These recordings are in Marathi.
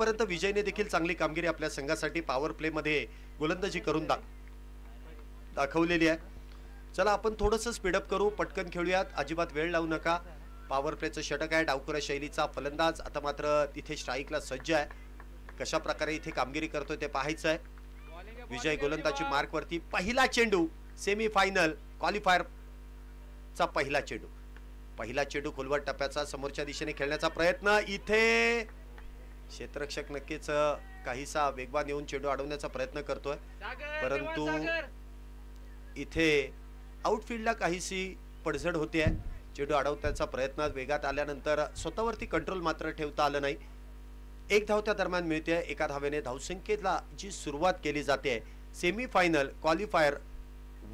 आतापर्यंत विजयने देखील चांगली कामगिरी आपल्या संघासाठी पॉवर प्ले मध्ये गोलंदाजी करून दाखवलेली आहे. चला आपण थोडंसं स्पीडअप करू, पटकन खेळूयात, अजिबात वेळ लावू नका. पॉवर प्लेचं षटक आहे, डावखुरा शैलीचा फलंदाज आता मात्र तिथे स्ट्राईकला सज्ज आहे. कशा प्रकारे इथे कामगिरी करतोय ते पाहायचं आहे. विजय गोलंदाजी मार्कवरती. पहिला चेंडू सेमी फायनल क्वालिफायर चा पहिला चेंडू खोलवर टप्प्याचा समोरच्या दिशेने खेळण्याचा प्रयत्न. इथे क्षेत्ररक्षक नक्कीच काहीसा वेगवान येऊन चेंडू अडवण्याचा प्रयत्न करतोय, परंतु इथे आउटफील्डला काहीशी पडझड होते आहे. चेंडू अडवण्याचा प्रयत्न वेगात आल्यानंतर स्वतःवरती कंट्रोल मात्र ठेवता आलं नाही. एक धाव त्या दरम्यान मिळते. एका धावेने धावसंख्येला जी सुरुवात केली जाते, सेमी फायनल क्वालिफायर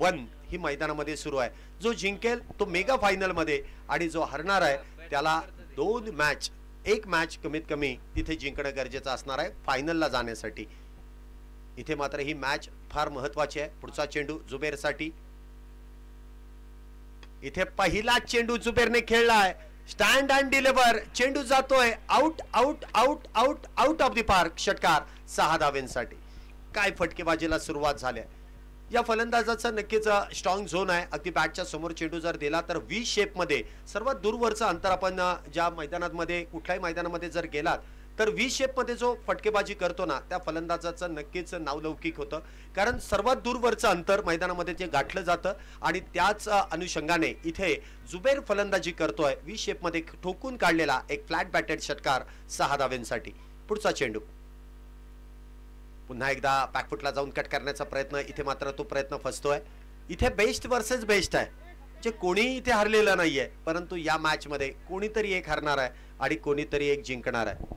1 ही मैदानामध्ये सुरू आहे. जो जिंकेल तो मेगा फायनल मध्ये आणि जो हरणार आहे त्याला एक मॅच कमीत कमी तिथे जिंकणं गरजेचं असणार आहे फायनलला जाण्यासाठी. इथे मात्र ही मॅच फार महत्वाची आहे. पुढचा चेंडू जुबेरसाठी. इथे पहिला चेंडू जुबेरने खेळलाय. Stand and deliver. चेंडू जातोय out out out out out of the park. षटकार 6 धावेंसाठी. काय फटकेबाजीला सुरुवात झाली. या फलंदाजाचा नक्कीच स्ट्रॉंग झोन आहे. अगदी बॅटच्या समोर चेंडू जर दिला तर व्ही शेप मध्ये सर्वात दूरवरचं अंतर आपण ज्या मैदानामध्ये कुठल्याही मैदानामध्ये जर गेलात तर व्ही शेप मध्ये जो फटकेबाजी करतो ना त्या फलंदाजाचं नक्कीच नावलौकिक होतं. कारण सर्वात दूरवरचं अंतर मैदानामध्ये जे गाठलं जातं आणि त्याच अनुषंगाने इथे जुबेर फलंदाजी करतोय. व्ही शेप मध्ये ठोकून काढलेला एक फ्लॅट बॅटेड षटकार 6 धावेंसाठी. पुढचा चेंडू पुन्हा एकदा बॅकफुटला जाऊन कट करण्याचा प्रयत्न. इथे मात्र तो प्रयत्न फसतोय. इथे बेस्ट वर्सेस बेस्ट आहे. जे कोणीही इथे हरलेलं नाहीये, परंतु या मॅच मध्ये कोणीतरी एक हरणार आहे आणि कोणीतरी एक जिंकणार आहे.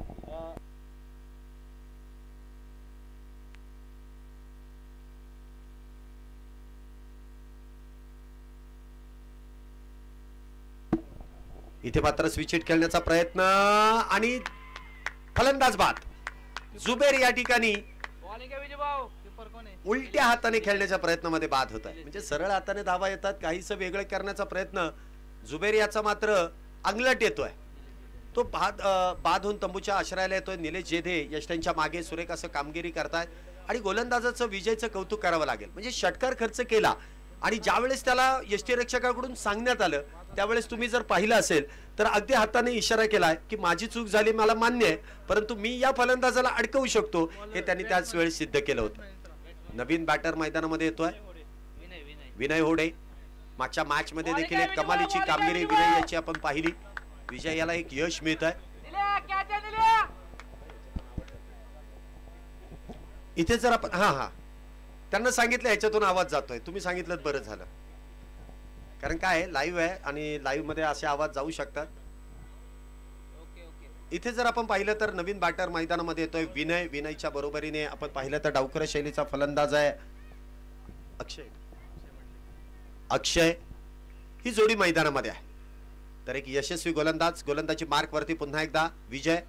इथे मात्र स्विच हिट खेळण्याचा प्रयत्न आणि फलंदाज बाद. जुबेर या ठिकाणी उलट्या हाताने खेळण्याच्या प्रयत्नामध्ये बाद होत आहे. म्हणजे सरळ हाताने धावा येतात, काहीसं वेगळं करण्याचा प्रयत्न जुबेर याचा मात्र अंगलट येतोय. तो बाद होऊन तंबूच्या आश्रयाला येतोय. निलेश जेधे यष्टांच्या मागे सुरेख असं कामगिरी करतायत आणि गोलंदाजाचं विजयचं कौतुक करावं लागेल. म्हणजे षटकार खर्च केला आणि ज्यावेळेस त्याला यष्टीरक्षकाकडून सांगण्यात आलं त्यावेळेस तुम्ही जर पाहिलं असेल तर अगदी हाताने इशारा केलाय की माझी चूक झाली, मला मान्य आहे, परंतु मी या फलंदाजाला अडकवू शकतो हे त्यांनी त्याच वेळेस सिद्ध केलं होतं. नवीन बॅटर मैदानामध्ये येतोय विनय होडे. मागच्या मॅच मध्ये देखील एक कमालीची कामगिरी विनय याची आपण पाहिली. विजय याला एक यश मिळत आहे. इथे जर आपण त्यांना सांगितलं ह्याच्यातून आवाज जातोय, तुम्ही सांगितलं बरं झालं. कारण काय लाईव्ह आहे आणि लाईव्ह मध्ये असे आवाज जाऊ शकतात. इथे जर आपण पाहिलं तर नवीन बॅटर मैदानामध्ये येतोय विनय. विनयच्या बरोबरीने आपण पाहिलं तर डावखुरा शैलीचा फलंदाज आहे अक्षय. ही जोडी मैदानामध्ये आहे. तर एक यशस्वी गोलंदाजी मार्क वरती पुन्हा एकदा विजय.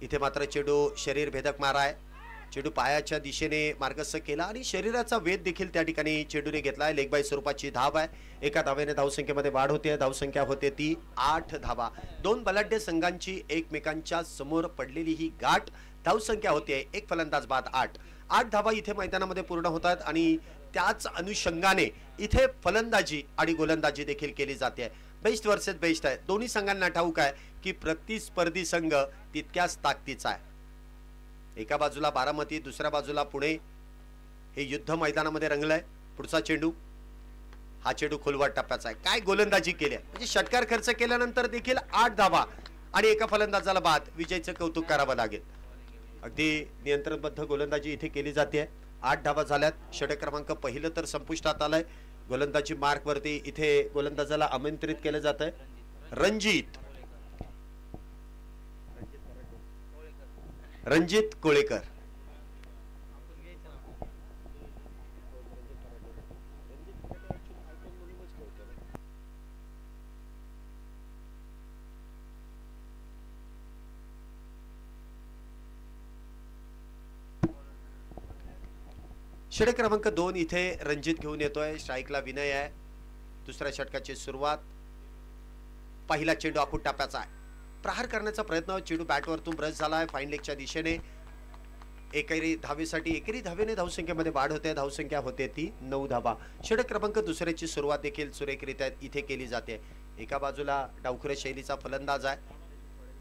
इथे मात्र चेंडू शरीर भेदक मारा आहे. चेंडू पायाच्या दिशेने मार्गस्थ केला आणि शरीराचा वेध देखील त्या ठिकाणी चेंडूने घेतलाय. लेग बाय स्वरूपाची धाव आहे. एका धावेने धावसंख्येमध्ये वाढ होते. धावसंख्या होते ती 8 धावा. 2 बलाढ्य संघांची एकमेकांच्या समोर पडलेली ही गाठ. धावसंख्या होते एक फलंदाज बाद 8 धावा इथे मैदानामध्ये पूर्ण होतात आणि त्याच अनुषंगाने इथे फलंदाजी आणि गोलंदाजी देखील केली जाते. बेस्ट वर्सेस बेस्ट आहे. दोन्ही संघांना ठाऊक आहे की प्रतिस्पर्धी संघ तितक्याच ताकदीचा आहे. एका बाजूला बारामती, दुसऱ्या बाजूला पुणे. हे युद्ध मैदानामध्ये रंगलंय. पुढचा चेंडू. हा चेंडू खोलवर टप्प्याचा आहे. काय गोलंदाजी केली आहे. म्हणजे षटकार खर्च केल्यानंतर देखील 8 धावा आणि एका फलंदाजाला बाद. विजयचं कौतुक करावं लागेल. अगदी नियंत्रणबद्ध गोलंदाजी इथे केली जाते. 8 धावा झाल्यात. षटक क्रमांक पहिलं तर संपुष्टात आलंय. गोलंदाजी मार्क वरती इथे गोलंदाजाला आमंत्रित केलं जात आहे रणजित कोळेकर. षटक क्रमांक 2 इथे रणजित घेऊन येतोय. स्ट्राईकला विनय आहे. दुसऱ्या षटकाची सुरुवात. पहिला चेंडू आखूड टप्प्याचा आहे. प्रहार करण्याचा प्रयत्न, चेंडू बॅटवरतून ब्रश झालाय फाईन लेगच्या दिशेने. एकेरी धावेसाठी एकेरी धावेने धावसंख्येमध्ये वाढ होते. धावसंख्या होते ती 9 धावा. षटक क्रमांक दुसऱ्याची सुरुवात देखील सुरेखरित्या इथे केली जाते. एका बाजूला डावखुऱ्या शैलीचा फलंदाज आहे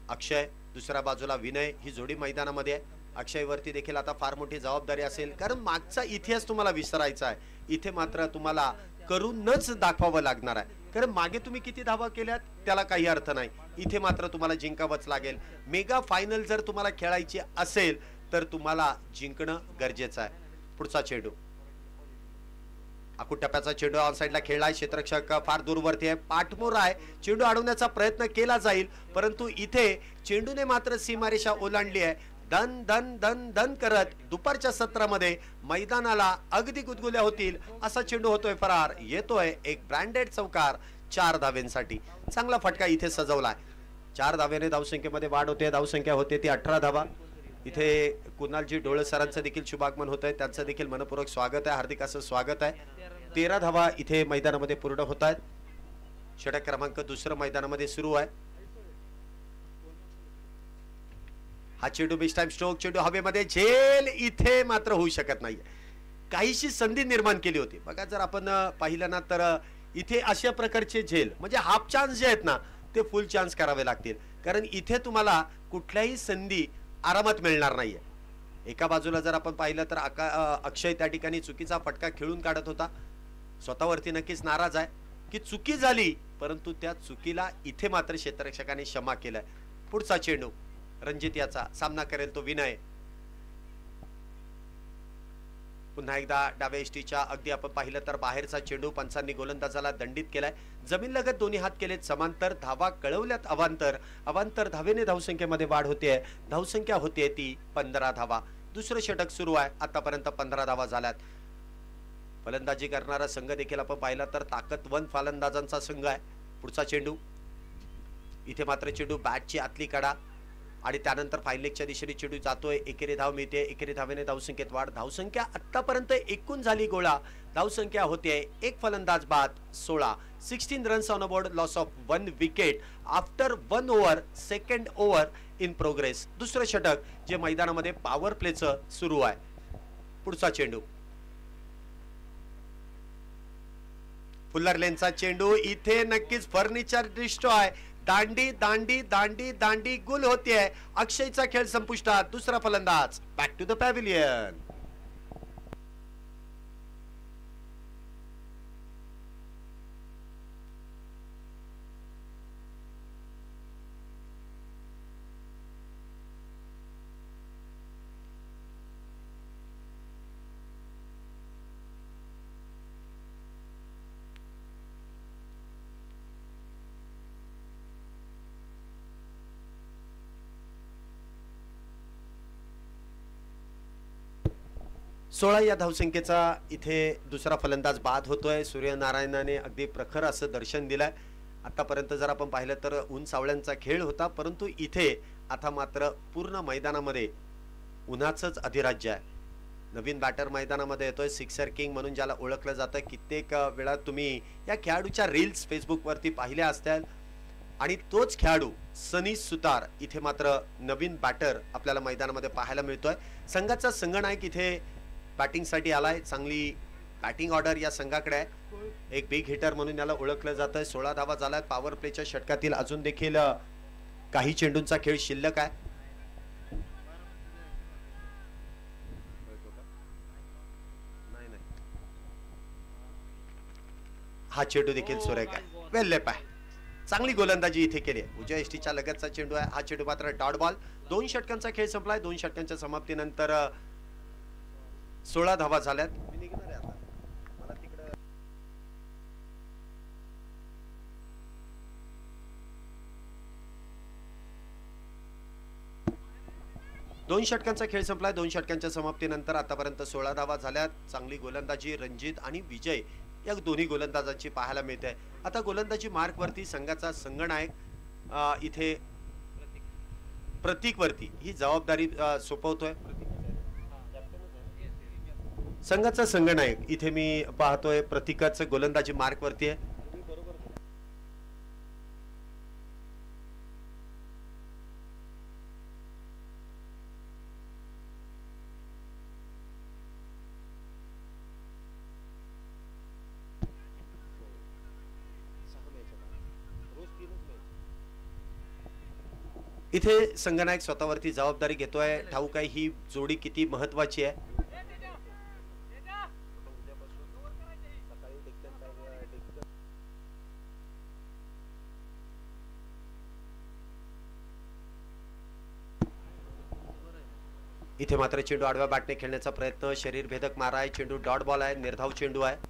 अक्षय, दुसऱ्या बाजूला विनय. ही जोडी मैदानामध्ये आहे. अक्षयवरती देखील आता फार मोठी जबाबदारी असेल, कारण मागचा इतिहास तुम्हाला विसरायचा आहे. इथे मात्र तुम्हाला करूनच दाखवावं लागणार आहे, कारण मागे तुम्ही किती धावा केल्यात त्याला काही अर्थ नाही. इथे मात्र तुम्हाला जिंकावंच लागेल. मेगा फायनल जर तुम्हाला खेळायची असेल तर तुम्हाला जिंकणं गरजेचं आहे. पुढचा चेंडू आकुट टप्प्याचा चेंडू ऑन साइडला खेळलाय. क्षेत्ररक्षक फार दूरवरती आहे, पाठमोर आहे. चेंडू अडवण्याचा प्रयत्न केला जाईल, परंतु इथे चेंडूने मात्र सीमारेषा ओलांडली आहे. धन धन धन धन करत दुपारच्या सत्रामध्ये मैदानाला अगदी गुदगुल्या होतील असा चेंडू होतोय फरार. येतोय एक ब्रँडेड चौकार 4 धावेंसाठी. चांगला फटका इथे सजवलाय. 4 धावेने धावसंख्येमध्ये वाढ होते. धावसंख्या होते ती 18 धावा. इथे कुणालजी डोळे सरांचं देखील शुभागमन होत आहे, त्यांचं देखील मनपूर्वक स्वागत आहे, हार्दिक असं स्वागत आहे. 13 धावा इथे मैदानामध्ये पूर्ण होत आहेत. षटक क्रमांक दुसरं मैदानामध्ये सुरू आहे. हा चेंडू बेस्ट टाइम स्ट्रोक, चेंडू हवेमध्ये झेल इथे मात्र होऊ शकत नाहीये. काहीशी संधी निर्माण केली होती बघा, जर आपण पाहिलं ना तर इथे अशा प्रकारचे झेल म्हणजे हाफ चान्स जे आहेत ना ते फुल चान्स करावे लागतील, कारण इथे तुम्हाला कुठल्याही संधी आरामात मिळणार नाहीये. एका बाजूला जर आपण पाहिलं तर अक्षय त्या ठिकाणी चुकीचा फटका खेळून काढत होता. स्वतःवरती नक्कीच नाराज आहे की चुकी झाली, परंतु त्या चुकीला इथे मात्र क्षेत्ररक्षकाने क्षमा केलाय. पुढचा चेंडू रणजित याचा सामना करेल तो विनय. पुन्हा एकदा डाव्या एसटीच्या अगदी आपण पाहिलं तर बाहेरचा चेंडू पंचांनी गोलंदाजाला दंडित केलाय. जमीन लगत दोन्ही हात केलेत समांतर. धावा कळवल्यात अवांतर. अवांतर धावेने धावसंख्येमध्ये वाढ होते. धावसंख्या होते ती 15 धावा. दुसरं षटक सुरू आहे. आतापर्यंत 15 धावा झाल्यात. फलंदाजी करणारा संघ देखील आपण पाहिला तर ताकदवंत फलंदाजांचा संघ आहे. पुढचा चेंडू इथे मात्र चेंडू बॅटची आतली कडा आणि त्यानंतर फाईन लेगच्या दिशेने चेंडू जातोय. एकेरी धाव मिळते. एकेरी धावेने धावसंख्येत वाढ. धावसंख्या आतापर्यंत एकूण झाली गोळा. धावसंख्या होते एक फलंदाज बाद 16. 16 runs on board. Loss of 1 wicket after 1 over. Second over in progress. दुसरं षटक जे मैदानामध्ये पॉवर प्लेचं सुरू आहे. पुढचा चेंडू फुल्लर लेनचा चेंडू. इथे नक्कीच फर्निचर डिस्ट्रॉय. दांडी दांडी दांडी दांडी गुल होतीये. अक्षयचा खेळ संपुष्टात. दुसरा फलंदाज बॅक टू द पॅव्हिलियन. सोळा या धावसंख्येचा इथे दुसरा फलंदाज बाद होतोय. सूर्यनारायणाने अगदी प्रखर असं दर्शन दिलंय. आतापर्यंत जर आपण पाहिलं तर ऊन सावळ्यांचा खेळ होता, परंतु इथे आता मात्र पूर्ण मैदानामध्ये उन्हाचंच अधिराज्य आहे. नवीन बॅटर मैदानामध्ये येतोय. सिक्सर किंग म्हणून ज्याला ओळखलं जातं. कित्येक वेळा तुम्ही या खेळाडूच्या रील्स फेसबुकवरती पाहिल्या असतील आणि तोच खेळाडू सनी सुतार इथे मात्र नवीन बॅटर आपल्याला मैदानामध्ये पाहायला मिळतोय. संघाचा संघनायक इथे बॅटिंग साठी आलाय. चांगली बॅटिंग ऑर्डर या संघाकडे आहे. एक बिग हिटर म्हणून याला ओळखलं जातं. 16 धावा झाल्यात. पॉवर प्लेच्या षटकातील अजून देखील काही चेंडूंचा खेळ शिल्लक आहे. हा चेंडू देखील सुरेख आहे. वेल लेप आहे. चांगली गोलंदाजी इथे केली आहे. उजव्या एसटीच्या लगतचा चेंडू आहे. हा चेंडू मात्र डॉट बॉल. 2 षटकांचा खेळ संपलाय. 2 षटकांच्या समाप्तीनंतर 16 धावा झाल्यात. दोन षटकांचा खेळ संपलाय. 2 षटकांच्या समाप्तीनंतर आतापर्यंत 16 धावा झाल्यात. चांगली गोलंदाजी रणजित आणि विजय या दोन्ही गोलंदाजांची पाहायला मिळते. आता गोलंदाजी मार्क वरती संघाचा संघनायक इथे प्रतीक वरती ही जबाबदारी सोपवतोय. संघाचा संघनायक इथे मी पाहतोय प्रतीकच गोलंदाजी मार्क वरती आहे. इथे संघनायक स्वतःवरती जबाबदारी घेतोय. ठाऊक आहे ही जोडी किती महत्वाची आहे. इथे मात्र चेंडू आडव्या बॅटने खेळण्याचा प्रयत्न, शरीर भेदक मारा आहे. चेंडू डॉट बॉल आहे, निर्धाव चेंडू आहे.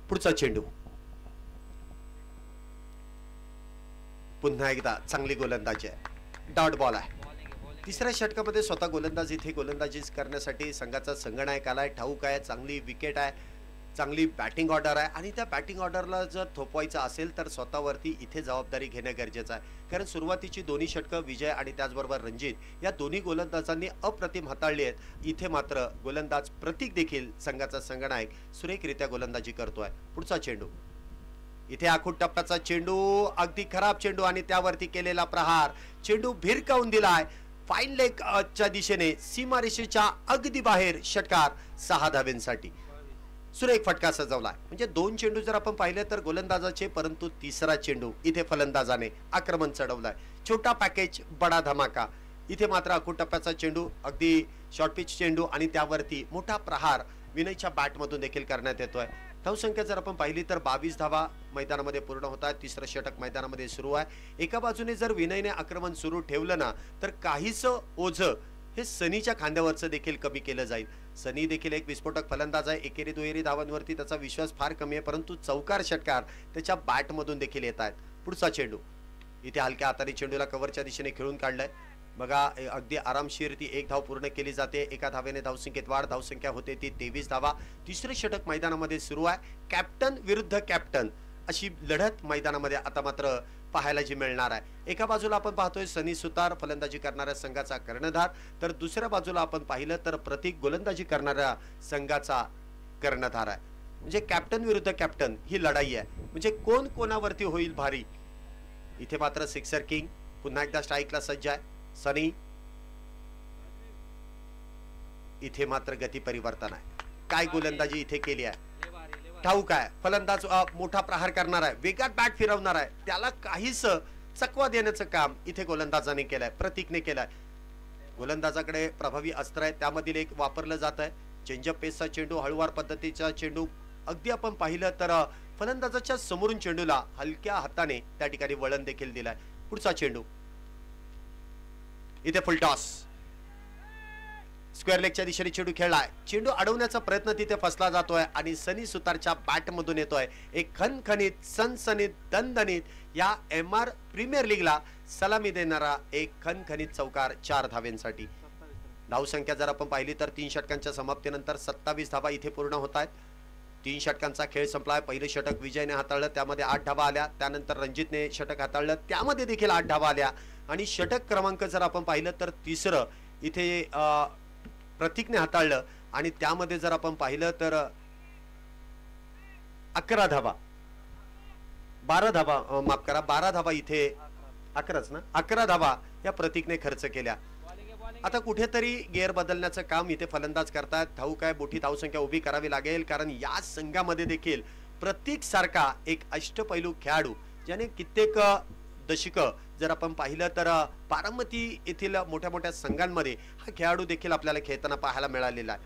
पुढचा चेंडू पुन्हा एकदा चांगली गोलंदाजी आहे, डॉट बॉल आहे. तिसऱ्या षटकामध्ये स्वतः गोलंदाज इथे गोलंदाजी करण्यासाठी संघाचा संघनायक आलाय. ठाऊक आहे चांगली विकेट आहे, चांगली बॅटिंग ऑर्डर आहे आणि त्या बॅटिंग ऑर्डरला जर थोपवायचं असेल तर स्वतःवरती इथे जबाबदारी घेणं गरजेचं आहे. कारण सुरुवातीची दोन्ही षटकं विजय आणि त्याचबरोबर रणजित या दोन्ही गोलंदाजांनी अप्रतिम हाताळली आहेत. इथे मात्र गोलंदाज प्रतीक देखील संघाचा संघनायक सुरेखरित्या गोलंदाजी करतोय. पुढचा चेंडू इथे आखूड टप्प्याचा चेंडू, अगदी खराब चेंडू आणि त्यावरती केलेला प्रहार. चेंडू भिरकावून दिलाय फाईन लेग च्या दिशेने, सीमारेषेच्या अगदी बाहेर. षटकार 6 धावेंसाठी. सुरेख फटका सजवलाय. म्हणजे 2 चेंडू जर आपण पाहिले तर गोलंदाजाचे, परंतु तिसरा चेंडू इथे फलंदाजाने आक्रमण चढवलाय. छोटा पॅकेज बडा धमाका. इथे मात्र आखूड टप्प्याचा चेंडू, अगदी शॉर्ट पिच चेंडू आणि त्यावरती मोठा प्रहार विनयच्या बॅटमधून देखील करण्यात येतोय. धावसंख्या जर आपण पाहिली तर 22 धावा मैदानामध्ये पूर्ण होत आहेत. तिसरं षटक मैदानामध्ये सुरू आहे. एका बाजूने जर विनयने आक्रमण सुरू ठेवलं ना तर काहीसं ओझं हे सनीच्या खांद्यावरचं देखील कमी केलं जाईल. सनी देखील एक विस्फोटक फलंदाज आहे. एकेरी दुहेरी धावांवरती त्याचा विश्वास फार कमी आहे, परंतु चौकार षटकार त्याच्या बॅटमधून देखील येत आहेत. पुढचा चेंडू इथे हलक्या हाताने चेंडूला कव्हरच्या दिशेने खेळून काढलाय. बघा अगदी आरामशीर ती 1 धाव पूर्ण केली जाते. एका धावेने धावसंख्येत वाढ. धावसंख्या होते ती 23 धावा. तिसरे षटक मैदानामध्ये सुरू आहे. कॅप्टन विरुद्ध कॅप्टन अशी लढत मैदानामध्ये आता मात्र पाहायला जी मिळणार आहे. एका बाजूला आपण पाहतोय सनी सुतार फलंदाजी करणाऱ्या संघाचा कर्णधार, तर दुसऱ्या बाजूला आपण पाहिलं तर प्रतीक गोलंदाजी करणाऱ्या संघाचा कर्णधार आहे. म्हणजे कॅप्टन विरुद्ध कॅप्टन ही लढाई आहे. म्हणजे कोण कोणावरती होईल भारी. इथे मात्र सिक्सर किंग पुन्हा एकदा स्ट्राईकला सज्ज आहे. सनी इथे मात्र गती परिवर्तन आहे. काय गोलंदाजी इथे केली आहे. ठाऊक आहे फलंदाज मोठा प्रहार करणार आहे, वेगात बॅट फिरवणार आहे, त्याला काहीच चकवा देण्याचं काम इथे गोलंदाजाने केलंय, प्रतीकने केलंय. गोलंदाजाकडे प्रभावी अस्त्र आहे, त्यामधील एक वापरलं जात आहे. चेंजअप पेसचा चेंडू, हळूवार पद्धतीचा चेंडू. अगदी आपण पाहिलं तर फलंदाजाच्या समोरून चेंडूला हलक्या हाताने त्या ठिकाणी वळण देखील दिलाय. पुढचा चेंडू इथे फुल टॉस, स्क्वेअर लेगच्या दिशेने चेंडू खेळलाय. चेंडू अडवण्याचा प्रयत्न तिथे फसला जातोय आणि सनी सुतारच्या बॅट मधून येतोय एक खणखणीत, सनसनीत, दणदणीत या MR प्रीमियर लीगला सलामी देणारा एक खणखणीत चौकार 4 धावेंसाठी. धावसंख्या जर आपण पाहिली तर 3 षटकांच्या समाप्तीनंतर 27 धावा इथे पूर्ण होत आहेत. 3 षटकांचा खेळ संपलाय. पहिले षटक विजयने हाताळलं, त्यामध्ये 8 धावा आल्या. त्यानंतर रणजितने षटक हाताळलं, त्यामध्ये देखील 8 धावा आल्या. आणि षटक क्रमांक जर आपण पाहिलं तर तिसरं इथे प्रतीकने हाताळलं आणि त्यामध्ये जर आपण पाहिलं तर 11 धावा, 12 धावा, माफ करा 12 धावा इथे 11च ना, 11 धावा या प्रतीकने खर्च केल्या. आता कुठेतरी गेअर बदलण्याचं काम इथे फलंदाज करतात. ठाऊक आहे मोठी धावसंख्या उभी करावी लागेल, कारण या संघामध्ये देखील प्रतीक सारखा एक अष्टपैलू खेळाडू ज्याने कित्येक दशक जर आपण पाहिलं तर बारामती येथील मोठ्या मोठ्या संघांमध्ये हा खेळाडू देखील आपल्याला खेळताना पाहायला मिळालेला आहे.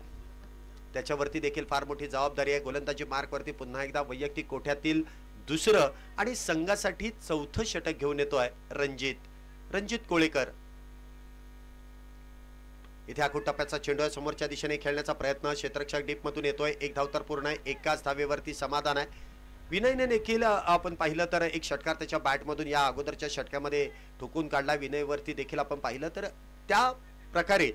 त्याच्यावरती देखील फार मोठी जबाबदारी आहे. गोलंदाजी मार्कवरती पुन्हा एकदा वैयक्तिक कोठ्यातील दुसरं आणि संघासाठी 4थं षटक घेऊन येतोय रणजित कोळेकर. इथे आखूड टप्प्याचा चेंडू आहे, समोरच्या दिशेने खेळण्याचा प्रयत्न, क्षेत्ररक्षक डीप मधून येतोय. 1 धाव तर पूर्ण आहे, एकाच धावेवरती समाधान आहे. विनयने देखील आपण पाहिलं तर एक षटकार त्याच्या बॅटमधून या अगोदरच्या षटकामध्ये ठोकून काढला. विनयवरती देखील आपण पाहिलं तर त्या प्रकारे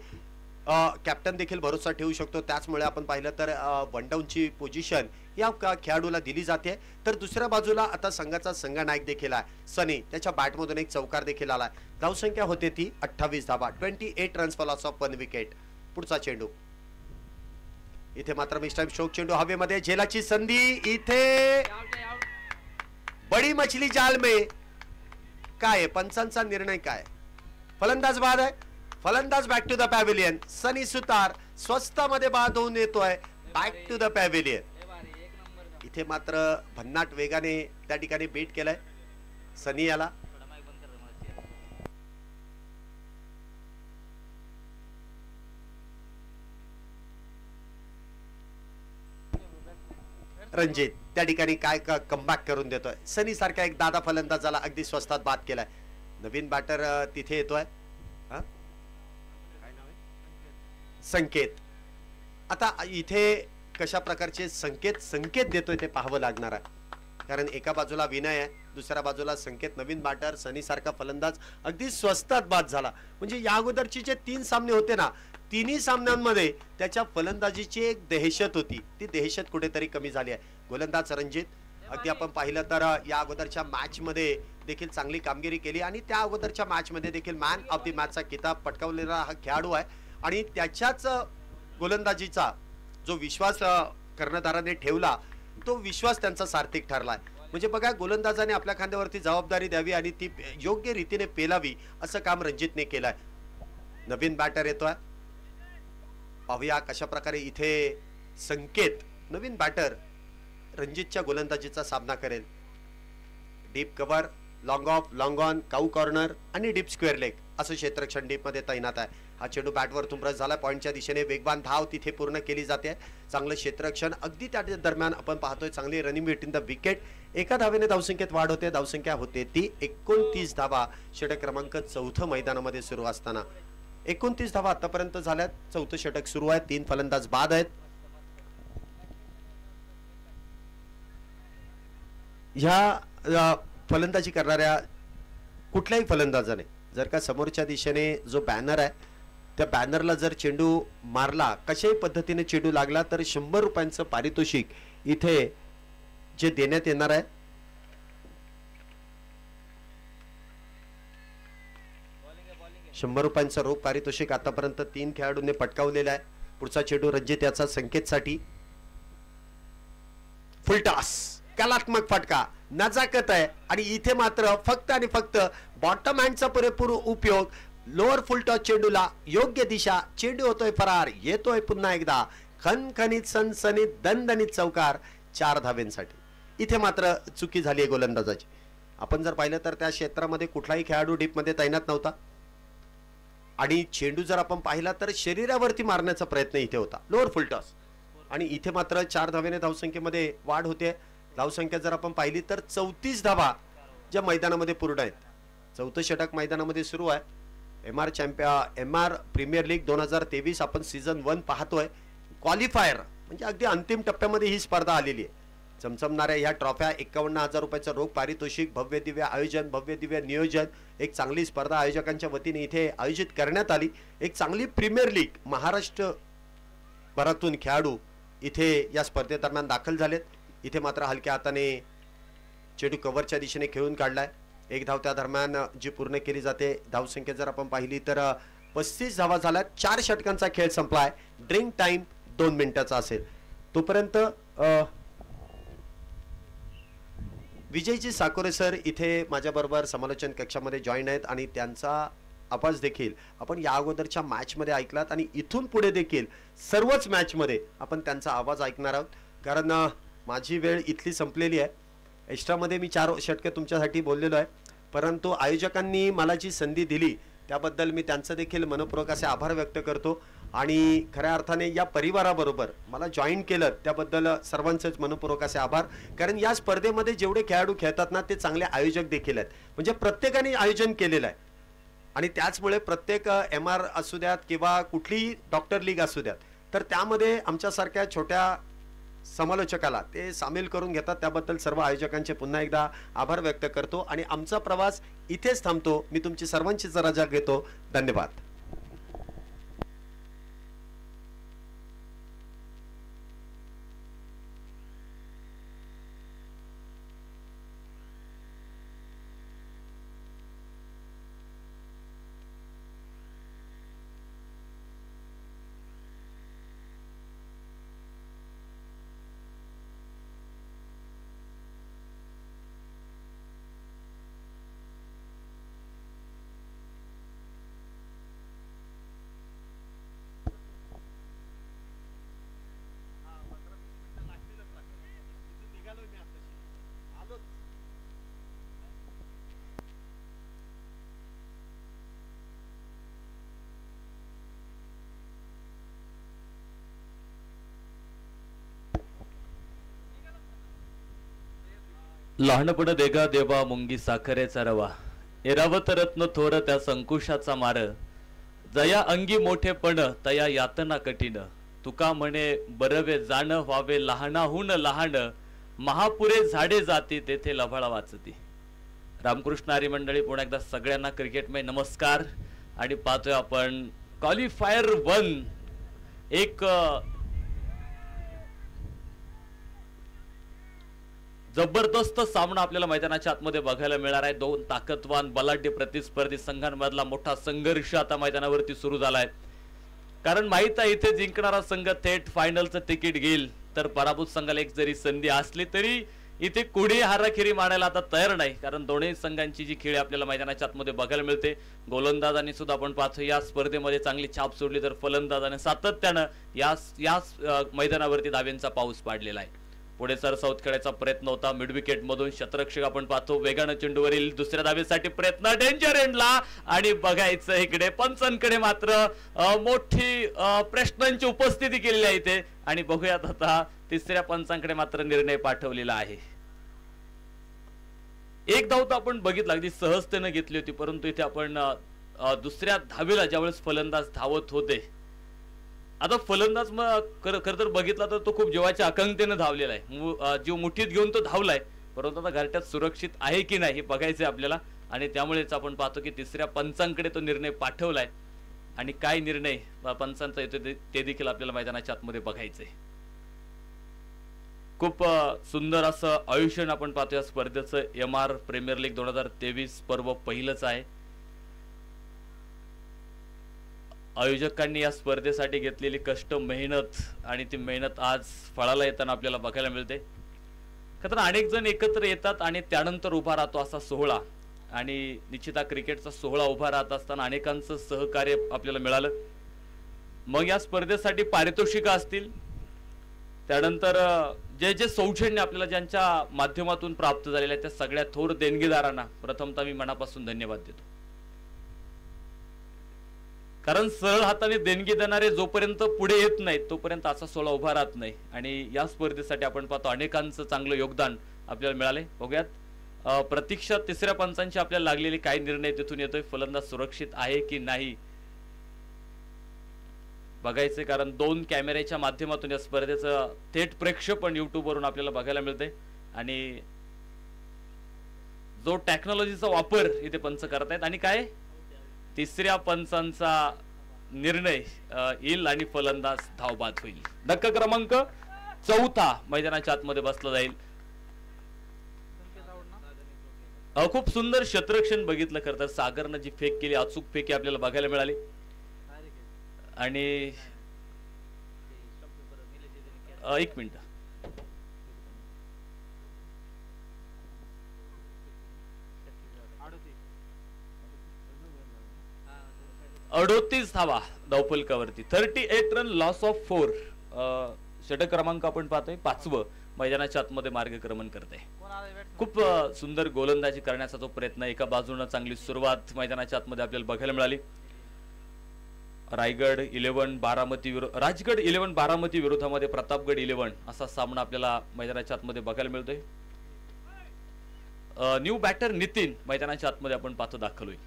कॅप्टन देखील भरोसा ठेवू शकतो. त्याचमुळे आपण पाहिलं तर वन डाऊनची पोझिशन या खेळाडूला दिली जाते. तर दुसऱ्या बाजूला आता संघाचा संघनायक देखील आहे सनी, त्याच्या बॅटमधून एक चौकार देखील आला. धावसंख्या होते ती 28 धावा, 28 runs for loss of 1 wicket. पुढचा चेंडू इथे मात्र मिस टाइम स्ट्रोक चेंडू हवेमध्ये, झेलाची संधी, इथे बडी मछली जाल में. काय पंचांचा निर्णय काय? फलंदाज बाद आहे. फलंदाज बॅक टू द पॅव्हिलियन. सनी सुतार स्वस्तामध्ये बाद होऊन येतोय बॅक टू द पॅव्हिलियन. इथे मात्र भन्नाट वेगाने त्या ठिकाणी बेट केलाय सनी याला. रणजित त्या ठिकाणी काय कमबॅक करून देतोय. सनी सारखा एक दादा फलंदाजाला अगदी स्वस्तात बाद केलाय. नवीन बॅटर तिथे येतोय. संकेत. आता इथे कशा प्रकारचे संकेत देतोय ते पाहावं लागणार आहे. कारण एका बाजूला विनय आहे, दुसऱ्या बाजूला संकेत. नवीन बॅटर सनी सारखा फलंदाज अगदी स्वस्तात बाद झाला. म्हणजे या अगोदरची जे 3 सामने होते ना, तिन्ही सामन्यांमध्ये त्याच्या फलंदाजीची एक दहशत होती. ती दहशत कुठेतरी कमी झाली आहे. गोलंदाज रणजित अगदी आपण पाहिलं तर या अगोदरच्या मॅच मध्ये देखील चांगली कामगिरी केली आणि त्या अगोदरच्या मॅच मध्ये देखील मॅन ऑफ द मॅचचा किताब पटकावलेला हा खेळाडू आहे. आणि त्याच्याच गोलंदाजीचा जो विश्वास कर्णधाराने ठेवला, तो विश्वास त्यांचा सार्थक ठरलाय. म्हणजे बघा, गोलंदाजाने आपल्या खांद्यावरती जबाबदारी द्यावी आणि ती योग्य रीतीने पेलावी असं काम रणजितने केलंय. नवीन बॅटर येतोय, पाहूया कशा प्रकारे इथे संकेत नवीन बॅटर रणजितच्या गोलंदाजीचा सामना करेल. Deep cover, long of, long on, cow corner आणि डीप स्क्वेअर लेग असं क्षेत्ररक्षण डीप मध्ये तैनात आहे. हा चेंडू बॅटवर तुंबरस झाला. पॉइंटच्या दिशेने वेगवान धाव तिथे पूर्ण केली जाते. चांगलं क्षेत्ररक्षण अगदी त्या दरम्यान आपण पाहतोय. चांगली रनिंग भेटीन द विकेट. एका धावेने धावसंख्येत वाढ होते. धावसंख्या होते ती 29 धावा. षटक क्रमांक 4 मैदानामध्ये सुरू असताना 29 धावा आतापर्यंत झाल्यात. 4थं षटक सुरू आहे. 3 फलंदाज बाद आहेत. ह्या फलंदाजी करणाऱ्या कुठल्याही फलंदाजाने जर का समोरच्या दिशेने जो बॅनर आहे त्या बॅनरला जर चेंडू मारला, कशाही पद्धतीने चेंडू लागला, तर 100 रुपयांचं पारितोषिक इथे जे देण्यात येणार आहे. ₹100 रोख पारितोषिक आतापर्यंत 3 खेळाडूंनी पटकावलेलं आहे. पुढचा चेंडू रणजित याचा संकेतसाठी. फुलटॉस, कलात्मक फटका, नजाकत आहे. आणि इथे मात्र फक्त आणि फक्त बॉटम हँडचा पुरेपूर उपयोग. लोअर फुलटॉस चेंडूला योग्य दिशा. चेंडू होतोय फरार. येतोय पुन्हा एकदा खणखणीत सनसनीत दणदणीत चौकार 4 धावेंसाठी. इथे मात्र चुकी झाली आहे गोलंदाजाची. आपण जर पाहिलं तर त्या क्षेत्रामध्ये कुठलाही खेळाडू डीप मध्ये तैनात नव्हता आणि चेंडू जर आपण पाहिला तर शरीरावरती मारण्याचा प्रयत्न इथे होता. लोअर फुलटॉस आणि इथे मात्र 4 धावेने धावसंख्येमध्ये वाढ होते. धावसंख्या जर आपण पाहिली तर 34 धावा ज्या मैदानामध्ये पूर्ण आहेत. 4थं षटक मैदानामध्ये सुरू आहे. एमआर प्रीमियर लीग 2023 आपण सीझन 1 पाहतोय. क्वालिफायर म्हणजे अगदी अंतिम टप्प्यामध्ये ही स्पर्धा आलेली आहे. चमचमणाऱ्या ह्या ट्रॉफ्या, 51,000 रुपयाचं रोख पारितोषिक, भव्य दिव्य आयोजन, भव्य दिव्य नियोजन. एक चांगली स्पर्धा आयोजकांच्या वतीने इथे आयोजित करण्यात आली. एक चांगली प्रीमियर लीग. महाराष्ट्र भरातून खेळाडू इथे या स्पर्धेदरम्यान दाखल झालेत. इथे मात्र हलक्या हाताने चेंडू कव्हरच्या दिशेने खेळून काढलाय. 1 धाव त्या दरम्यान जी पूर्ण केली जाते. धावसंख्या जर आपण पाहिली तर 35 धावा झाल्या. 4 षटकांचा खेळ संपलाय. ड्रिंक टाइम 2 मिनिटाचा असेल. तोपर्यंत विजयजी साकोरे सर इथे माझ्याबरोबर समालोचन कक्षामध्ये जॉईन आहेत आणि त्यांचा आवाज देखील आपण या अगोदरच्या मॅच मध्ये ऐकलात आणि इथून पुढे देखील सर्वच मॅच मध्ये आपण त्यांचा आवाज ऐकणार आहोत. कारण माझी वेळ इथली संपलेली आहे. एक्स्ट्रा मध्ये मी 4 षटके तुमच्यासाठी बोललेलो आहे. परंतु आयोजकांनी मला जी संधी दिली त्याबद्दल मी त्यांचं देखील मनपूर्वक असे आभार व्यक्त करतो. आणि खऱ्या अर्थाने या परिवाराबरोबर मला जॉईन केलं त्याबद्दल सर्वांचेच मनपूर्वक असे आभार. कारण या स्पर्धेमध्ये जेवढे खेळाडू खेळतात ना ते चांगले आयोजक देखील आहेत. म्हणजे प्रत्येकाने आयोजन केलेलं आहे आणि त्याचमुळे प्रत्येक MR असू द्यात किंवा कुठलीही डॉक्टर लीग असू द्यात तर त्यामध्ये आमच्यासारख्या छोट्या समालोचकाला ते सामील करून घेतात. त्याबद्दल सर्व आयोजकांचे पुन्हा एकदा आभार व्यक्त करतो आणि आमचा प्रवास इथेच थांबतो. मी तुमची सर्वांचीच रजा घेतो. धन्यवाद. लहानपण देगा देवा मुंगी साखरेचा रवा, एरावत रत्न थोर त्या संकुशाचा मार, जया अंगी मोठेपण तया यातना कठीण, तुका म्हणे बरवे जाण व्हावे लहानाहून लहान, महापुरे झाडे जाती तेथे लभाळा वाचती. रामकृष्ण हरी मंडळी, पुन्हा एकदा सगळ्यांना क्रिकेटमय नमस्कार. आणि पाहतोय आपण क्वालिफायर 1 एक जबरदस्त सामना आपल्याला मैदानाच्या आतमध्ये बघायला मिळणार आहे. दोन ताकदवान बलाढ्य प्रतिस्पर्धी संघांमधला मोठा संघर्ष आता मैदानावरती सुरू झालाय. कारण माहित आहे इथे जिंकणारा संघ थेट फायनलचं तिकीट घेईल, तर पराभूत संघाला एक जरी संधी असली तरी इथे कुणी हाराखिरी मारायला आता तयार नाही. कारण दोन्ही संघांची जी खेळी आपल्याला मैदानाच्या आतमध्ये बघायला मिळते. गोलंदाजांनी सुद्धा आपण पाहतो या स्पर्धेमध्ये चांगली छाप सोडली, तर फलंदाजाने सातत्यानं या मैदानावरती धावेंचा पाऊस पाडलेला आहे. पुढे सरसावत खेळायचा प्रयत्न होता मिड विकेट मधून. शतरक्षक आपण पाहतो वेगानं चेंडूवरील दुसऱ्या धावेसाठी प्रयत्न, डेंजर एंडला. आणि बघायचं इकडे पंचांकडे मात्र मोठी प्रश्नांची उपस्थिती केलेली आहे इथे. आणि बघूयात आता तिसऱ्या पंचांकडे मात्र निर्णय पाठवलेला आहे. एक धाव तर आपण बघितला अगदी सहजतेने घेतली होती, परंतु इथे आपण दुसऱ्या धावेला ज्यावेळेस फलंदाज धावत होते, आता फलंदाज खर तर बघितला तर तो खूप जीवाच्या आकांक्षेने धावलेला आहे. जीव मुठीत घेऊन तो धावलाय, परंतु आता घरट्यात सुरक्षित आहे की नाही हे बघायचंय आपल्याला. आणि त्यामुळेच आपण पाहतो की तिसऱ्या पंचांकडे तो निर्णय पाठवलाय. आणि काय निर्णय पंचांचा येतो ते देखील आपल्याला मैदानाच्या आतमध्ये बघायचंय. खूप सुंदर असं आयुष्य आपण पाहतो या स्पर्धेचं. MR प्रीमियर लीग 2023 पर्व पहिलंच आहे. आयोजकांनी या स्पर्धेसाठी घेतलेली कष्ट, मेहनत आणि ती मेहनत आज फळाला येताना आपल्याला बघायला मिळते. कारण अनेक जण एकत्र येतात आणि त्यानंतर उभा राहतो असा सोहळा. आणि निश्चित हा क्रिकेटचा सोहळा उभा राहत असताना अनेकांचं सहकार्य आपल्याला मिळालं. मग या स्पर्धेसाठी पारितोषिक असतील, त्यानंतर जे जे सौजन्य आपल्याला ज्यांच्या माध्यमातून प्राप्त झालेलं आहे त्या सगळ्या थोर देणगीदारांना प्रथमतः मी मनापासून धन्यवाद देतो. कारण सरळ हाताने देणगी देणारे जोपर्यंत पुढे येत नाहीत तोपर्यंत असा सोहळा उभा राहत नाही. आणि या स्पर्धेसाठी आपण पाहतो अनेकांचं चांगलं योगदान आपल्याला मिळाले. बघूयात प्रतीक्षा तिसऱ्या पंचांची आपल्याला लागलेली काय निर्णय तिथून येतोय. फलंदाज सुरक्षित आहे की नाही बघायचे, कारण 2 कॅमेऱ्याच्या माध्यमातून या स्पर्धेचं थेट प्रेक्षेपण YouTube वरून आपल्याला बघायला मिळते. आणि जो टेक्नॉलॉजीचा वापर इथे पंच करतायत. आणि काय तिसऱ्या पंचांचा निर्णय येईल आणि फलंदाज धावबाद होईल. धक्का क्रमांक 4 मैदानाच्या आतमध्ये बसला जाईल. खूप सुंदर क्षेत्ररक्षण बघितलं खरं तर. सागरनं जी फेक केली अचूक फेकी आपल्याला बघायला मिळाली. आणि एक मिनिट, अडोतीस धावा धावफलकावरती, 38 रन, लॉस ऑफ 4. षटक क्रमांक आपण पाहतोय 5वं मैदानाच्या आतमध्ये मार्गक्रमण करते. खूप सुंदर गोलंदाजी करण्याचा जो प्रयत्न, एका बाजूने चांगली सुरुवात मैदानाच्या आतमध्ये आपल्याला बघायला मिळाली. राजगड 11 बारामती विरोधामध्ये प्रतापगड 11 असा सामना आपल्याला मैदानाच्या आतमध्ये बघायला मिळतोय. न्यू बॅटर नितीन मैदानाच्या आतमध्ये आपण पाहतो दाखल होईल.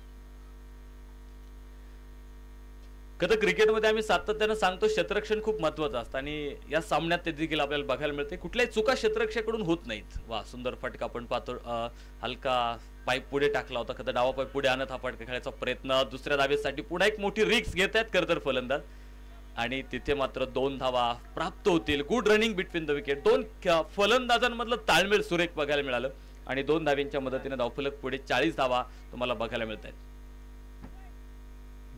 कधी क्रिकेटमध्ये आम्ही सातत्याने सांगतो क्षेत्ररक्षण खूप महत्वाचं असतं आणि या सामन्यात ते देखील आपल्याला बघायला मिळते. कुठल्याही चुका क्षेत्ररक्षकाकडून होत नाहीत. वा, सुंदर फटका आपण पाहतो. हलका पाईप पुढे टाकला होता, कधी डावा पाईप पुढे आणत हा फटका खेळायचा प्रयत्न. दुसऱ्या धावेसाठी पुन्हा एक मोठी रिस्क घेत आहेत खरं तर फलंदाज. आणि तिथे मात्र 2 धावा प्राप्त होतील. Good running between the wicket. 2 फलंदाजांमधलं ताळमेळ सुरेख बघायला मिळालं. आणि 2 धाव्यांच्या मदतीने धावफलक पुढे 40 धावा तुम्हाला बघायला मिळत आहेत.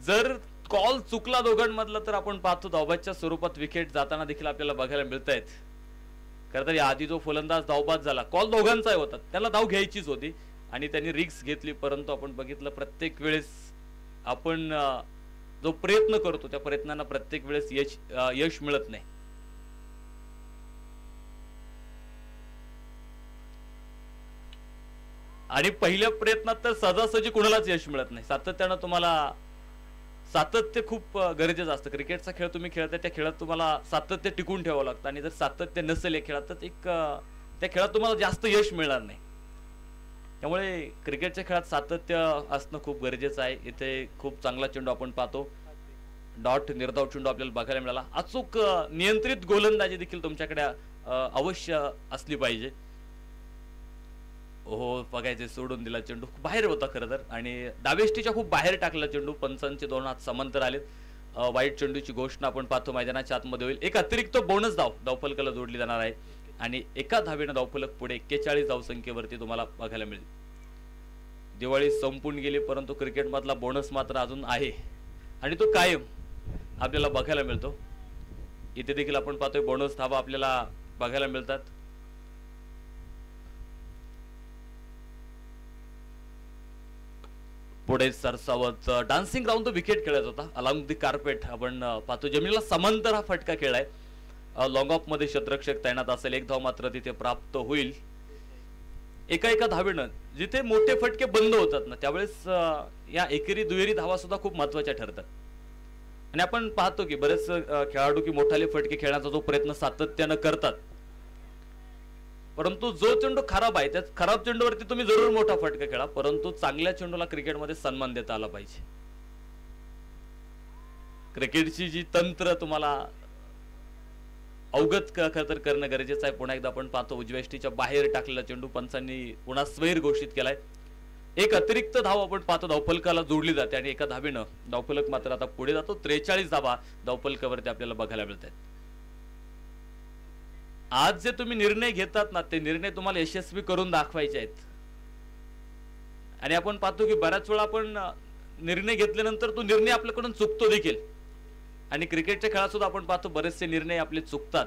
जर कॉल चुकला दोघांमधला तर आपण पाहतो धावबादच्या स्वरूपात विकेट जाताना देखील आपल्याला बघायला मिळत आहेत. खरं तर आधी जो फलंदाज धावबाद झाला, कॉल दोघांचाही होता, त्याला धाव घ्यायचीच होती आणि त्यांनी रिस्क घेतली. परंतु आपण बघितलं प्रत्येक वेळेस आपण जो प्रयत्न करतो त्या प्रयत्नांना प्रत्येक वेळेस यश मिळत नाही. आणि पहिल्या प्रयत्नात तर सहजासहजी कुणालाच यश मिळत नाही. सातत्यानं तुम्हाला सातत्य खूप गरजेचं असतं. क्रिकेटचा खेळ तुम्ही खेळताय त्या खेळात तुम्हाला सातत्य टिकून ठेवावं लागतं आणि जर सातत्य नसेल या खेळात तर त्या खेळात तुम्हाला जास्त यश मिळणार नाही. त्यामुळे क्रिकेटच्या खेळात सातत्य असणं खूप गरजेचं आहे. इथे खूप चांगला चेंडू आपण पाहतो, डॉट निर्धाव चेंडू आपल्याला बघायला मिळाला. अचूक नियंत्रित गोलंदाजी देखील तुमच्याकडे अवश्य असली पाहिजे. हो, बघायचे सोडून दिला चेंडू, बाहेर होता खरं तर, आणि दावेष्टीच्या खूप बाहेर टाकला चेंडू. पंचांचे 2 हात समांतर आलेत. वाईट चेंडूची घोषणा आपण पाहतो मैदानाच्या आतमध्ये होईल. एक अतिरिक्त बोनस धावफलकाला जोडली जाणार आहे आणि एका धावेनं धावफलक पुढे 41 धावसंख्येवरती तुम्हाला बघायला मिळेल. दिवाळी संपून गेली, परंतु क्रिकेट मधला बोनस मात्र अजून आहे आणि तो कायम आपल्याला बघायला मिळतो. इथे देखील आपण पाहतोय बोनस धावा आपल्याला बघायला मिळतात. पुढे सरसावत डान्सिंग राऊंड द विकेट खेळत होता अलॉंग द कार्पेट. आपण पाहतो जमिनीला समांतर हा फटका खेळाय. लॉंग ऑफ मध्ये शतरक्षक तैनात असेल. एक धाव मात्र तिथे प्राप्त होईल. एका धावेनं जिथे मोठे फटके बंद होतात ना, त्यावेळेस या एकेरी दुहेरी धावा सुद्धा खूप महत्वाच्या ठरतात. आणि आपण पाहतो की बरेच खेळाडू की मोठाले फटके खेळण्याचा जो प्रयत्न सातत्यानं करतात, परंतु जो चेंडू खराब आहे त्या खराब चेंडूवरती तुम्ही जरूर मोठा फटका खेळा, परंतु चांगल्या चेंडूला क्रिकेटमध्ये सन्मान देता आला पाहिजे. क्रिकेटची जी तंत्र तुम्हाला अवगत खतर करणं गरजेचं आहे. पुन्हा एकदा आपण पाहतो उजव्याष्टीच्या बाहेर टाकलेला चेंडू पंचांनी पुन्हा स्वैर घोषित केलाय. एक अतिरिक्त धाव आपण पाहतो धावफलकाला जोडली जाते आणि एका धावेनं धावफलक मात्र आता पुढे जातो. 43 धावा धावफलकावरती आपल्याला बघायला मिळतात. आज जे तुम्ही निर्णय घेतात ना, ते निर्णय तुम्हाला यशस्वी करून दाखवायचे आहेत. आणि आपण पाहतो की बऱ्याच वेळा आपण निर्णय घेतल्यानंतर तो निर्णय आपल्याकडून चुकतो देखील. आणि क्रिकेटच्या खेळात सुद्धा आपण पाहतो बरेचसे निर्णय आपले चुकतात,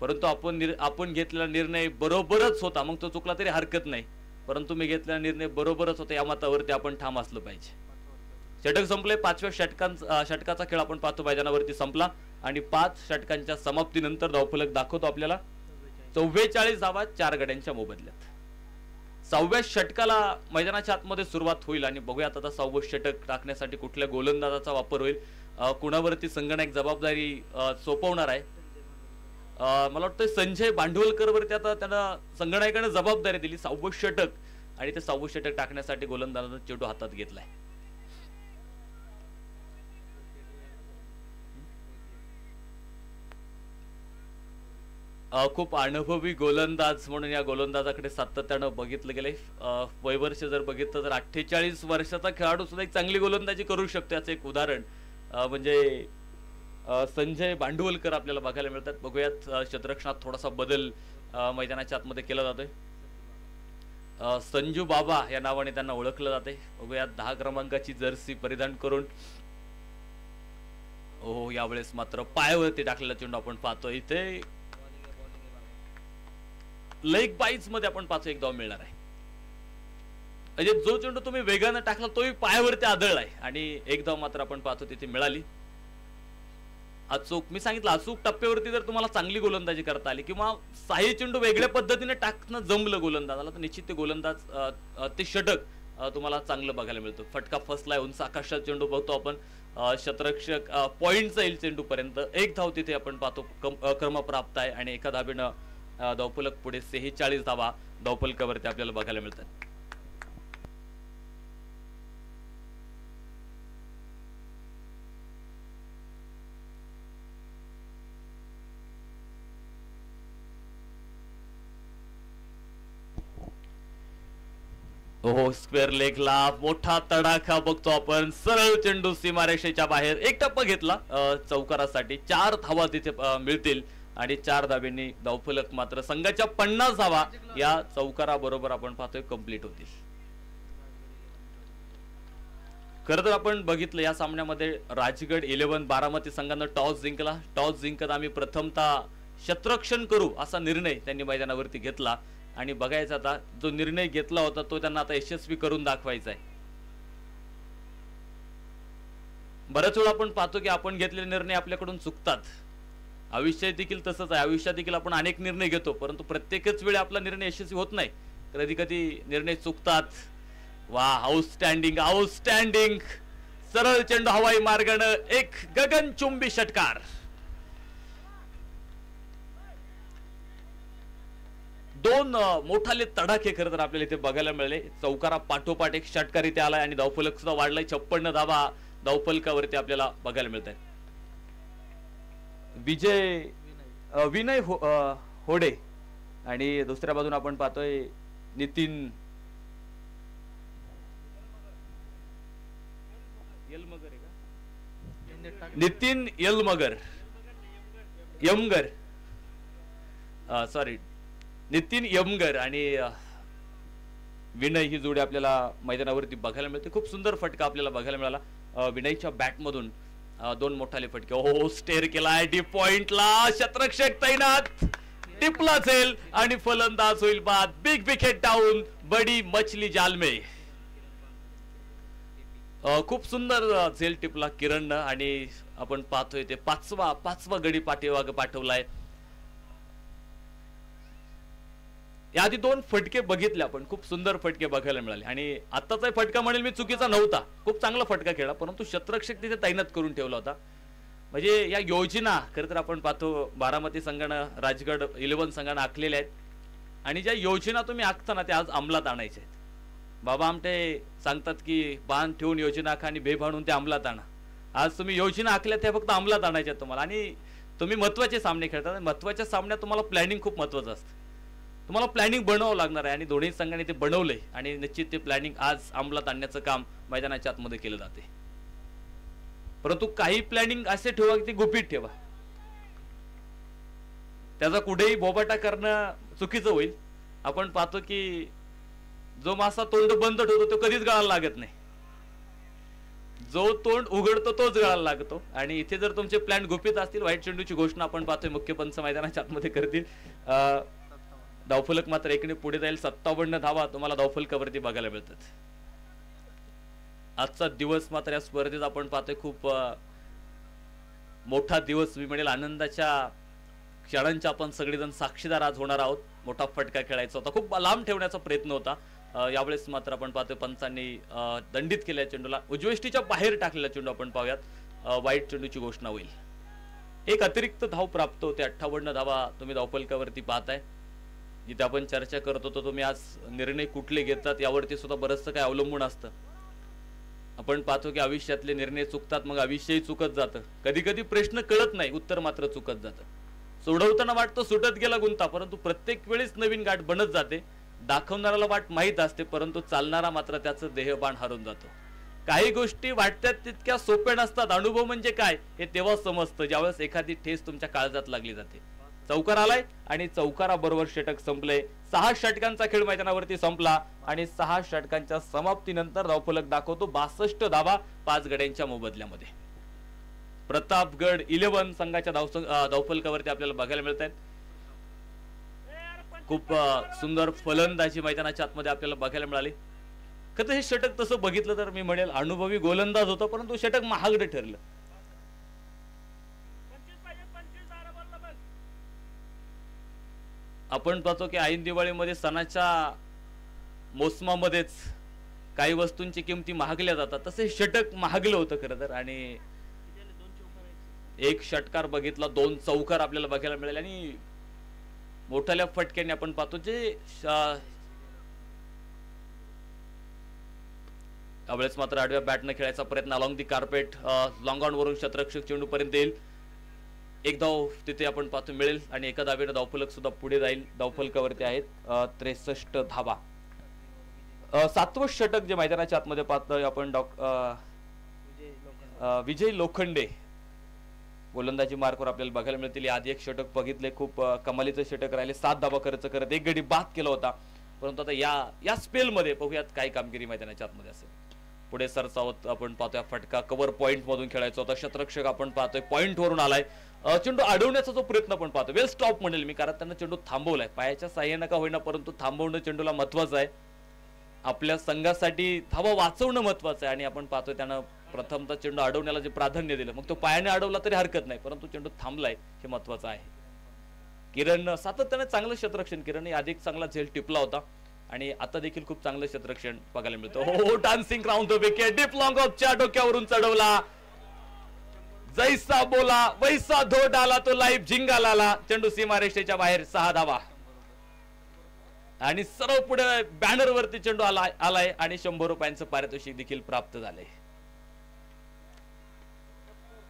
परंतु आपण घेतलेला निर्णय बरोबरच होता. मग तो चुकला तरी हरकत नाही, परंतु मी घेतलेला निर्णय बरोबरच होता या मतावरती आपण ठाम असलं पाहिजे. षटक संपले. 5व्या षटकाचा खेळ आपण पाहतो मैदानावरती संपला आणि 5 षटकांच्या समाप्तीनंतर धावफलक दाखवतो आपल्याला 44 धावा 4 गड्यांच्या मोबदल्यात. 6व्या षटकाला मैदानाच्या आतमध्ये सुरुवात होईल आणि बघूयात आता 6वं षटक टाकण्यासाठी कुठल्या गोलंदाजाचा वापर होईल, कुणावरती संगणक जबाबदारी सोपवणार आहे. मला वाटतं संजय भांडवलकर वरती आता त्यांना संगणकाने जबाबदारी दिली 6वं षटक, आणि ते 6वं षटक टाकण्यासाठी गोलंदाजाने चेंडू हातात घेतलाय. खूप अनुभवी गोलंदाज म्हणून या गोलंदाजाकडे सातत्यानं बघितलं गेलंय. वयवर्ष जर बघितलं तर 48 वर्षाचा खेळाडू सुद्धा एक चांगली गोलंदाजी करू शकतो. याचं एक उदाहरण म्हणजे संजय भांडवलकर आपल्याला बघायला मिळतात. बघूयात क्षेत्ररक्षणात थोडासा बदल मैदानाच्या आतमध्ये केला जातोय. संजू बाबा या नावाने त्यांना ओळखलं जाते. बघूयात 10 क्रमांकाची जर्सी परिधान करून. हो, यावेळेस मात्र पायावरती टाकलेला चेंडू आपण पाहतो. इथे लेग बाईज मध्ये आपण पाहतो एक धाव मिळणार आहे. म्हणजे जो चेंडू तुम्ही वेगाने टाकला तोही पायावरती आदळलाय आणि एक धाव मात्र आपण पाहतो तिथे मिळाली. अचूक, मी सांगितलं अचूक टप्प्यावरती जर तुम्हाला चांगली गोलंदाजी करता आली किंवा साही चेंडू वेगळ्या पद्धतीने टाकणं जमलं गोलंदाजाला, तर निश्चित ते गोलंदाज ते षटक तुम्हाला चांगलं बघायला मिळतं. फटका फसलाय, उंच आकाशात चेंडू बघतो आपण. शतरक्षक पॉइंटचा येईल चेंडू पर्यंत. एक धाव तिथे आपण पाहतो क्रमप्राप्त आहे आणि एका धावेनं धावफलक पुढे 46 धावा धावफलकावरती आपल्याला बघायला मिळतात. हो, स्क्वेअर लेगला मोठा तडाखा बघतो आपण. सरळ चेंडू सीमारेषेच्या बाहेर. एक टप्पा घेतला चौकारासाठी. 4 धावा तिथे मिळतील आणि 4 धावेंनी धावफलक मात्र संघाच्या 50 धावा या चौकाराबरोबर आपण पाहतोय कंप्लीट होतील. खरं तर आपण बघितलं या सामन्यामध्ये राजगड 11 बारामती संघानं टॉस जिंकला. टॉस जिंकत आम्ही प्रथमतः क्षेत्ररक्षण करू असा निर्णय त्यांनी मैदानावरती घेतला आणि बघायचा आता जो निर्णय घेतला होता तो त्यांना आता यशस्वी करून दाखवायचा आहे. बऱ्याच वेळा आपण पाहतो की आपण घेतलेले निर्णय आपल्याकडून चुकतात. आयुष्यात देखील तसंच आहे. आयुष्यात देखील आपण अनेक निर्णय घेतो, परंतु प्रत्येकच वेळी आपला निर्णय यशस्वी होत नाही. कधी कधी निर्णय चुकतात. वा, आउटस्टँडिंग आउटस्टँडिंग. सरळ चेंडू हवाई मार्गाने एक गगनचुंबी षटकार. दोन मोठाले तडाखे खरं तर आपल्याला इथे बघायला मिळाले. चौकारा पाठोपाठ एक षटकार इथे आलाय आणि धावफलक सुद्धा वाढलाय. 56 धावा धावफलकावरती आपल्याला बघायला मिळत आहेत. विनय होडे आणि दुसऱ्या बाजूने आपण पाहतोय नितीन यमगर सॉरी नितीन यमगर आणि विनय ही जोडी आपल्याला मैदानावरती बघायला मिळते. खूप सुंदर फटका आपल्याला बघायला मिळाला विनयच्या बॅट मधून. दोन मोठाले फटके. हो स्टेअर केलाय डीप पॉइंटला. शतरक्षक तैनात. टिपला झेल आणि फलंदाज होईल बाद. Big wicket down. बडी मछली जाल में. खूप सुंदर झेल टिपला किरण आणि आपण पाहतोय ते पाचवा गडी पाठवलाय. याआधी दोन फटके बघितले आपण. खूप सुंदर फटके बघायला मिळाले आणि आताचा फटका म्हणेल मी चुकीचा नव्हता. खूप चांगला फटका खेळला परंतु शतरक्षक तिथे तैनात करून ठेवला होता. म्हणजे या योजना खरं तर आपण पाहतो बारामती संघानं राजगड 11 संघानं आखलेल्या आहेत आणि ज्या योजना तुम्ही आखता ना त्या आज अंमलात आणायच्या आहेत. बाबा आमटे सांगतात की बाण ठेवून योजना आखा आणि बे बांधून ते अंमलात आणा. आज तुम्ही योजना आखल्या त्या फक्त अंमलात आणायच्या तुम्हाला. आणि तुम्ही महत्वाचे सामने खेळतात. महत्वाच्या सामन्यात तुम्हाला प्लॅनिंग खूप महत्वाचं असतं. तुम्हाला प्लॅनिंग बनवावं लागणार आहे आणि दोन्ही संघांनी ते बनवलंय आणि निश्चित ते प्लॅनिंग आज अंमलात आणण्याचं काम मैदानाच्या आतमध्ये केलं जाते. परंतु काही प्लॅनिंग असे ठेवा की ते गुपित ठेवा. त्याचा कुठेही बोबाटा करणं चुकीचं होईल. आपण पाहतो की जो मासा तोंड बंद ठेवतो तो कधीच गळायला लागत नाही. जो तोंड उघडतो तोच गळायला लागतो. आणि इथे जर तुमचे प्लॅन गुपित असतील वाईट चेंडूची घोषणा आपण पाहतोय मुख्य पंच मैदानाच्या आतमध्ये करतील. धावफलक मात्र एकीने पुढे जाईल. 57 धावा तुम्हाला धावफलकावरती बघायला मिळतात. आजचा दिवस मात्र या स्पर्धेत आपण पाहतोय खूप मोठा दिवस मी म्हणेल. आनंदाच्या क्षणांच्या आपण सगळेजण साक्षीदार आज होणार आहोत. मोठा फटका खेळायचा होता. खूप लांब ठेवण्याचा प्रयत्न होता. यावेळेस मात्र आपण पाहतोय पंचांनी दंडित केल्या चेंडूला. उजवेष्टीच्या बाहेर टाकलेला चेंडू आपण पाहूयात. वाईट चेंडूची घोषणा होईल. एक अतिरिक्त धाव प्राप्त होते. 58 धावा तुम्ही धावफलकावरती पाहताय. जिथे आपण चर्चा करत होतो तुम्ही आज निर्णय कुठले घेतात यावरती सुद्धा बरंचसं काय अवलंबून असतं. आपण पाहतो की आयुष्यातले निर्णय चुकतात मग आयुष्यही चुकत जातं. कधी कधी प्रश्न कळत नाही उत्तर मात्र चुकत जातं. सोडवताना वाटतं सुटत गेला गुंता परंतु प्रत्येक वेळेस नवीन गाठ बनत जाते. दाखवणाऱ्याला वाट माहीत असते परंतु चालणारा मात्र त्याचं देहबाण हरून जातो. काही गोष्टी वाटतात तितक्या सोप्या नसतात. अनुभव म्हणजे काय हे तेव्हा समजतं ज्यावेळेस एखादी ठेस तुमच्या काळजात लागली जाते. चौकार आलाय आणि चौकारा बरोबर षटक संपले. 6 षटकांचा खेळ मैदानावरती संपला आणि 6 षटकांच्या समाप्तीनंतर धावफलक दाखवतो 62 धावा 5 गड्यांच्या मोबदल्यामध्ये. प्रतापगड 11 संघाच्या धावफलकावरती आपल्याला बघायला मिळत आहेत. खूप सुंदर फलंदाजी मैदानाच्या आतमध्ये आपल्याला बघायला मिळाली. खरं हे षटक तसं बघितलं तर मी म्हणेल अनुभवी गोलंदाज होता परंतु षटक महागडं ठरलं. आपण पाहतो की ऐन दिवाळीमध्ये सणाच्या मोसमामध्येच काही वस्तूंची किमती महागल्या जातात. तसे षटक महागलं होतं खरं तर. आणि एक षटकार बघितला 2 चौकार आपल्याला बघायला मिळाले आणि मोठ्या फटक्याने आपण पाहतो जे यावेळेस मात्र आडव्या बॅटने खेळायचा प्रयत्न along the carpet long on वरून शतरक्षक चेंडू पर्यंत येईल. एक धाव तिथे आपण पाहतो मिळेल आणि एका धावेने धावफलक सुद्धा पुढे जाईल. धावफलकावरती आहेत 63 धावा. 7वं षटक जे मैदानाच्या आतमध्ये पाहतोय आपण विजय लोखंडे गोलंदाजी मार्कवर आपल्याला बघायला मिळतील. आधी एक षटक बघितले खूप कमालीचं षटक राहिले. 7 धावा खर्च करत एक गडी बाद केला होता परंतु आता या स्पेल मध्ये बघूयात काय कामगिरी मैदानाच्या आतमध्ये असेल. पुढे सरसावत आपण पाहतोय फटका कव्हर पॉइंट मधून खेळायचा होता. शतरक्षक आपण पाहतोय पॉइंट वरून आलाय. चेंडू अडवण्याचा जो प्रयत्न आपण पाहतो वेल स्टॉप म्हणेल मी कारण त्यांना चेंडू थांबवलाय. पायाच्या साह्यानं का होईना परंतु थांबवणं चेंडूला महत्वाचं आहे. आपल्या संघासाठी धावा वाचवणं महत्वाचं आहे आणि आपण पाहतोय त्यानं प्रथमतः चेंडू अडवण्याला जे प्राधान्य दिलं मग तो पायाने अडवला तरी हरकत नाही परंतु चेंडू थांबलाय हे महत्वाचं आहे. किरण सातत्याने चांगलं शतरक्षण. किरण अधिक चांगला झेल टिपला होता आणि आता देखील खूप चांगलं शतरक्षण बघायला मिळतं. हो dancing round the wicket deep long ऑफच्या डोक्यावरून चढवला. जैसा बोला वैसा धो डाला तो लाईव्ह झिंगाला. चेंडू सीमारेषेच्या बाहेर. 6 धावा. आणि सर्व पुढे बॅनर वरती चेंडू आलाय आणि 100 रुपयांचं पारितोषिक देखील प्राप्त झालंय.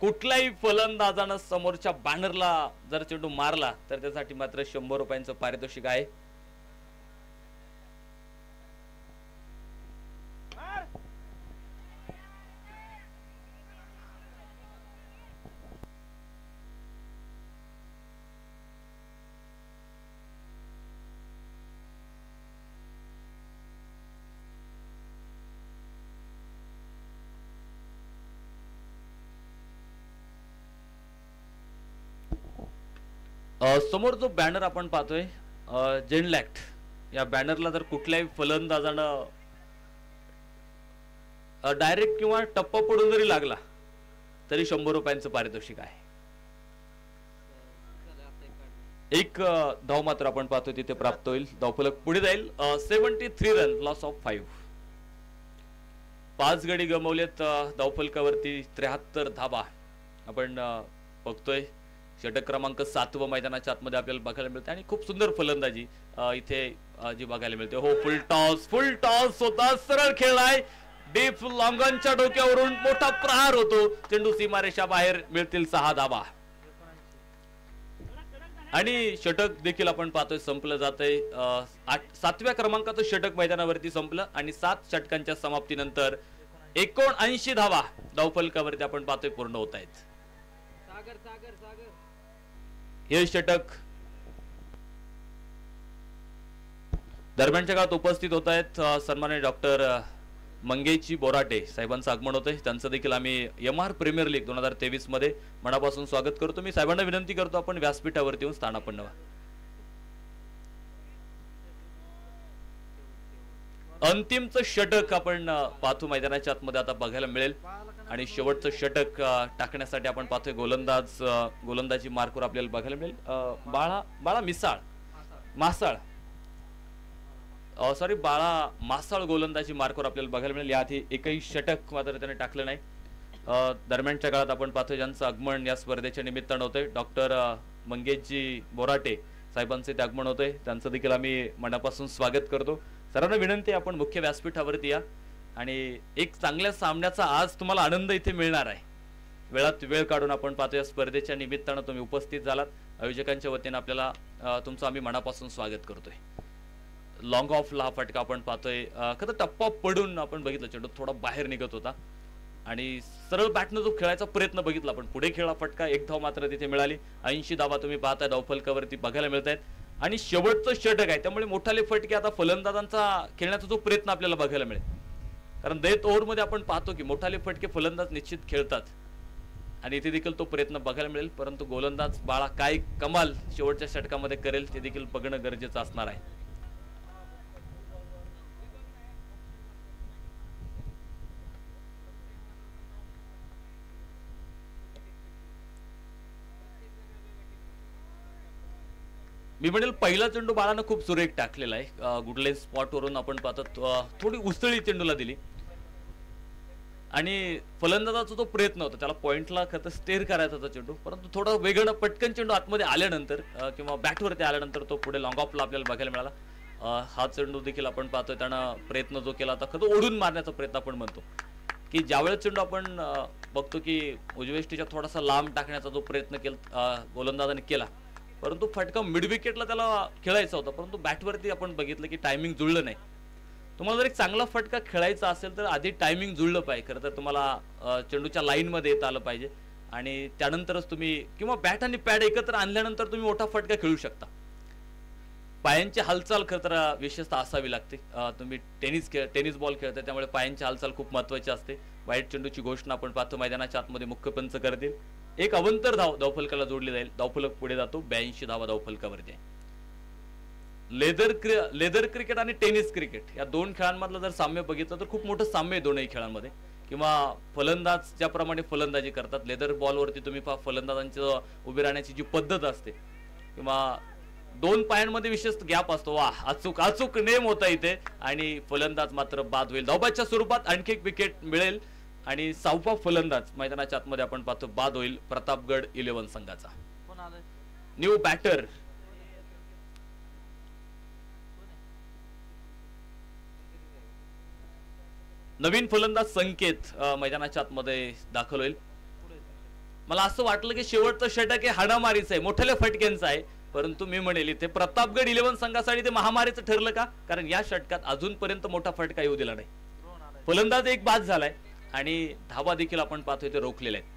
कुठल्याही फलंदाजानं समोरच्या बॅनरला जर चेंडू मारला तर त्यासाठी मात्र 100 रुपयांचं पारितोषिक आहे. समोर जो बॅनर आपण पाहतोय जेनलॅक्ट, या बॅनरला जर कुठल्याही फलंदाजानं डायरेक्ट किंवा टप्पा पडून जरी लागला तरी 100 रुपयांचं पारितोषिक आहे. एक धाव मात्र आपण पाहतोय तिथे प्राप्त होईल. धावफलक पुढे जाईल. 73 रन, लॉस ऑफ 5. 5 गडी गमावलेत. धावफलकावरती 73 धाबा आपण बघतोय. षटक क्रमांक 7 मैदानाच्या आतमध्ये आपल्याला बघायला मिळते आणि खूप सुंदर फलंदाजी इथे जी बघायला मिळते. हो, फुल टॉस होता, सरळ खेळलाय, डीप लॉंगनच्या डोक्यावरून मोठा प्रहार होतो. चेंडू सीमारेषा बाहेर, मिळतील 6 धाबा आणि षटक देखील आपण पाहतोय संपलं जातंय. 7व्या क्रमांकाचं षटक मैदानावरती संपलं आणि 7 षटकांच्या समाप्तीनंतर 79 धावा धावफलकावरती आपण पाहतोय पूर्ण होत आहेत. हे षटक दरम्यानच्या काळात उपस्थित होत आहेत सन्माननीय डॉक्टर मंगेशजी बोराटे साहेबांचं आगमन होतंय. त्यांचं देखील आम्ही MR प्रीमियर लीग 2023 मध्ये मनापासून स्वागत करतो. मी साहेबांना विनंती करतो आपण व्यासपीठावरती येऊन स्थानापन्न व्हा. अंतिमचं षटक आपण पाहतो मैदानाच्या आतमध्ये आता बघायला मिळेल आणि शेवटचं षटक टाकण्यासाठी आपण पाहतोय गोलंदाजी मार्कवर आपल्याला बघायला मिळेल. बाळा मासाळ गोलंदाजी मार्कवर आपल्याला बघायला मिळेल. याआधी एकही षटक मात्र त्याने टाकलं नाही. दरम्यानच्या काळात आपण पाहतोय ज्यांचं आगमन या स्पर्धेच्या निमित्तानं होतंय डॉक्टर मंगेशजी बोराटे साहेबांचे ते आगमन होतंय. त्यांचं देखील आम्ही मनापासून स्वागत करतो. सर्वांना विनंती आपण मुख्य व्यासपीठावरती या आणि एक चांगल्या सामन्याचा आज तुम्हाला आनंद इथे मिळणार आहे. वेळात वेळ काढून आपण पाहतोय स्पर्धेच्या निमित्तानं तुम्ही उपस्थित झालात. आयोजकांच्या वतीने आपल्याला तुमचं आम्ही मनापासून स्वागत करतोय. लॉंग ऑफला हा फटका आपण पाहतोय. खरं टप्पा पडून आपण बघितलं चेंडू थोडा बाहेर निघत होता आणि सरळ बॅटनं जो खेळायचा प्रयत्न बघितला पण पुढे खेळला फटका. 1 धाव मात्र तिथे मिळाली. 80 धावा तुम्ही पाहताय धावफलकावरती बघायला मिळत आहेत आणि शेवटचं षटक आहे त्यामुळे मोठाले फटके आता फलंदाजांचा खेळण्याचा जो प्रयत्न आपल्याला बघायला मिळेल. कारण डेथ ओव्हरमध्ये आपण पाहतो की मोठाले फटके फलंदाज निश्चित खेळतात आणि इथे देखील तो प्रयत्न बघायला मिळेल. परंतु गोलंदाज बाळा काय कमाल शेवटच्या षटकामध्ये करेल ते देखील बघणं गरजेचं असणार आहे. मी म्हणेल पहिला चेंडू बाळानं खूप सुरेख टाकलेला आहे. गुडलेन स्पॉट वरून आपण पाहतो थोडी उसळी चेंडूला दिली आणि फलंदाजाचा जो प्रयत्न होता त्याला पॉइंटला खरं स्टेअर करायचा होता चेंडू, परंतु थोडा वेगळं पटकन चेंडू आतमध्ये आल्यानंतर किंवा बॅटवरती आल्यानंतर तो पुढे लॉंग ऑफला आपल्याला बघायला मिळाला. हा चेंडू देखील आपण पाहतोय त्यानं प्रयत्न जो केला होता खरं ओढून मारण्याचा प्रयत्न आपण म्हणतो की ज्यावेळेस चेंडू आपण बघतो की उजवेष्टीच्या थोडासा लांब टाकण्याचा जो प्रयत्न केला गोलंदाजाने केला, परंतु फटका मिड विकेटला त्याला खेळायचा होता, परंतु बॅटवरती आपण बघितलं की टायमिंग जुळलं नाही. तुम्हाला जर एक चांगला फटका खेळायचा असेल तर आधी टायमिंग जुळलं पाहिजे. खरं तर तुम्हाला चेंडूच्या लाईन मध्ये येता आलं पाहिजे आणि त्यानंतरच तुम्ही किंवा बॅट आणि पॅड एकत्र आणल्यानंतर तुम्ही मोठा फटका खेळू शकता. पायांची हालचाल खरं तर विशेषतः असावी लागते. तुम्ही टेनिस बॉल खेळताय त्यामुळे पायांची हालचाल खूप महत्वाची असते. वाईट चेंडूची घोषणा आपण पाहतो मैदानाच्या आतमध्ये मुख्य पंच करतील. एक अवंतर धाव धावफलकाला जोडली जाईल. धावफलक पुढे जातो. 82 धावा धावफलकावरती आहे. लेदर क्रिकेट आणि टेनिस क्रिकेट या दोन खेळांमधलं जर साम्य बघितलं तर खूप मोठं साम्य आहे दोनही खेळांमध्ये. किंवा फलंदाज ज्याप्रमाणे फलंदाजी करतात, लेदर बॉलवरती तुम्ही पहा फलंदाजांचं उभी राहण्याची जी पद्धत असते किंवा दोन पायांमध्ये विशेष गॅप असतो. वा, अचूक नेम होता इथे आणि फलंदाज मात्र बाद होईल. धावबादच्या स्वरूपात आणखी एक विकेट मिळेल आणि 6वा फलंदाज मैदानाच्या आतमध्ये आपण पाहतो बाद होईल प्रतापगड 11 संघाचा. न्यू बॅटर नवीन फलंदाज संकेत मैदानाच्या आतमध्ये दाखल होईल. मला असं वाटलं की शेवटचं षटक हे हाणामारीचं आहे, मोठ्या फटक्यांचं आहे, परंतु मी म्हणेल इथे प्रतापगड 11 संघासाठी ते महामारीचं ठरलं का, कारण या षटकात अजूनपर्यंत मोठा फटका येऊ दिला नाही. फलंदाज एक बाद झालाय आणि धावा देखील आपण पाहतोय ते रोखलेले आहेत.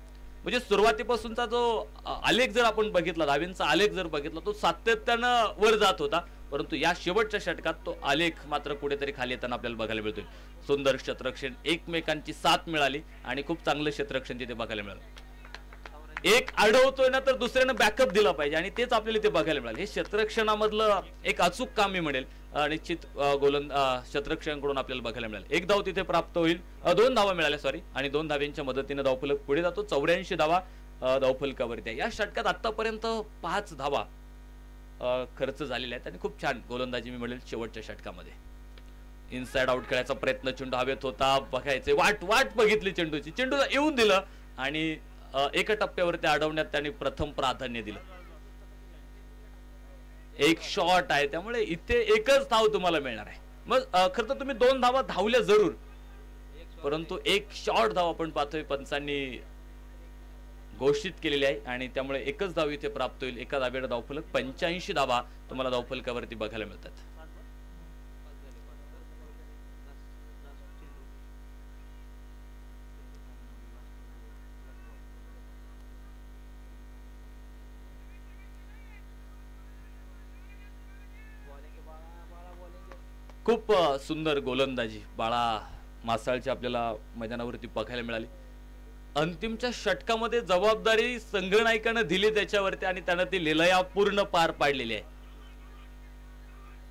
म्हणजे सुरुवातीपासूनचा जो आलेख जर आपण बघितला, धावींचा आलेख जर बघितला, तो सातत्यानं वर जात होता, परंतु या शेवटच्या षटकात तो आलेख मात्र कुठेतरी खाली येताना आपल्याला बघायला मिळतोय. सुंदर क्षेत्ररक्षण, एकमेकांची साथ मिळाली आणि खूप चांगलं क्षेत्ररक्षण तिथे बघायला मिळालं. एक अडवतोय ना तर दुसऱ्यानं बॅकअप दिला पाहिजे आणि तेच आपल्याला इथे बघायला मिळालं. हे क्षेत्ररक्षणामधलं एक अचूक काम मी म्हणेल निश्चित क्षेत्ररक्षणाकडून आपल्याला बघायला मिळालं. एक धाव तिथे प्राप्त होईल, 2 धावा मिळाल्या सॉरी, आणि 2 धाव्यांच्या मदतीने धावफलक पुढे जातो. 84 धावा धावफलकावरती आहे. या षटकात आतापर्यंत 5 धावा खर्च झालेल्या आहेत आणि खूप छान गोलंदाजी मी म्हणेल शेवटच्या षटकामध्ये. इनसाइड आउट खेळायचा प्रयत्न, चेंडू हवेत होता, बघायचे वाट बघितली चेंडूची, चेंडूला येऊन दिलं आणि एका टप्प्यावरती अडवण्यात त्यांनी प्रथम प्राधान्य दिलं. एक शॉट आहे, त्यामुळे इथे एकच धाव तुम्हाला मिळणार आहे. मग खरं तर तुम्ही 2 धावा धावल्या जरूर, परंतु एक शॉट धाव आपण पाहतोय पंचांनी घोषित केलेली आहे आणि त्यामुळे एकच धाव इथे प्राप्त होईल. एका धावेला धावफलक 85 धावा तुम्हाला धावफलकावरती बघायला मिळतात. खूप सुंदर गोलंदाजी बाळा मासाळची आपल्याला मैदानावरती बघायला मिळाली. अंतिमच्या षटकामध्ये जबाबदारी संघनायकानं दिली त्याच्यावरती आणि त्यानं ती लीलया पूर्ण पार पाडलेली आहे.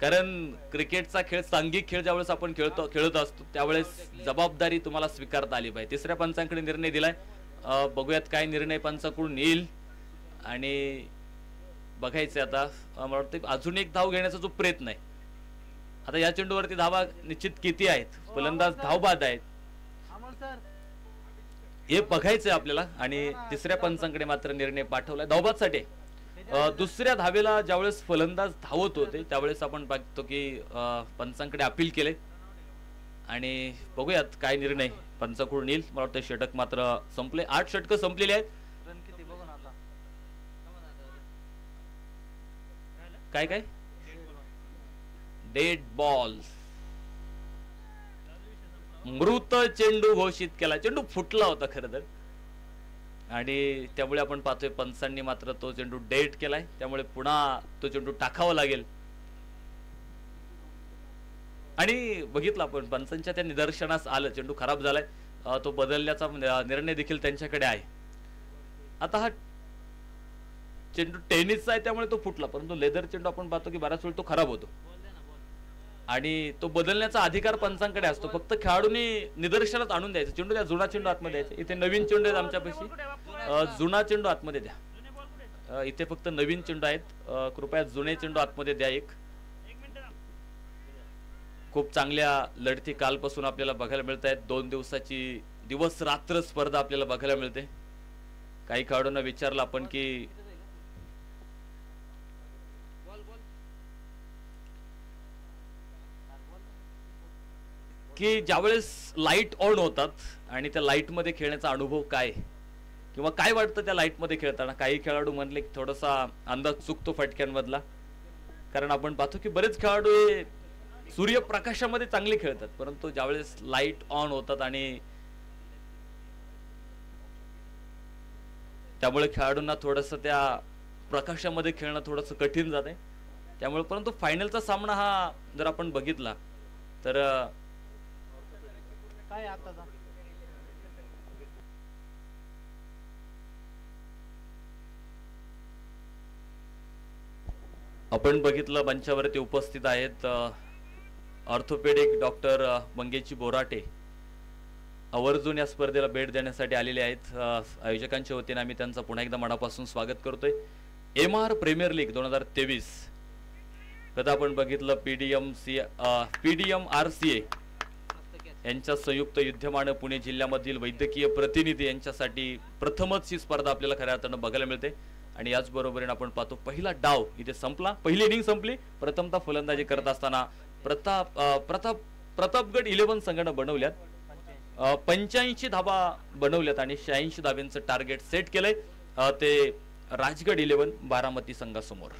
कारण क्रिकेटचा खेळ, सांघिक खेळ ज्यावेळेस आपण खेळत असतो त्यावेळेस जबाबदारी तुम्हाला स्वीकारता आली पाहिजे. तिसऱ्या पंचांकडे निर्णय दिलाय, बघूयात काय निर्णय पंचाकडून येईल आणि बघायचं आता. मला वाटतं अजून एक धाव घेण्याचा जो प्रयत्न आहे, आता या चेंडूवरती धावा निश्चित किती आहेत, फलंदाज धावबाद आहेत हे बघायचंय आपल्याला. आणि तिसऱ्या पंचांकडे मात्र निर्णय पाठवलाय धावबादसाठी. दुसऱ्या धावेला ज्यावेळेस फलंदाज धावत होते त्यावेळेस आपण बघतो की पंचांकडे अपील केले आणि बघूयात काय निर्णय पंचाकडून येईल. मला वाटतं षटक मात्र संपले, 8 षटकं संपलेली आहेत. काय डेड बॉल, मृत चेंडू घोषित केला. चेंडू फुटला होता खरं तर आणि त्यामुळे आपण पाहतोय पंचांनी मात्र तो चेंडू डेड केलाय, त्यामुळे पुन्हा तो चेंडू टाकावा लागेल. आणि बघितलं आपण पंचांच्या त्या निदर्शनास आलं, चेंडू खराब झालाय, तो बदलण्याचा निर्णय देखील त्यांच्याकडे आहे. आता हा चेंडू टेनिसचा आहे त्यामुळे तो फुटला, परंतु लेदर चेंडू आपण पाहतो की बराच वेळ तो खराब होतो आणि तो बदलण्याचा अधिकार पंचांकडे असतो. फक्त खेळाडूंनी निदर्शनात आणून द्यायचं, चेंडू द्या, जुना चेंडू आतमध्ये द्यायचा. इथे नवीन चेंडू आहेत आमच्यापाशी, जुना चेंडू आतमध्ये द्या. इथे फक्त नवीन चेंडू आहेत, कृपया जुने चेंडू आतमध्ये द्या. एक खूप चांगल्या लढती कालपासून आपल्याला बघायला मिळत आहेत. 2 दिवसाची दिवस रात्र स्पर्धा आपल्याला बघायला मिळते. काही खेळाडूंना विचारलं आपण की ज्यावेळेस लाईट ऑन होतात आणि त्या लाईट मध्ये खेळण्याचा अनुभव काय किंवा काय वाटतं त्या लाईट मध्ये खेळताना. काही खेळाडू म्हणले की थोडासा अंदाज चुकतो फटक्यांमधला, कारण आपण पाहतो की बरेच खेळाडू हे सूर्यप्रकाशामध्ये चांगले खेळतात, परंतु ज्यावेळेस लाईट ऑन होतात आणि त्यामुळे खेळाडूंना थोडस त्या प्रकाशामध्ये खेळणं थोडस कठीण जाते. त्यामुळे परंतु फायनलचा सामना हा जर आपण बघितला तर काय आता आपण बघितलं मंचावरती उपस्थित आहेत ऑर्थोपेडिक डॉक्टर मंगेची बोराटे, आवर्जून या स्पर्धेला भेट देण्यासाठी आलेले आहेत. आयोजकांच्या वतीने आम्ही त्यांचं पुन्हा एकदा मनापासून स्वागत करतोय. MR प्रीमियर लीग 2023 कदा आपण बघितलं PDM-RCA यांच्या संयुक्त युद्धमानं पुणे जिल्ह्यामधील वैद्यकीय प्रतिनिधी यांच्यासाठी प्रथमच ही स्पर्धा आपल्याला खऱ्या अर्थानं बघायला मिळते. आणि याच बरोबरीने आपण पाहतो पहिला डाव इथे संपला, पहिली इनिंग संपली. प्रथमतः फलंदाजी करत असताना प्रतापगड 11 संघानं बनवल्यात 85 धाबा बनवल्यात आणि 86 धाब्यांचं टार्गेट सेट केलंय ते राजगड 11 बारामती संघासमोर.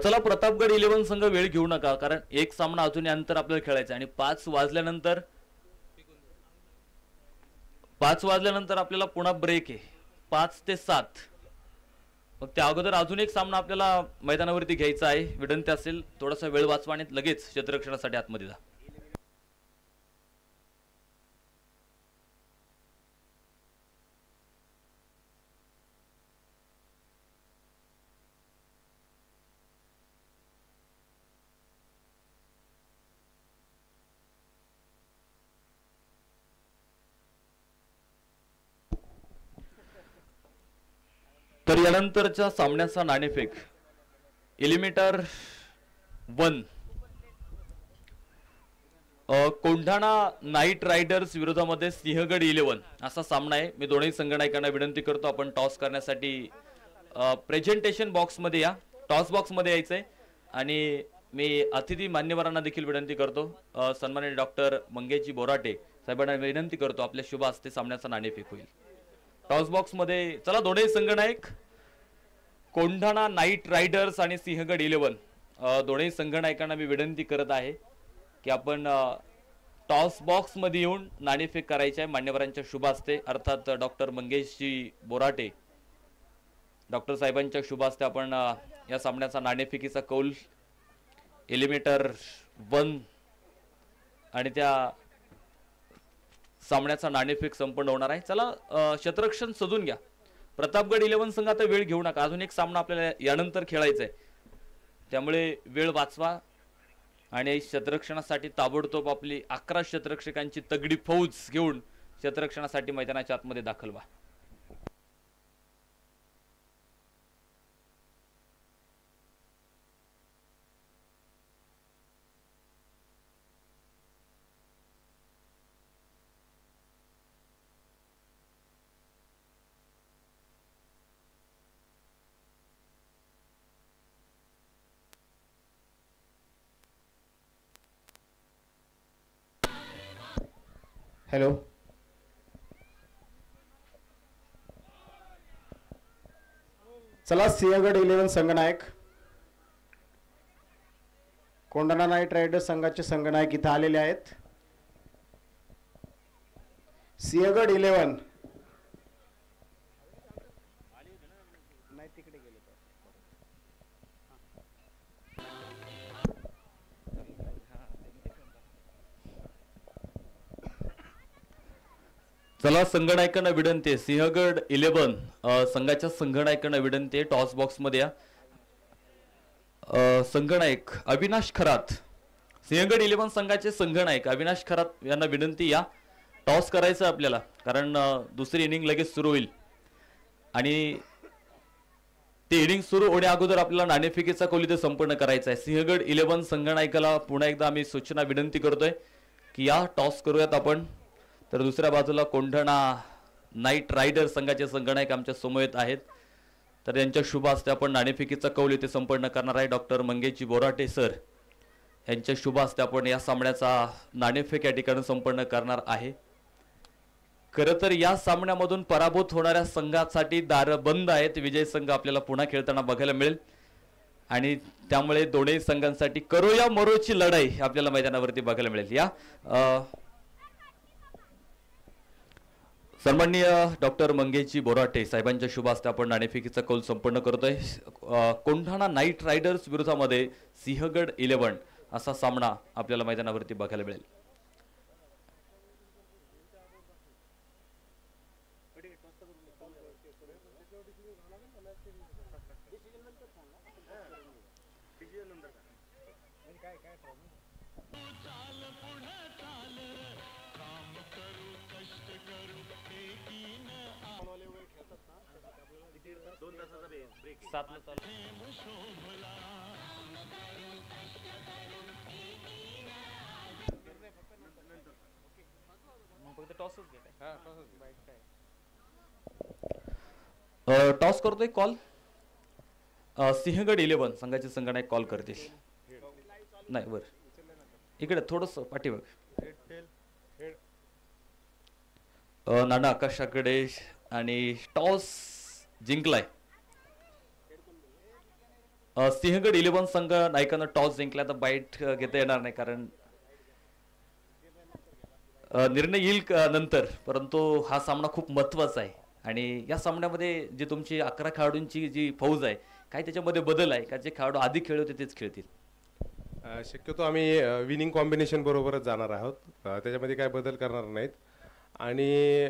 चला प्रतापगड 11 संघ वेळ घेऊ नका, कारण एक सामना अजून अंतर आपल्याला खेळायचं आणि 5 वाजल्यानंतर आपल्याला पुन्हा ब्रेक आहे 5 ते 7. मग त्या अगोदर अजून एक सामना आपल्याला मैदानावरती घ्यायचा आहे. विनंती असेल थोडासा वेळ वाचवा आणि लगेच क्षेत्ररक्षणासाठी आतमध्ये जा. तर यानंतरच्या सामन्याचा नाणेफेक एलिमिनेटर 1 कोंढाणा नाईट रायडर्स विरोधामध्ये सिंहगड 11 असा सामना आहे. मी दोन्ही संघनायकांना विनंती करतो आपण टॉस करण्यासाठी प्रेझेंटेशन बॉक्स मध्ये या, टॉस बॉक्स मध्ये यायचंय. आणि मी अतिथी मान्यवरांना देखील विनंती करतो, सन्माननीय डॉक्टर मंगेशजी बोराटे साहेबांना विनंती करतो आपल्या शुभ हस्ते सामन्याचा नाणेफेक होईल टॉस बॉक्स मध्ये. चला दोन्ही संघनायक कोंढाणा नाईट रायडर्स आणि सिंहगड 11 दोन्ही संघनायकांना मी विनंती करत आहे की आपण टॉस बॉक्स मध्ये येऊन नाणेफेक करायचे आहे मान्यवरांच्या शुभ हस्ते, अर्थात डॉक्टर मंगेशजी बोराटे डॉक्टर साहेबांच्या शुभ हस्ते आपण या सामन्याचा नाणेफेकीचा कौल एलिमिनेटर 1 आणि त्या सामन्याचा नाणेफेक संपन्न होणार आहे. चला क्षेत्ररक्षण सजून घ्या. प्रतापगड 11 संघ आता वेळ घेऊ नका, अजून एक सामना आपल्याला यानंतर खेळायचा आहे, त्यामुळे वेळ वाचवा आणि क्षेत्ररक्षणासाठी ताबडतोब आपली 11 क्षेत्ररक्षकांची तगडी फौज घेऊन क्षेत्ररक्षणासाठी मैदानाच्या आतमध्ये दाखल व्हा. हॅलो, चला सिंहगड 11 संघनायक कोंढाणा नाईट रायडर्स संघाचे संघनायक इथे आलेले आहेत. सिंहगड 11 चला संघनायकांना विनंती आहे, सिंहगड 11 संघाच्या संघनायकांना विनंती आहे टॉस बॉक्स मध्ये या. संघनायक अविनाश खरात, सिंहगड 11 संघाचे संघनायक अविनाश खरात यांना विनंती या. टॉस करायचं आपल्याला, कारण दुसरी इनिंग लगेच सुरू होईल आणि ते इनिंग सुरू होण्या अगोदर आपल्याला नाणेफेकीचा कौल इथे संपन्न करायचा आहे. सिंहगड 11 संघनायकाला पुन्हा एकदा आम्ही सूचना विनंती करतोय की या टॉस करूयात आपण. तर दुसऱ्या बाजूला कोंढाणा नाईट रायडर संघाचे संघनायक आमच्या समोर आहेत, तर यांच्या शुभ हस्ते आपण नाणेफेकीचा कौल इथे संपन्न करणार आहे. डॉक्टर मंगेशजी बोराटे सर यांच्या शुभ हस्ते आपण या सामन्याचा नाणेफेक या ठिकाणी संपन्न करणार आहे. खरं तर या सामन्यामधून पराभूत होणाऱ्या संघासाठी दार बंद आहेत. विजय संघ आपल्याला पुन्हा खेळताना बघायला मिळेल आणि त्यामुळे दोन्ही संघांसाठी करो या मरोची लढाई आपल्याला मैदानावरती बघायला मिळेल. या सन्माननीय डॉक्टर मंगेशजी बोराटे साहेबांच्या शुभ हस्ते आपण नाणेफेकीचा कौल संपन्न करतोय. कोंढाणा नाईट रायडर्स विरोधामध्ये सिंहगड 11 असा सामना आपल्याला मैदानावरती बघायला मिळेल. टॉस करतोय कॉल. सिंहगड 11 संघाचे संघनायक कॉल करतील. नाही बर इकडे थोडस पाठीमाग. नाना आकाशाकडे आणि टॉस जिंकलाय. सिंहगड 11 संघ नायकानं टॉस जिंकला. तर बाईट घेता येणार नाही कारण निर्णय येईल नंतर, परंतु हा सामना खूप महत्वाचा आहे आणि या सामन्यामध्ये जी तुमची 11 खेळाडूंची जी फौज आहे काय त्याच्यामध्ये बदल आहे का? जे खेळाडू आधी खेळले होते तेच खेळतील? शक्यतो आम्ही विनिंग कॉम्बिनेशन बरोबरच जाणार आहोत, त्याच्यामध्ये काय बदल करणार नाहीत. आणि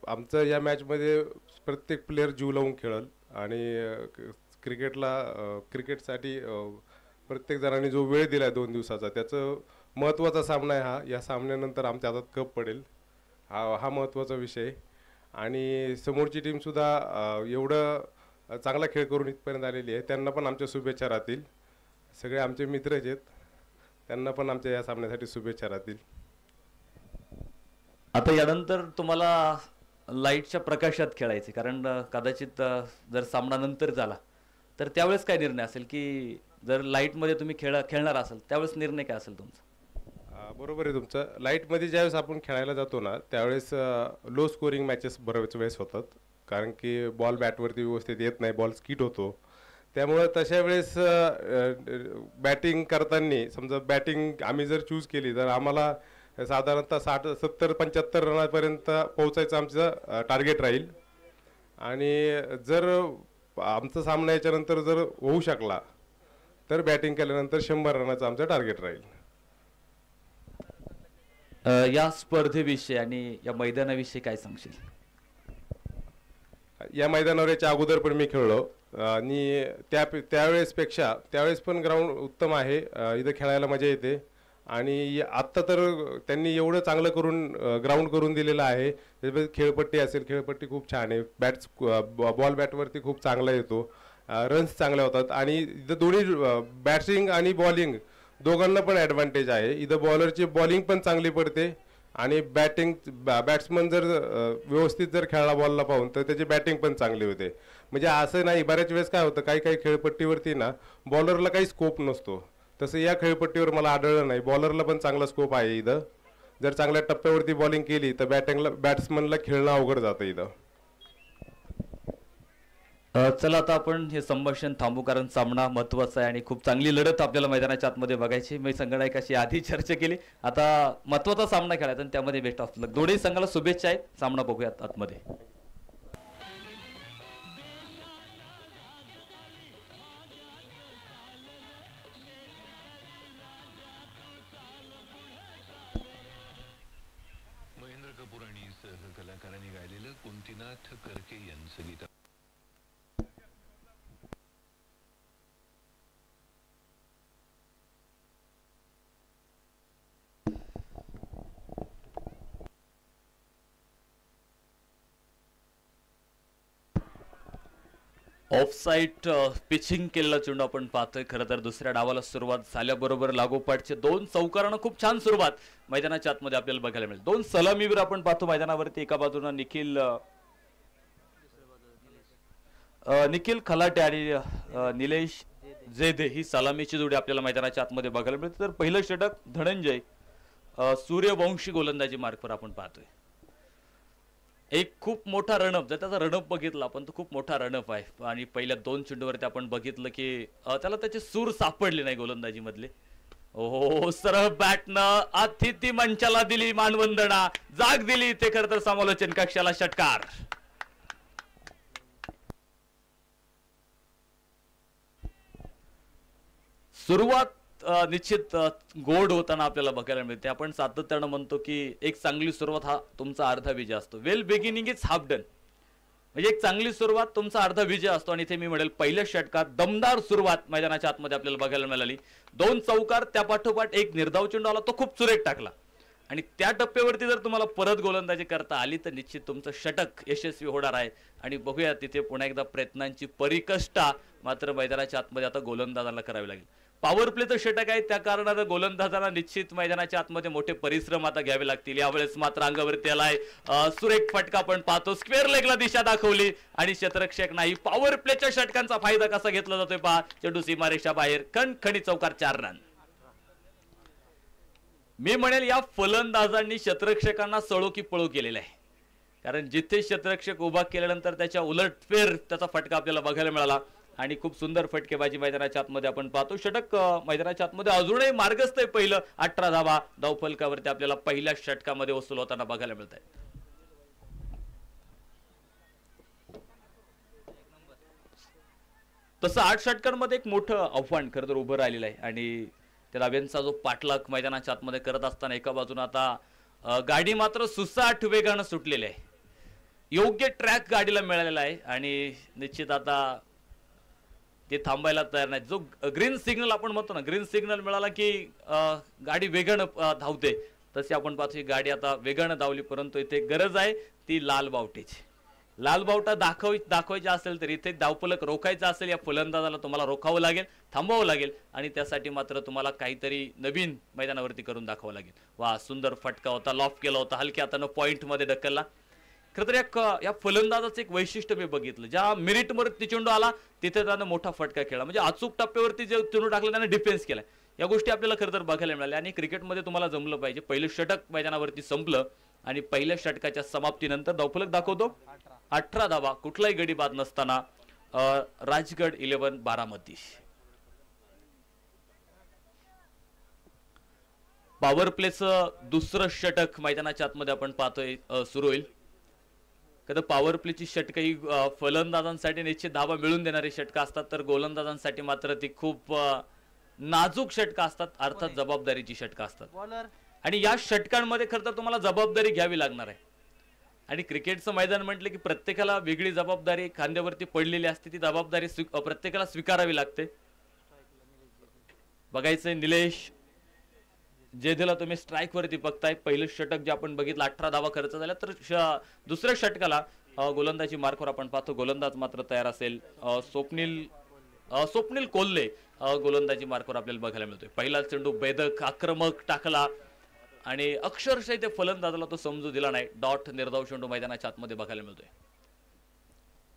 आमचं या मॅचमध्ये प्रत्येक प्लेअर जीव लावून खेळल आणि क्रिकेटसाठी प्रत्येक जणांनी जो वेळ दिला आहे 2 दिवसाचा त्याचं महत्त्वाचा सामना आहे हा. या सामन्यानंतर आमच्या हातात कप पडेल, हा महत्त्वाचा विषय. आणि समोरची टीमसुद्धा एवढं चांगला खेळ करून इथपर्यंत आलेली आहे, त्यांना पण आमच्या शुभेच्छा राहतील. सगळे आमचे मित्रच आहेत, त्यांना पण आमच्या या सामन्यासाठी शुभेच्छा राहतील. आता यानंतर तुम्हाला लाईटच्या प्रकाशात खेळायचे, कारण कदाचित जर सामना नंतर झाला तर त्यावेळेस काय निर्णय असेल की जर लाईटमध्ये तुम्ही खेळणार असाल त्यावेळेस निर्णय काय असेल तुमचा? बरोबर आहे तुमचं. लाईटमध्ये ज्यावेळेस आपण खेळायला जातो ना त्यावेळेस लो स्कोरिंग मॅचेस बऱ्याच वेळेस होतात, कारण की बॉल बॅटवरती व्यवस्थित येत नाही, बॉल स्किट होतो. त्यामुळं तशा वेळेस बॅटिंग करताना समजा बॅटिंग आम्ही जर चूज केली तर आम्हाला साधारणतः 60-70-75 रनापर्यंत पोहोचायचं आमचं टार्गेट राहील. आणि जर आमचा सामना याच्यानंतर जर होऊ शकला तर बॅटिंग केल्यानंतर 100 रनाचं आमचं टार्गेट राहील. या स्पर्धेविषयी आणि या मैदानाविषयी काय सांगशील? या मैदानावर याच्या अगोदर पण मी खेळलो आणि त्यावेळेस पण ग्राउंड उत्तम आहे, इथं खेळायला मजा येते. आणि आत्ता तर त्यांनी एवढं चांगलं करून ग्राउंड करून दिलेलं आहे. त्याच्यामध्ये खेळपट्टी असेल, खेळपट्टी खूप छान आहे, बॉल बॅटवरती खूप चांगला येतो, रन्स चांगल्या होतात. आणि इथं दोन्ही बॅटिंग आणि बॉलिंग दोघांना पण ॲडव्हान्टेज आहे. इथं बॉलरची बॉलिंग पण चांगली पडते आणि बॅट्समन जर व्यवस्थित जर खेळला बॉलला पाहून तर त्याची बॅटिंग पण चांगली होते. म्हणजे असं नाही, बऱ्याच वेळेस काय होतं काही खेळपट्टीवरती ना बॉलरला काही स्कोप नसतो, तसं या खेळपट्टीवर मला आढळलं नाही. बॉलरला पण चांगला स्कोप आहे इथं. जर चांगल्या टप्प्यावरती बॉलिंग केली तर बॅट्समनला खेळणं अवघड जातं इथं. चला आता आपण हे संभाषण थांबू, कारण सामना महत्वाचा आहे आणि खूप चांगली लढत आपल्याला मैदानाच्या आतमध्ये बघायची. मी संघनायकाशी आधी चर्चा केली, आता महत्वाचा सामना खेळायचा आणि त्यामध्ये बेस्ट ऑफ लक. दोन्ही संघाला शुभेच्छा आहेत. सामना बघूयात आतमध्ये. महेंद्र कपूर आणि सहकलाकारांनी गायलेलं कुंतीनाथ करके यांचं गीत. ऑफसाईड पिचिंग केलेला चेंडू आपण पाहतोय. खरं तर दुसऱ्या डावाला सुरुवात झाल्याबरोबर लागोपाठचे 2 चौकारांना खूप छान सुरुवात मैदानाच्या आतमध्ये आपल्याला बघायला मिळेल. 2 सलामीवीर आपण पाहतो मैदानावरती. एका बाजूला निखिल खलाटे आणि निलेश जेदे ही सलामीची जोडी आपल्याला मैदानाच्या आतमध्ये बघायला मिळते. तर पहिलं षटक धनंजय सूर्यवंशी गोलंदाजी मार्कवर आपण पाहतोय. एक खूप मोठा रनअप, जर त्याचा रनअप बघितला आपण तर खूप मोठा रनअप आहे. आणि पहिल्या 2 चेंडूवरती आपण बघितलं की त्याला त्याचे सूर सापडले नाही गोलंदाजी मधले. ओहो, सरळ बॅटनं अतिथी मंचाला दिली मानवंदना, जाग दिली ते खरं तर समालोचन कक्षाला षटकार. सुरुवात निश्चित गोड होताना आपल्याला बघायला मिळते. आपण सातत्यानं म्हणतो की एक चांगली सुरुवात हा तुमचा अर्धा विजय असतो. वेल बिगिनिंग इज हाफ डन. म्हणजे एक चांगली सुरुवात तुमचा अर्धा विजय असतो. आणि इथे मी म्हणेल पहिल्या षटकात दमदार सुरुवात मैदानाच्या आतमध्ये आपल्याला बघायला मिळाली. 2 चौकार, त्या पाठोपाठ एक निर्धाव चेंडू आला, तो खूप सुरेख टाकला. आणि त्या टप्प्यावरती जर तुम्हाला परत गोलंदाजी करता आली तर निश्चित तुमचं षटक यशस्वी होणार आहे. आणि बघूया तिथे पुन्हा एकदा प्रयत्नांची परिकष्टा मात्र मैदानाच्या आतमध्ये आता गोलंदाजांना करावी लागेल. पॉवर प्लेचं षटक आहे, त्या कारणानं गोलंदाजांना निश्चित मैदानाच्या आतमध्ये मोठे परिश्रम आता घ्यावे लागतील. यावेळेस मात्र अंगावरती आलाय सुरेख फटका आपण पाहतो. स्क्वेअर लेगला दिशा दाखवली आणि क्षेत्ररक्षक नाही. पॉवर प्लेच्या षटकांचा फायदा कसा घेतला जातोय पहा. चेंडू सीमारेषा बाहेर, खणखणी चौकार, 4 रन. मी म्हणेल या फलंदाजांनी क्षेत्ररक्षकांना सळो की पळो केलेला आहे. कारण जिथे क्षेत्ररक्षक उभा केल्यानंतर त्याच्या उलटफेर त्याचा फटका आपल्याला बघायला मिळाला. आणि खूप सुंदर फटकेबाजी मैदानाच्या आतमध्ये आपण पाहतो. षटक मैदानाच्या आतमध्ये अजूनही मार्गस्थ आहे. पहिलं 18 धावा धावफलकावरती आपल्याला पहिल्या षटकामध्ये वसूल होताना बघायला मिळत आहे. तसं 8 षटकांमध्ये एक मोठं आव्हान खरं तर उभं राहिलेलं आहे. आणि त्या धाब्यांचा जो पाठलाग मैदानाच्या आतमध्ये करत असताना एका बाजूने आता गाडी मात्र सुसाट वेगानं सुटलेली आहे. योग्य ट्रॅक गाडीला मिळालेला आहे आणि निश्चित आता ते थांबायला तयार नाही. जो ग्रीन सिग्नल आपण म्हणतो ना, ग्रीन सिग्नल मिळाला की गाडी वेगानं धावते, तशी आपण पाहतो ही गाडी आता वेगानं धावली. परंतु इथे गरज आहे ती लाल बावटीची. लाल बावटा दाखवायची असेल तर इथे धावफलक रोखायचा असेल या फलंदाजाला तुम्हाला रोखावं लागेल, थांबावं लागेल. आणि त्यासाठी मात्र तुम्हाला काहीतरी नवीन मैदानावरती करून दाखवावं लागेल. वा, सुंदर फटका होता, लॉफ केला होता, हलक्या हातानं पॉइंट मध्ये ढकलला. खरं तर या फलंदाजाचं एक वैशिष्ट्य मी बघितलं, ज्या मिनिटवरती चेंडू आला तिथे त्यानं मोठा फटका खेळला. म्हणजे अचूक टप्प्यावरती जे चेंडू टाकला त्याने डिफेन्स केला. या गोष्टी आपल्याला खरं तर बघायला मिळाल्या. आणि क्रिकेटमध्ये तुम्हाला जमलं पाहिजे. पहिलं षटक मैदानावरती संपलं आणि पहिल्या षटकाच्या समाप्तीनंतर धावफलक दाखवतो 18 धावा, कुठलाही गडी बाद नसताना राजगड 11 बारामती. पॉवर प्लेचं दुसरं षटक मैदानाच्या आतमध्ये आपण पाहतोय सुरू होईल. कधी पॉवर प्लेची षटक ही फलंदाजांसाठी निश्चित धावा मिळून देणारी षटकं असतात, तर गोलंदाजांसाठी मात्र ती खूप नाजूक षटकं असतात, अर्थात जबाबदारीची षटकं असतात. आणि या षटकांमध्ये खरं तर तुम्हाला जबाबदारी घ्यावी लागणार आहे. आणि क्रिकेटचं मैदान म्हटलं की प्रत्येकाला वेगळी जबाबदारी खांद्यावरती पडलेली असते. ती जबाबदारी प्रत्येकाला स्वीकारावी लागते. बघायचंय निलेश जेधेला तुम्ही स्ट्राईक वरती बघताय. पहिलं षटक जे आपण बघितलं 18 धावा खर्च झाल्या, तर दुसऱ्या षटकाला गोलंदाजी मार्कवर आपण पाहतो गोलंदाज मात्र तयार असेल. स्वप्नील कोल्हे गोलंदाजी मार्कवर आपल्याला बघायला मिळतोय. पहिला चेंडू बेधक आक्रमक टाकला आणि अक्षरशः ते फलंदाजाला तो समजू दिला नाही. डॉट निर्धाव चेंडू मैदानाच्या आतमध्ये बघायला मिळतोय.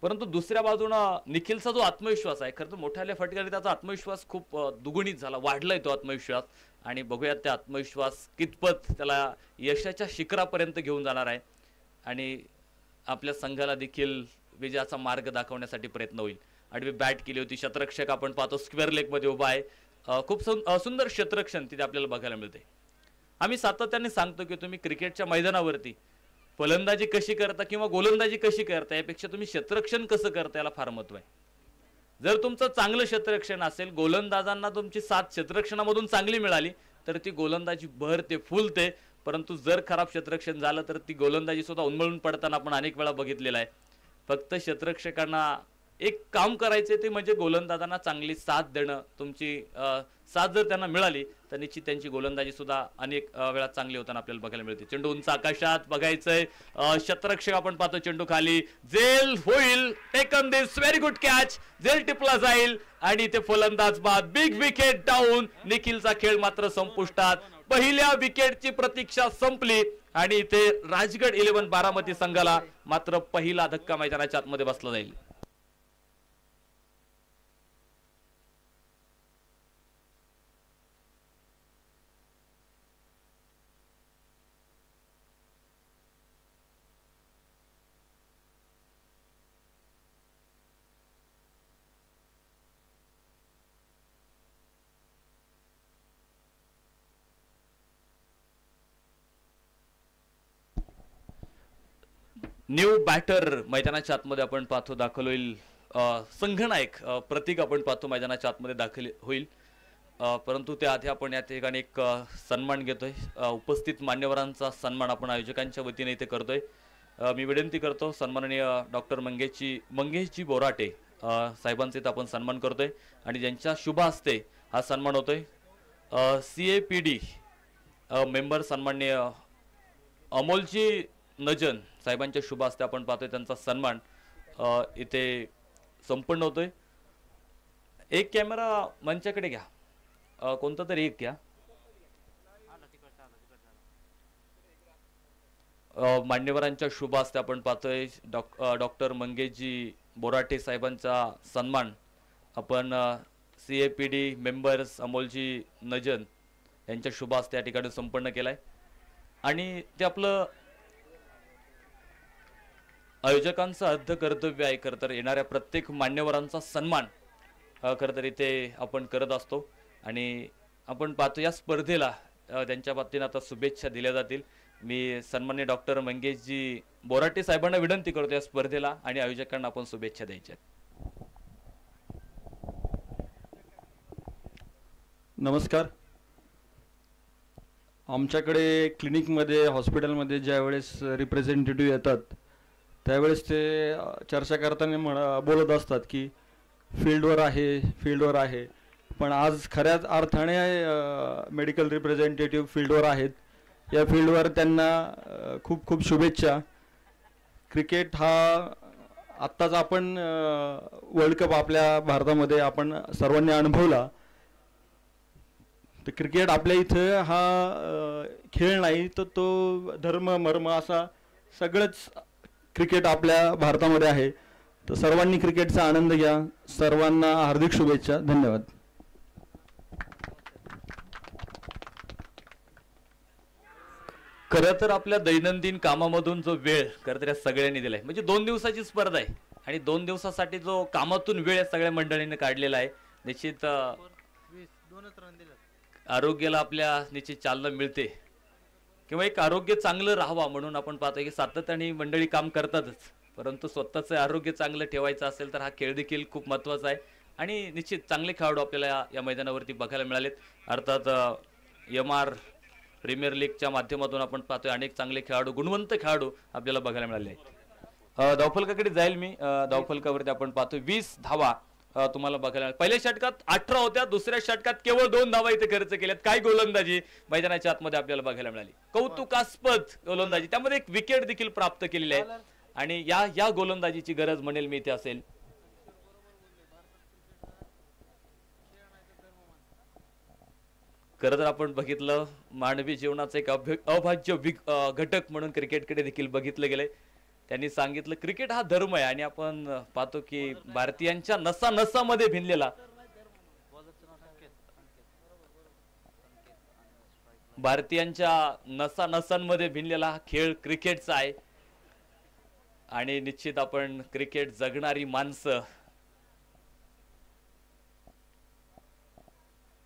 परंतु दुसऱ्या बाजूनं निखिलचा जो आत्मविश्वास आहे, खरं तर मोठ्या फटकाने त्याचा आत्मविश्वास खूप दुगुणित झाला, वाढलाय तो आत्मविश्वास. आणि बघूयात त्या आत्मविश्वास कितपत त्याला यशाच्या शिखरापर्यंत घेऊन जाणार आहे आणि आपल्या संघाला देखील विजयाचा मार्ग दाखवण्यासाठी प्रयत्न होईल. आडवी बॅट केली होती, क्षेत्ररक्षक आपण पाहतो स्क्वेअर लेग मध्ये उभा आहे. खूप सुंदर क्षेत्ररक्षण तिथे आपल्याला बघायला मिळते. आम्ही सातत्याने सांगतो की तुम्ही क्रिकेटच्या मैदानावरती फलंदाजी कशी करता किंवा गोलंदाजी कशी करता यापेक्षा तुम्ही क्षेत्ररक्षण कसं करता याला फार महत्व आहे. जर तुमचं चांगलं क्षेत्ररक्षण असेल, गोलंदाजांना तुमची साथ क्षेत्ररक्षणामधून चांगली मिळाली तर ती गोलंदाजी भरते फुलते. परंतु जर खराब क्षेत्ररक्षण झालं तर ती गोलंदाजी सुद्धा उन्मळून पडताना आपण अनेक वेळा बघितलेला आहे. फक्त क्षेत्ररक्षकांना एक काम करायचे ते म्हणजे गोलंदाजांना चांगली साथ देणं. तुमची साथ जर त्यांना मिळाली तर निश्चित त्यांची गोलंदाजी सुद्धा अनेक वेळा चांगली होताना आपल्याला बघायला मिळते. चेंडू उंच आकाशात बघायचंय, क्षेत्ररक्षक आपण पाहतो चेंडू खाली, झेल होईल, टेकन दिस व्हेरी गुड कॅच, झेल टिपला जाईल आणि ते फलंदाज बाद, बिग विकेट डाऊन. निखिलचा खेळ मात्र संपुष्टात. पहिल्या विकेटची प्रतीक्षा संपली आणि इथे राजगड 11 बारामती संघाला मात्र पहिला धक्का मैदानाच्या आतमध्ये बसला जाईल. न्यू बॅटर मैदानाच्या आतमध्ये आपण पाहतो दाखल होईल. संघनायक प्रतीक आपण पाहतो मैदानाच्या आतमध्ये दाखल होईल. परंतु त्याआधी आपण या ठिकाणी एक सन्मान घेतोय. उपस्थित मान्यवरांचा सन्मान आपण आयोजकांच्या वतीने इथे करतोय. मी विनंती करतो सन्माननीय डॉक्टर मंगेशजी बोराटे साहेबांचा इथं आपण सन्मान करतोय आणि ज्यांच्या शुभ हस्ते हा सन्मान होतोय. CAPD मेंबर सन्माननीय अमोलजी नजन साहेबांच्या शुभ हस्ते आपण पाहतोय त्यांचा सन्मान इथे संपन्न होतोय. एक कॅमेरा मंचाकडे घ्या, कोणता तरी एक घ्या. मान्यवरांच्या शुभ हस्ते आपण पाहतोय डॉक्टर मंगेशजी बोराटे साहेबांचा सन्मान आपण CAPD मेंबर्स अमोलजी नजन यांच्या शुभ हस्ते या ठिकाणी संपन्न केलाय. आणि ते आपलं आयोजकांचं अर्ध कर्तव्य आहे. खरं तर येणाऱ्या प्रत्येक मान्यवरांचा सन्मान खरं तर इथे आपण करत असतो आणि आपण पाहतो या स्पर्धेला त्यांच्या बाबतीने आता शुभेच्छा दिल्या जातील. मी सन्माननीय डॉक्टर मंगेशजी बोराटे साहेबांना विनंती करतो या स्पर्धेला आणि आयोजकांना आपण शुभेच्छा द्यायच्या. नमस्कार. आमच्याकडे क्लिनिकमध्ये हॉस्पिटलमध्ये ज्यावेळेस रिप्रेझेंटेटिव्ह येतात त्यावेळेस ते चर्चा करताना बोलत असतात की फील्डवर आहे, पण आज खऱ्याच अर्थाने मेडिकल रिप्रेझेंटेटिव्ह फील्डवर आहेत. या फील्डवर त्यांना खूप खूप शुभेच्छा. क्रिकेट हा आत्ताच आपण वर्ल्ड कप आपल्या भारतामध्ये आपण सर्वांनी अनुभवला. तर क्रिकेट आपल्या इथं हा खेळ नाही तर तो धर्म मर्म असा सगळंच क्रिकेट आपल्या भारतामध्ये आहे. तर सर्वांनी क्रिकेटचा आनंद घ्या. सर्वांना हार्दिक शुभेच्छा. धन्यवाद. खरं तर आपल्या दैनंदिन कामामधून जो वेळ खरं तर या सगळ्यांनी दिलाय, म्हणजे 2 दिवसाची स्पर्धा आहे आणि 2 दिवसासाठी जो कामातून वेळ या सगळ्या मंडळींनी काढलेला आहे. निश्चित आरोग्याला आपल्या निश्चित चालना मिळते किंवा एक आरोग्य चांगलं राहावा म्हणून आपण पाहतोय की सातत्याने मंडळी काम करतातच. परंतु स्वतःचं आरोग्य चांगलं ठेवायचं असेल तर हा खेळ देखील खूप महत्त्वाचा आहे आणि निश्चित चांगले खेळाडू आपल्याला या मैदानावरती बघायला मिळालेत. अर्थात MR प्रीमियर लीगच्या माध्यमातून आपण पाहतोय अनेक चांगले खेळाडू, गुणवंत खेळाडू आपल्याला बघायला मिळाले आहेत. धावफलकाकडे जाईल मी. धावफलकावरती आपण पाहतोय 20 धावा तुम्हाला बघायला. पहिल्या षटकात 18 होत्या, दुसऱ्या षटकात केवळ 2 धावा इथे खर्च केल्यात. काय गोलंदाजी मैदानाच्या आतमध्ये आपल्याला बघायला मिळाली. कौतुकास्पद गोलंदाजी, त्यामध्ये एक विकेट देखील प्राप्त केलेली आहे आणि या गोलंदाजीची गरज म्हणेल मी इथे असेल. खरं तर आपण बघितलं मानवी जीवनाचा एक अभाज्य घटक म्हणून क्रिकेटकडे देखील बघितलं गेलंय. त्यांनी सांगितलं क्रिकेट हा धर्म आहे आणि आपण पाहतो की भारतीयांच्या नसामध्ये भिनलेला नसांमध्ये भिनलेला हा खेळ क्रिकेटचा आहे आणि निश्चित आपण क्रिकेट जगणारी माणसं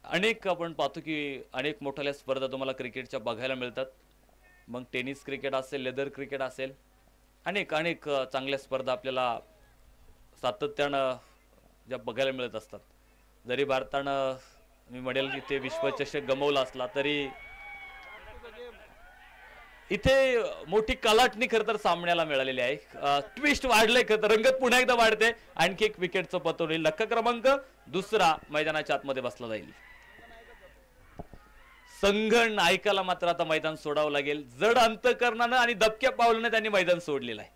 अनेक आपण पाहतो की अनेक मोठ्या स्पर्धा तुम्हाला क्रिकेटच्या बघायला मिळतात. मग टेनिस क्रिकेट असेल, लेदर क्रिकेट असेल, अनेक चांगल्या स्पर्धा आपल्याला सातत्यानं ज्या बघायला मिळत असतात. जरी भारतानं मी म्हणेल की ते विश्वचषक गमावला असला तरी इथे मोठी कलाटणी खरं तर सामन्याला मिळालेली आहे. ट्विस्ट वाढलंय, खरं तर रंगत पुन्हा एकदा वाढते. आणखी एक विकेटचं पतन होईल. लक्ष क्रमांक 2 मैदानाच्या आतमध्ये बसला जाईल. संघ ऐकायला मात्र आता मैदान सोडावं लागेल. जड अंतकरणानं आणि दबक्या पावलाने त्यांनी मैदान सोडलेलं आहे.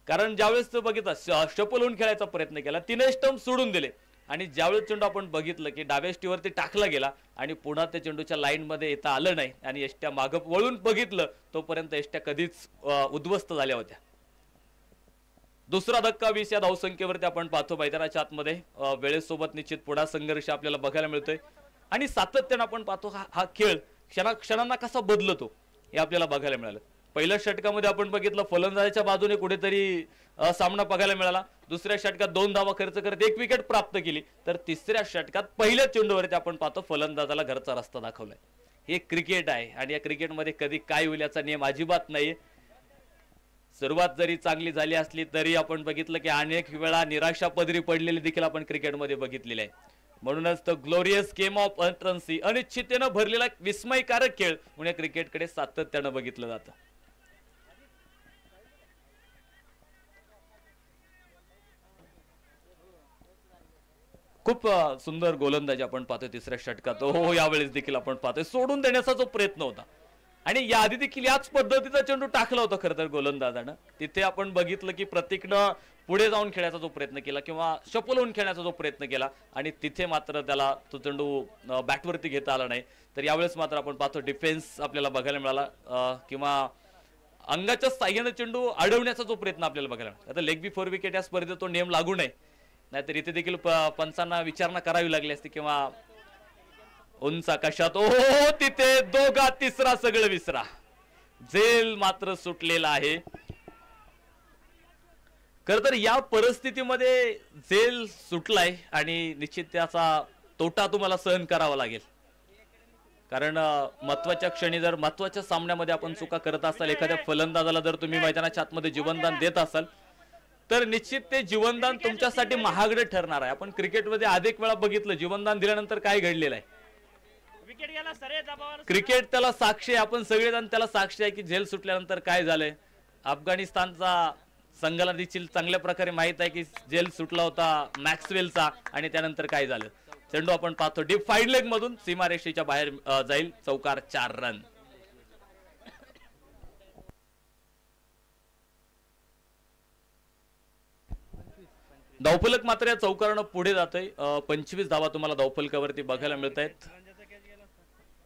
कारण ज्यावेळेस तो बघितला शपल होऊन खेळायचा प्रयत्न केला, 3 स्टंप सोडून दिले आणि ज्यावेळेस चेंडू आपण बघितलं की डाव्या स्टीवरती टाकला गेला आणि पुन्हा त्या चेंडूच्या लाईन मध्ये येता आलं नाही आणि एष्ट्या मागं वळून बघितलं तोपर्यंत एष्ट्या कधीच उद्ध्वस्त झाल्या होत्या. दुसरा धक्का 20 या धावसंख्येवरती आपण पाहतो. मैदानाच्या आतमध्ये वेळेसोबत निश्चित पुढा संघर्ष आपल्याला बघायला मिळतोय आणि सातत्यानं आपण पाहतो हा खेळ क्षणांना कसा बदलतो हे आपल्याला बघायला मिळालं. पहिल्या षटकामध्ये आपण बघितलं फलंदाजाच्या बाजूने कुठेतरी सामना बघायला मिळाला. दुसऱ्या षटकात 2 धावा खर्च करत 1 विकेट प्राप्त केली. तर तिसऱ्या षटकात पहिल्या चेंडूवरती आपण पाहतो फलंदाजाला घरचा रस्ता दाखवलाय. हे क्रिकेट आहे आणि या क्रिकेटमध्ये कधी काय होईल याचा नियम अजिबात नाहीये. सुरुवात जरी चांगली झाली असली तरी आपण बघितलं की अनेक वेळा निराशा पदरी पडलेली देखील आपण क्रिकेटमध्ये बघितलेली आहे. म्हणूनच तो ग्लोरियस गेम ऑफ एंट्रन्सी अनिश्चिततेनं भरलेला एक विस्मयकारक खेळ म्हणून क्रिकेटकडे सातत्यानं बघितलं जातं. खूप सुंदर गोलंदाजी आपण पाहतोय तिसऱ्या षटकात. हो, यावेळेस देखील आपण पाहतोय सोडून देण्याचा जो प्रयत्न होता आणि याआधी देखील याच पद्धतीचा चेंडू टाकला होता खरं तर गोलंदाजानं. तिथे आपण बघितलं की प्रतीकनं पुढे जाऊन खेळण्याचा जो प्रयत्न केला किंवा शपल होऊन खेळण्याचा जो प्रयत्न केला आणि तिथे मात्र त्याला तो चेंडू बॅटवरती घेता आला नाही. तर यावेळेस मात्र आपण पाहतो डिफेन्स आपल्याला बघायला मिळाला किंवा अंगाच्या साह्याने चेंडू अडवण्याचा जो प्रयत्न आपल्याला बघायला मिळाला. आता लेग बिफोर विकेट या स्पर्धेत तो नियम लागू नये, नाहीतर इथे देखील पंचांना विचारणा करावी लागली असती किंवा उंच आकाशात ओ तिथे दोघा तिसरा सगळं विसरा. झेल मात्र सुटलेला आहे. खर तर या परिस्थितीमध्ये झेल सुटलाय आणि निश्चित त्याचा तोटा तुम्हाला सहन करावा लागेल. कारण महत्वाच्या क्षणी जर महत्वाच्या सामन्यामध्ये आपण चुका करत असाल, एखाद्या फलंदाजाला जर तुम्ही मैदानाच्या आतमध्ये जीवनदान देत असाल तर निश्चित ते जीवनदान तुमच्यासाठी महागडे ठरणार आहे. आपण क्रिकेटमध्ये अनेक वेळा बघितलं जीवनदान दिल्यानंतर काय घडलेलं आहे. क्रिकेट त्याला साक्षी आहे, आपण सगळेजण त्याला साक्षी आहे की झेल सुटल्यानंतर काय झालंय. अफगाणिस्तानचा संघाला देखील चांगल्या प्रकारे माहित आहे की झेल सुटला होता मॅक्सवेलचा आणि त्यानंतर काय झालं. चेंडू आपण पाहतो डीप फाईड लेग मधून सीमारेषेच्या बाहेर जाईल. चौकार 4 रन. धावफलक मात्र या चौकारानं पुढे जातोय. 25 धावा तुम्हाला धावफलकावरती बघायला मिळत आहेत.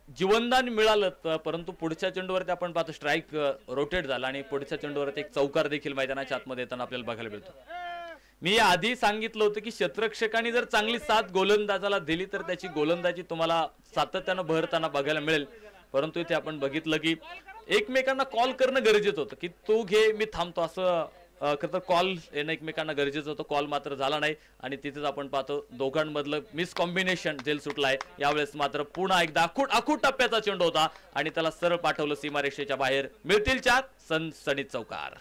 जीवनदान मिळालं परंतु पुढच्या चेंडूवरती आपण पाहतो स्ट्राईक रोटेट झाला आणि पुढच्या चेंडूवरती एक चौकार देखील मैदानाच्या आतमध्ये येताना आपल्याला बघायला मिळतो. मी आधी सांगितलं होतं की क्षेत्ररक्षकांनी जर चांगली साथ गोलंदाजाला दिली तर त्याची गोलंदाजी तुम्हाला सातत्यानं बहरताना बघायला मिळेल. परंतु इथे आपण बघितलं की एकमेकांना कॉल करणं गरजेचं होतं की तू घे मी थांबतो असं. खरं तर कॉल येणं एकमेकांना गरजेचं होतं. कॉल मात्र झाला नाही आणि तिथेच आपण पाहतो दोघांमधलं मिस कॉम्बिनेशन झेल सुटलाय. यावेळेस मात्र पुन्हा एकदा आखूट टप्प्याचा चेंडू होता आणि त्याला सरळ पाठवलं सीमारेषेच्या बाहेर. मिळतील 4 सनसनीत चौकार.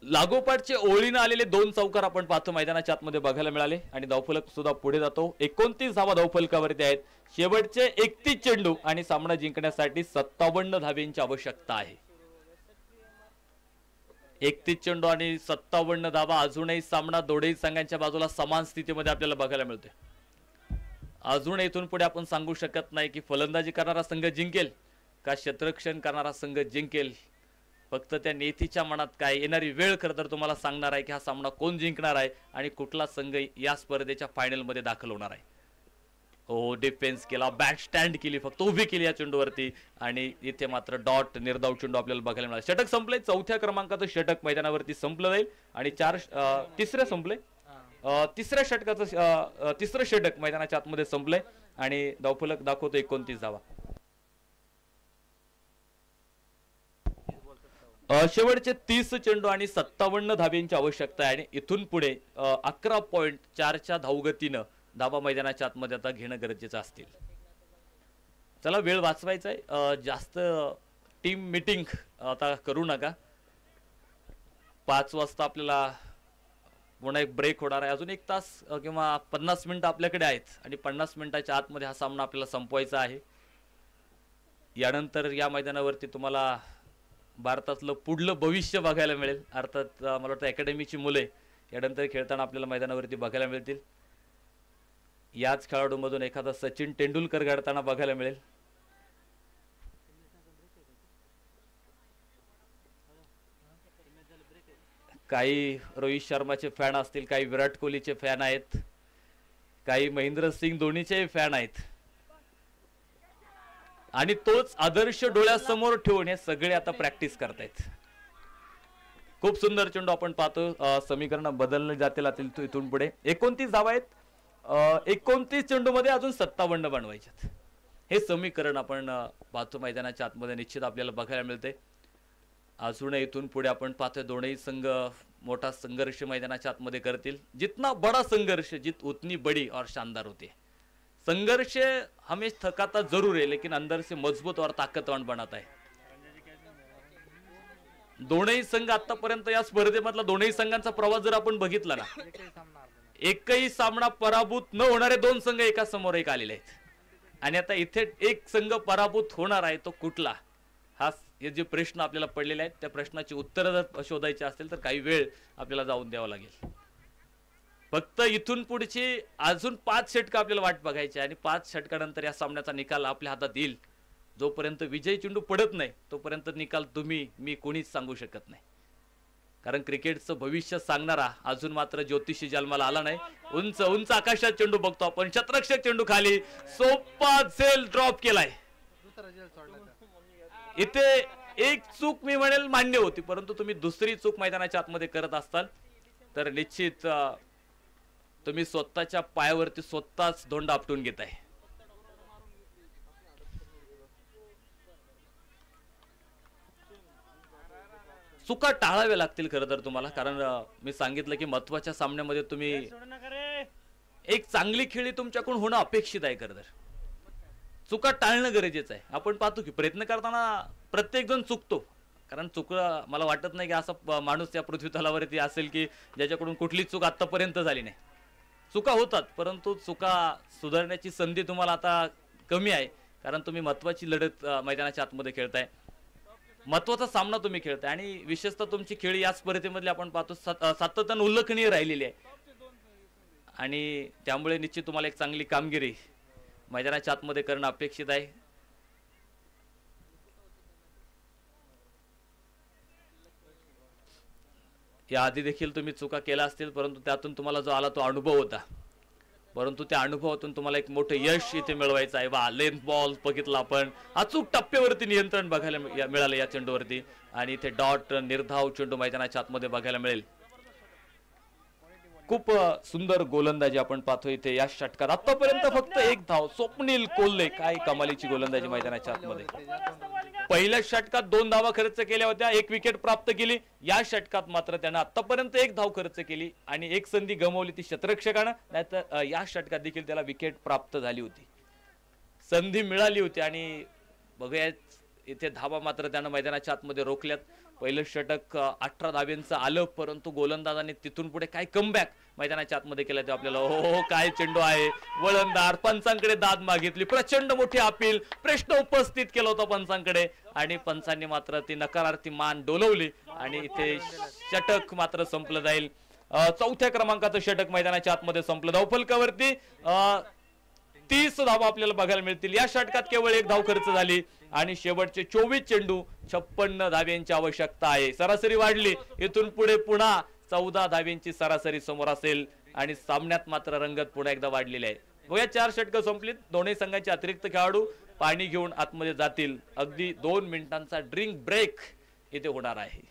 लागोपाठचे ओळीनं आलेले 2 चौकार आपण पाहतो मैदानाच्या आतमध्ये बघायला मिळाले आणि धावफलक सुद्धा पुढे जातो. 29 धावा धावफलकावरती आहेत. शेवटचे 31 चेंडू आणि सामना जिंकण्यासाठी 57 धावांची आवश्यकता आहे. 31 चेंडू आणि 57 धावा. अजूनही सामना दोन्ही संघांच्या बाजूला समान स्थितीमध्ये आपल्याला बघायला मिळतोय. अजून इथून पुढे आपण सांगू शकत नाही की फलंदाजी करणारा संघ जिंकेल का क्षेत्ररक्षण करणारा संघ जिंकेल. फक्त त्या नेतीच्या मनात काय येणारी वेळ खरं तर तुम्हाला सांगणार आहे की हा सामना कोण जिंकणार आहे आणि कुठला संघ या स्पर्धेच्या फायनल मध्ये दाखल होणार आहे. हो, डिफेन्स केला, बॅट स्टँड केली, फक्त उभी केली या चेंडूवरती आणि इथे मात्र डॉट निर्धाव चेंडू आपल्याला बघायला मिळाला. षटक संपले. 4थ्या क्रमांकाचं षटक मैदानावरती संपलं जाईल आणि तिसऱ्या षटकाचं तिसरं षटक मैदानाच्या आतमध्ये संपलंय आणि धावफलक दाखवतो 29 धावा. शेवटचे 30 चेंडू आणि 57 धाब्यांची आवश्यकता आहे आणि इथून पुढे 11.4च्या धावगतीनं धाबा मैदानाच्या आतमध्ये आता घेणं गरजेचं असतील. चला, वेळ वाचवायचा आहे. जास्त टीम मीटिंग आता करू नका. 5 वाजता आपल्याला पुन्हा एक ब्रेक होणार आहे. अजून 1 तास किंवा 50 मिनिटं आपल्याकडे आहेत आणि 50 मिनिटाच्या आतमध्ये हा सामना आपल्याला संपवायचा आहे. यानंतर या मैदानावरती तुम्हाला भारतातलं पुढलं भविष्य बघायला मिळेल. अर्थात मला वाटतं अकॅडमीची मुले यानंतर खेळताना आपल्याला मैदानावरती बघायला मिळतील. याच खेळाडूमधून एखादा सचिन तेंडुलकर घडताना बघायला मिळेल. काही रोहित शर्माचे फॅन असतील, काही विराट कोहलीचे फॅन आहेत, काही महेंद्रसिंग धोनीचे फॅन आहेत आणि तोच आदर्श डोळ्यासमोर ठेवून हे सगळे आता प्रॅक्टिस करतायत. खूप सुंदर चेंडू आपण पाहतो. समीकरण बदलले जातील इथून पुढे. 29 धावा आहेत. 29 चेंडू मध्ये अजून 57 बनवायच्यात. हे समीकरण आपण पाहतो मैदानाच्या आतमध्ये निश्चित आपल्याला बघायला मिळते. अजून इथून पुढे आपण पाहतोय दोन्ही संघ मोठा संघर्ष मैदानाच्या आतमध्ये करतील. जितना बड़ा संघर्ष जित उतनी बड़ी और शानदार होती है. संघर्ष हमें थकाता जरूर है लेकिन अंदर से मजबूत और ताकतवान बनाता है. दोनही संघ आतापर्यंत या स्पर्धेमधला दोनही संघांचा प्रवास जर आपण बघितला ना, एकही सामना पराभूत न होणारे दोन संघ एका समोर एक आलेले आहेत. आणि आता इथे एक संघ पराभूत होणार आहे तो कुठला, हे जे प्रश्न आपल्याला पडलेले आहेत त्या प्रश्नाची उत्तरं जर शोधायची असतील तर काही वेळ आपल्याला जाऊन द्यावा लागेल. फक्त इथून पुढची अजून 5 षटकं आपल्याला वाट बघायची आणि 5 षटकानंतर या सामन्याचा निकाल आपल्या हातात येईल. जोपर्यंत विजयी चेंडू पडत नाही तोपर्यंत निकाल तुम्ही मी कोणीच सांगू शकत नाही. कारण क्रिकेटचं भविष्य सांगणारा अजून मात्र ज्योतिषी जन्माला आला नाही. उंच उंच आकाशात चेंडू बघतो आपण, शतरक्षक चेंडू खाली सोपा झेल ड्रॉप केलाय. इथे एक चूक मी म्हणेल मान्य होती, परंतु तुम्ही दुसरी चूक मैदानाच्या आतमध्ये करत असताल तर निश्चित तुम्ही स्वतःच्या पायावरती स्वतःच धोंडा आपटून घेताय. चुका टाळाव्या लागतील खरं तर तुम्हाला, कारण मी सांगितलं की महत्वाच्या सामन्यामध्ये तुम्ही एक चांगली खेळी तुमच्याकडून होणं अपेक्षित आहे. खरं तर चुका टाळणं गरजेचं आहे. आपण पाहतो की प्रयत्न करताना प्रत्येक जण चुकतो, कारण मला वाटत नाही की असा माणूस या पृथ्वी तलावरती असेल की ज्याच्याकडून कुठलीच चूक आतापर्यंत झाली नाही. चुका होतात, परंतु चुका सुधारण्याची संधी तुम्हाला आता कमी आहे, कारण तुम्ही महत्वाची लढत मैदानाच्या आतमध्ये खेळताय, महत्वाचा सामना तुम्ही खेळताय आणि विशेषतः तुमची खेळी या स्पर्धेमधली आपण पाहतो सातत्याने उल्लेखनीय राहिलेली आहे. आणि त्यामुळे निश्चित तुम्हाला एक चांगली कामगिरी मैदानाच्या आतमध्ये करणं अपेक्षित आहे. या आधी देखील तुम्ही चुका केल्या असतील, परंतु त्यातून तुम्हाला जो आला तो अनुभव होता, परंतु त्या अनुभवातून तुम्हाला एक मोठं यश इथे मिळवायचं आहे. वा, लेंथ बॉल बघितला आपण, अचूक टप्प्यावरती नियंत्रण बघायला मिळालं या चेंडूवरती आणि इथे डॉट निर्धाव चेंडू मैदानाच्या आतमध्ये बघायला मिळेल. खूप सुंदर गोलंदाजी आपण पाहतो इथे या षटकात. आतापर्यंत फक्त एक धाव स्वप्नील कोल्हे, काय कमालीची गोलंदाजी मैदानाच्या आतमध्ये. पहिल्या षटकात 2 धावा खर्च केल्या होत्या, 1 विकेट प्राप्त केली. या षटकात मात्र त्यानं आतापर्यंत 1 धाव खर्च केली आणि 1 संधी गमावली ती शतरक्षकानं, नाहीतर या षटकात देखील त्याला विकेट प्राप्त झाली होती. संधी मिळाली होती आणि बघूया इथे धावा मात्र त्यानं मैदानाच्या आतमध्ये रोखल्यात. पहिलं षटक 18 धाव्यांचं आलं, परंतु गोलंदाजाने तिथून पुढे काय कमबॅक मैदानाच्या आतमध्ये केलं ते आपल्याला हो काय चेंडू आहे. वळणदार पंचांकडे दाद मागितली, प्रचंड मोठी अपील प्रश्न उपस्थित केला होता पंचांकडे आणि पंचांनी मात्र ती नकारार्थी मान डोलवली आणि इथे षटक मात्र संपलं जाईल. 4थ्या क्रमांकाचं षटक मैदानाच्या आतमध्ये संपलं. धावफलकावरती 30 धावा आपल्याला बघायला मिळतील. या षटकात केवळ 1 धाव खर्च झाली आणि शेवटचे 24 चेंडू 56 धाव्यांची आवश्यकता आहे. सरासरी वाढली, इथून पुढे पुन्हा 14 धाव्यांची सरासरी समोर असेल आणि सामन्यात मात्र रंगत पुन्हा एकदा वाढलेली आहे. बघूया 4 षटकं संपलीत. दोन्ही संघांचे अतिरिक्त खेळाडू पाणी घेऊन आतमध्ये जातील. अगदी 2 मिनिटांचा ड्रिंक ब्रेक इथे होणार आहे.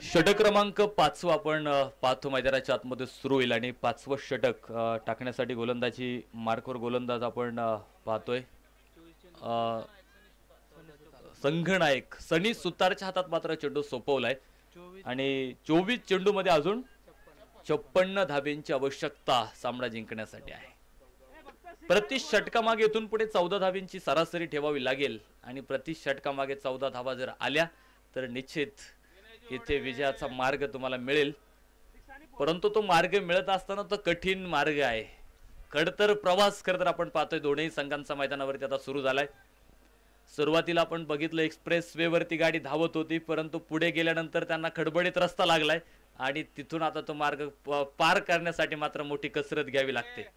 षटक क्रमांक 5 आपण पाहतो मैदानाच्या आतमध्ये सुरू होईल आणि 5वं षटक टाकण्यासाठी गोलंदाजी मार्कवर गोलंदाज आपण पाहतोय. संघनायक सनी सुतारच्या हातात मात्र चेंडू सोपवलाय आणि 24 चेंडू मध्ये अजून 56 धाब्यांची आवश्यकता सामना जिंकण्यासाठी आहे. प्रति षटकामागे इथून पुढे 14 धाब्यांची सरासरी ठेवावी लागेल आणि प्रति षटकामागे 14 धावा जर आल्या तर निश्चित इथे विजयाचा मार्ग तुम्हाला मिळेल. परंतु तो मार्ग मिळत असताना तो कठीण मार्ग आहे. खडतर प्रवास खरं तर आपण पाहतोय दोन्ही संघांचा मैदानावरती आता सुरू झालाय. सुरुवातीला आपण बघितलं एक्सप्रेस वे वरती गाडी धावत होती, परंतु पुढे गेल्यानंतर त्यांना खडबडीत रस्ता लागलाय आणि तिथून आता तो मार्ग पार करण्यासाठी मात्र मोठी कसरत घ्यावी लागते.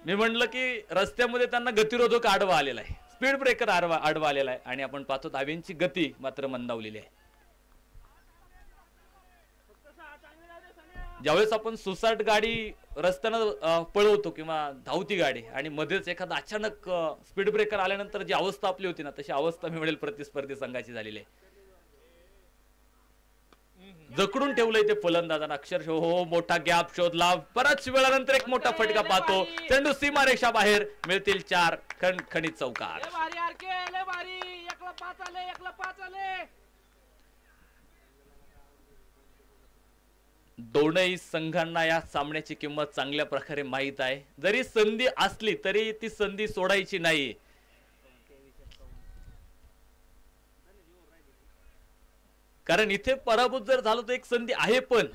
मी म्हणलं की रस्त्यामध्ये त्यांना गतिरोधक आडवा आलेला आहे, स्पीड ब्रेकर आडवा आलेला आहे आणि आपण पाहतो धाव्यांची गती मात्र मंदावलेली आहे. ज्यावेळेस आपण सुसाट गाडी रस्त्यानं पळवतो किंवा धावती गाडी आणि मध्येच एखादा अचानक स्पीड ब्रेकर आल्यानंतर जी अवस्था आपली होती ना, तशी अवस्था मी म्हणेल प्रतिस्पर्धी संघाची झालेली आहे. जकडून ठेवलंय ते फलंदाजांना अक्षरशः. हो, मोठा गॅप शोधला, बराच वेळानंतर एक मोठा फटका पाहतो, चेंडू सीमारेषा बाहेर, मिळतील 4 खणखणीत चौकार. दोनही संघांना या सामन्याची किंमत चांगल्या प्रकारे माहित आहे. जरी संधी असली तरी ती संधी सोडायची नाही. कारण इथे पराभूत जर झालो तर एक संधी आहे, पण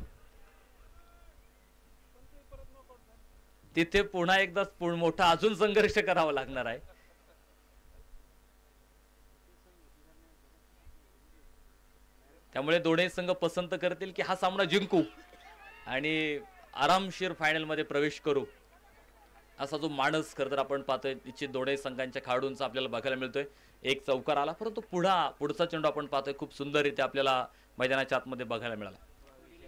तिथे पुन्हा एकदा मोठा अजून संघर्ष करावा लागणार आहे. त्यामुळे दोन्ही संघ पसंत करतील की हा सामना जिंकू आणि आरामशीर फायनल मध्ये प्रवेश करू, असा जो माणूस खरं तर आपण पाहतोय निश्चित दोन्ही संघांच्या खेळाडूंचा आपल्याला बघायला मिळतोय. एक चौकार आला, परंतु पुढचा चेंडू आपण पाहतोय खूप सुंदररीत्या आपल्याला मैदानाच्या आतमध्ये बघायला मिळाला.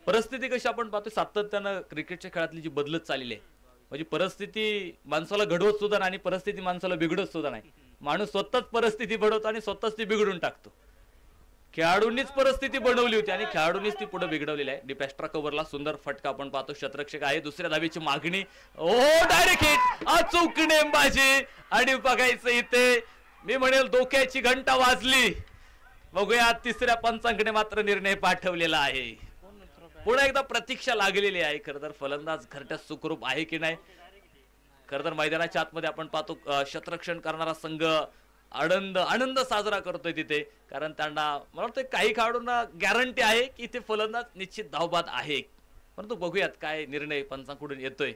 परिस्थिती कशी आपण पाहतोय सातत्यानं क्रिकेटच्या खेळातली जी बदलत चाललेली आहे, म्हणजे परिस्थिती माणसाला घडवत सुद्धा नाही आणि परिस्थिती माणसाला बिघडत सुद्धा नाही. माणूस स्वतःच परिस्थिती घडवतो आणि स्वतःच ती बिघडून टाकतो. खेळाडूंनीच परिस्थिती बनवली होती आणि खेळाडूंनीच ती पुढे बिघडवलेली आहे. डीप एक्स्ट्रा कव्हरला सुंदर फटका आपण पाहतो, शतरक्षक आहे, दुसऱ्या धावेची मागणी, ओ डायरेक्ट हिट, अचूक नेमबाजी आणि बघायचं इथे मी म्हणेल डोक्याची घंटा वाजली. बघूया तिसऱ्या पंचांकडे मात्र निर्णय पाठवलेला आहे. पुन्हा एकदा प्रतीक्षा लागलेली आहे. खरं तर फलंदाज घरट्यात सुखरूप आहे की नाही. खरं तर मैदानाच्या आतमध्ये आपण पाहतो शतरक्षण करणारा संघ आनंद साजरा करतोय तिथे, कारण त्यांना मला वाटतं काही खेळाडूंना गॅरंटी आहे की इथे फलंदाज निश्चित धावबाद आहे. परंतु बघूयात काय निर्णय पंचांकडून येतोय.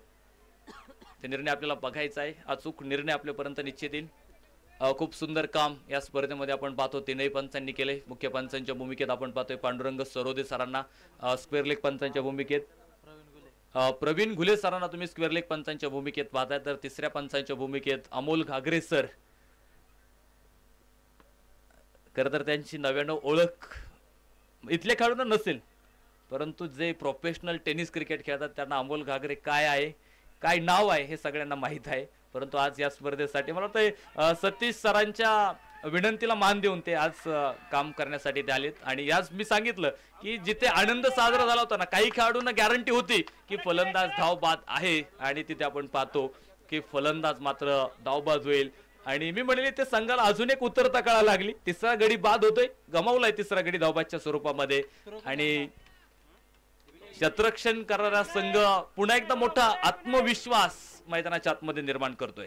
ते निर्णय आपल्याला बघायचा आहे. अचूक निर्णय आपल्यापर्यंत निश्चित येईल. खूप सुंदर काम या स्पर्धेमध्ये आपण पाहतो तीनही पंचांनी केले. मुख्य पंचांच्या भूमिकेत आपण पाहतोय पांडुरंग सरोदे सरांना, स्क्वेअर लेग पंचांच्या भूमिकेत प्रवीण घुले सरांना तुम्ही स्क्वेअर लेग पंचांच्या भूमिकेत पाहताय, तर तिसऱ्या पंचांच्या भूमिकेत अमोल घागरे सर. खरं तर त्यांची 99 ओळख इथल्या खेळाडूंना नसेल, परंतु जे प्रोफेशनल टेनिस क्रिकेट खेळतात त्यांना अमोल घागरे काय आहे, काय नाव आहे हे सगळ्यांना माहीत आहे. परंतु आज या स्पर्धेसाठी मला वाटतं सतीश सरांच्या विनंतीला मान देऊन ते आज काम करण्यासाठी ते आलेत. आणि आज मी सांगितलं की जिथे आनंद साजरा झाला होता ना, काही खेळाडूंना गॅरंटी होती की फलंदाज धावबाद आहे आणि तिथे आपण पाहतो की फलंदाज मात्र धावबाद होईल. आणि मी म्हणले ते संघाला अजून एक उतरता कळा लागली. तिसरा गडी बाद होतोय, गमावलाय तिसरा गडी धावबादच्या स्वरूपामध्ये आणि शतरक्षण करणारा संघ पुन्हा एकदा मोठा आत्मविश्वास मैदानाच्या आतमध्ये निर्माण करतोय.